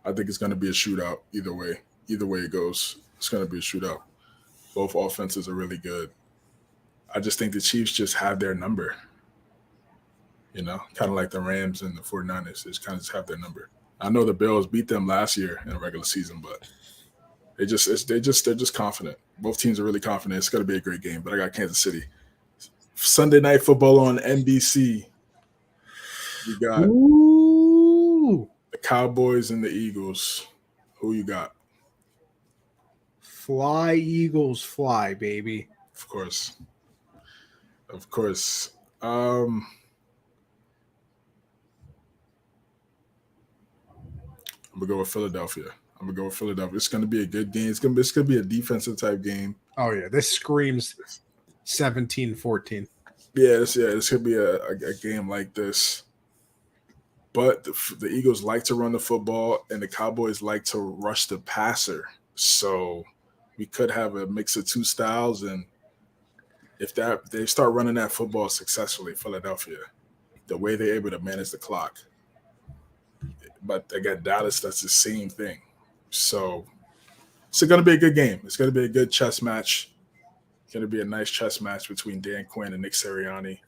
I think it's going to be a shootout either way. Either way it goes, it's going to be a shootout. Both offenses are really good. I just think the Chiefs just have their number. You know, kind of like the Rams and the 49ers. They just kind of have their number. I know the Bills beat them last year in the regular season, but they're just confident. Both teams are really confident. It's going to be a great game, but I got Kansas City. Sunday Night Football on NBC. You got the Cowboys and the Eagles. Who you got? Fly, Eagles, fly, baby. Of course. I'm gonna go with Philadelphia. It's gonna be a good game. It's gonna be a defensive type game. Oh yeah, this screams 17-14. Yeah, this could be a game like this. But the Eagles like to run the football, and the Cowboys like to rush the passer. So we could have a mix of two styles, and if they start running that football successfully, Philadelphia, the way they're able to manage the clock. But again, Dallas, that's the same thing. So it's going to be a good game. It's going to be a good chess match. It's going to be a nice chess match between Dan Quinn and Nick Sirianni.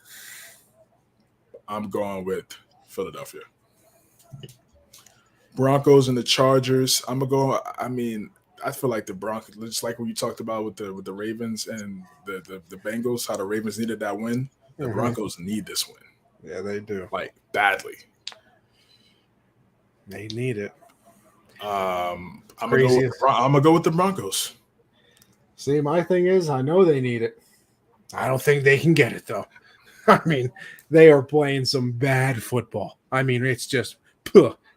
I'm going with Philadelphia. Broncos and the Chargers. I feel like the Broncos, just like what you talked about with the Ravens and the Bengals, how the Ravens needed that win. The Broncos need this win. Yeah, they do. Like, badly. They need it. I'm gonna go with the Broncos. See, my thing is, I know they need it. I don't think they can get it though. I mean, they are playing some bad football. I mean, it's just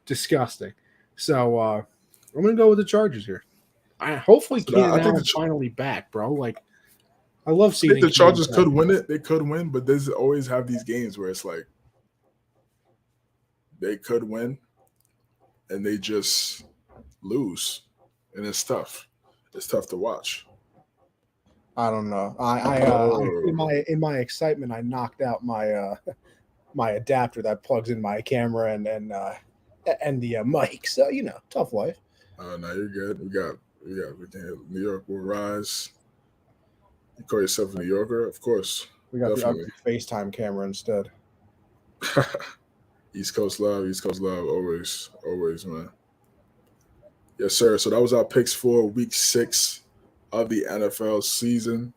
disgusting. So I'm gonna go with the Chargers here. Hopefully Keenan Allen's finally back, bro. Like, I love seeing. I think the Chargers could win it. They could win, but there's always have these games where it's like they could win and they just lose, and it's tough. It's tough to watch. I don't know. In my excitement, I knocked out my my adapter that plugs in my camera and the mic. So tough life. No, you're good. We got New York will rise. You call yourself a New Yorker, of course. We got the FaceTime camera instead. East Coast love, always, man. Yes, sir. So that was our picks for week 6 of the NFL season.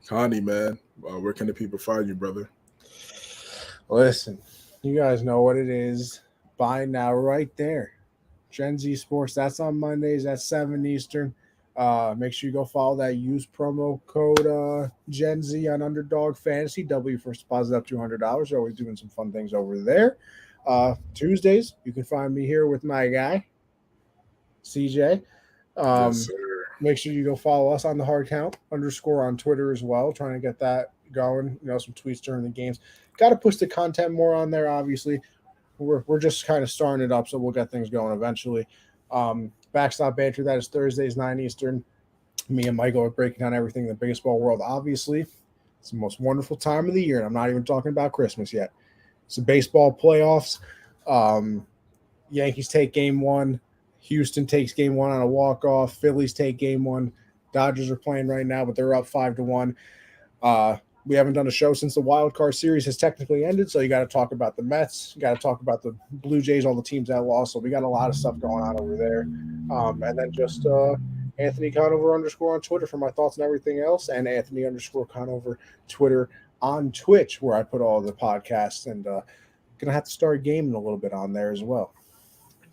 Connie, man, where can the people find you, brother? Listen, you guys know what it is. Buy now right there. Gen Z Sports. That's on Mondays at 7 Eastern. Make sure you go follow that. Use promo code Gen Z on Underdog Fantasy. W for deposit up $200. They're always doing some fun things over there. Tuesdays, you can find me here with my guy, CJ. Yes, sir. Make sure you go follow us on the hard count _ on Twitter as well. Trying to get that going. Some tweets during the games. Got to push the content more on there, obviously. We're just kind of starting it up, so we'll get things going eventually. Backstop Banter, that is Thursdays, 9 Eastern. Me and Michael are breaking down everything in the baseball world. Obviously, it's the most wonderful time of the year, and I'm not even talking about Christmas yet. It's the baseball playoffs. Yankees take game one. Houston takes game one on a walk-off. Phillies take game one. Dodgers are playing right now, but they're up 5-1. We haven't done a show since the wild card series has technically ended, so you got to talk about the Mets. You got to talk about the Blue Jays, all the teams that lost. So we got a lot of stuff going on over there. And then just Anthony Conover _ on Twitter for my thoughts and everything else, and Anthony _ Conover Twitter on Twitch, where I put all the podcasts, and gonna have to start gaming a little bit on there as well.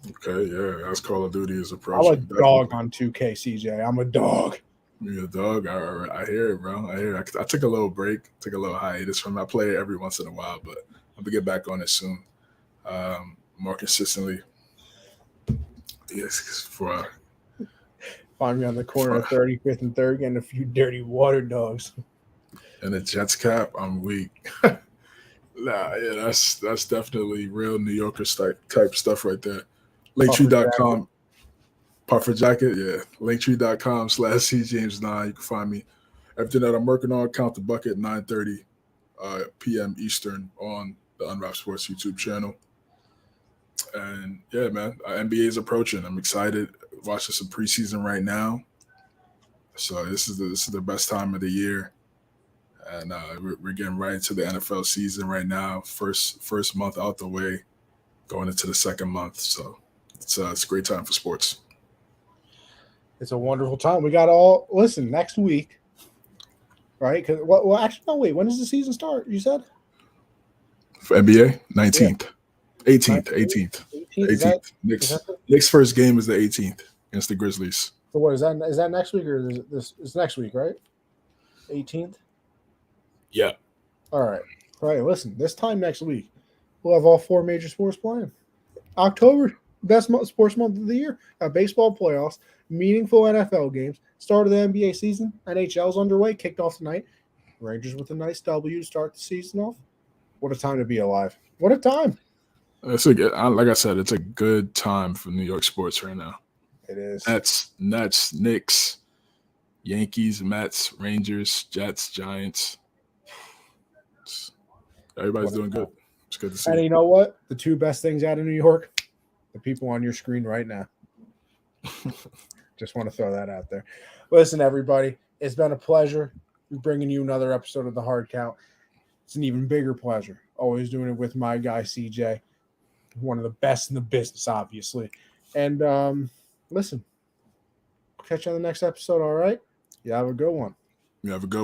Okay, yeah, as Call of Duty is approaching. I'm a dog on 2K, CJ. I'm a dog. You're a dog. I hear it, bro. I hear it. I took a little break, took a little hiatus from. I play it every once in a while, but I'm gonna get back on it soon, more consistently. Yes, for find me on the corner of 35th and 3rd, getting a few dirty water dogs. And the Jets cap, I'm weak. Nah, yeah, that's definitely real New Yorker type stuff right there. Linktree.com. Puffer jacket, yeah. Linktree.com/CJames9. You can find me. Everything that I'm working on, count the bucket, 9:30 p.m. Eastern on the Unwrapped Sports YouTube channel. And yeah, man, NBA is approaching. I'm excited. Watching some preseason right now. So this is the best time of the year, and we're getting right into the NFL season right now. First month out the way, going into the second month. So it's a great time for sports. It's a wonderful time. We got all listen next week, right? Because well, actually, no. Wait, when does the season start? You said for NBA 19th, 18th. Knicks first game is the 18th against the Grizzlies. So what is that? Is that next week or is this? It's next week, right? 18th. Yeah. All right. Listen, this time next week, we'll have all 4 major sports playing. October, best sports month of the year. Baseball playoffs. Meaningful NFL games. Start of the NBA season. NHL's underway. Kicked off tonight. Rangers with a nice W to start the season off. What a time to be alive. What a time. Like I said, it's a good time for New York sports right now. It is. Nets, Knicks, Yankees, Mets, Rangers, Jets, Giants. Everybody's doing good. It's good to see. And you know what? The 2 best things out of New York, the people on your screen right now. Just want to throw that out there. Listen, everybody, it's been a pleasure bringing you another episode of The Hard Count. It's an even bigger pleasure. Always doing it with my guy, CJ. One of the best in the business, obviously. And listen, catch you on the next episode, all right? You have a good one. You have a good one.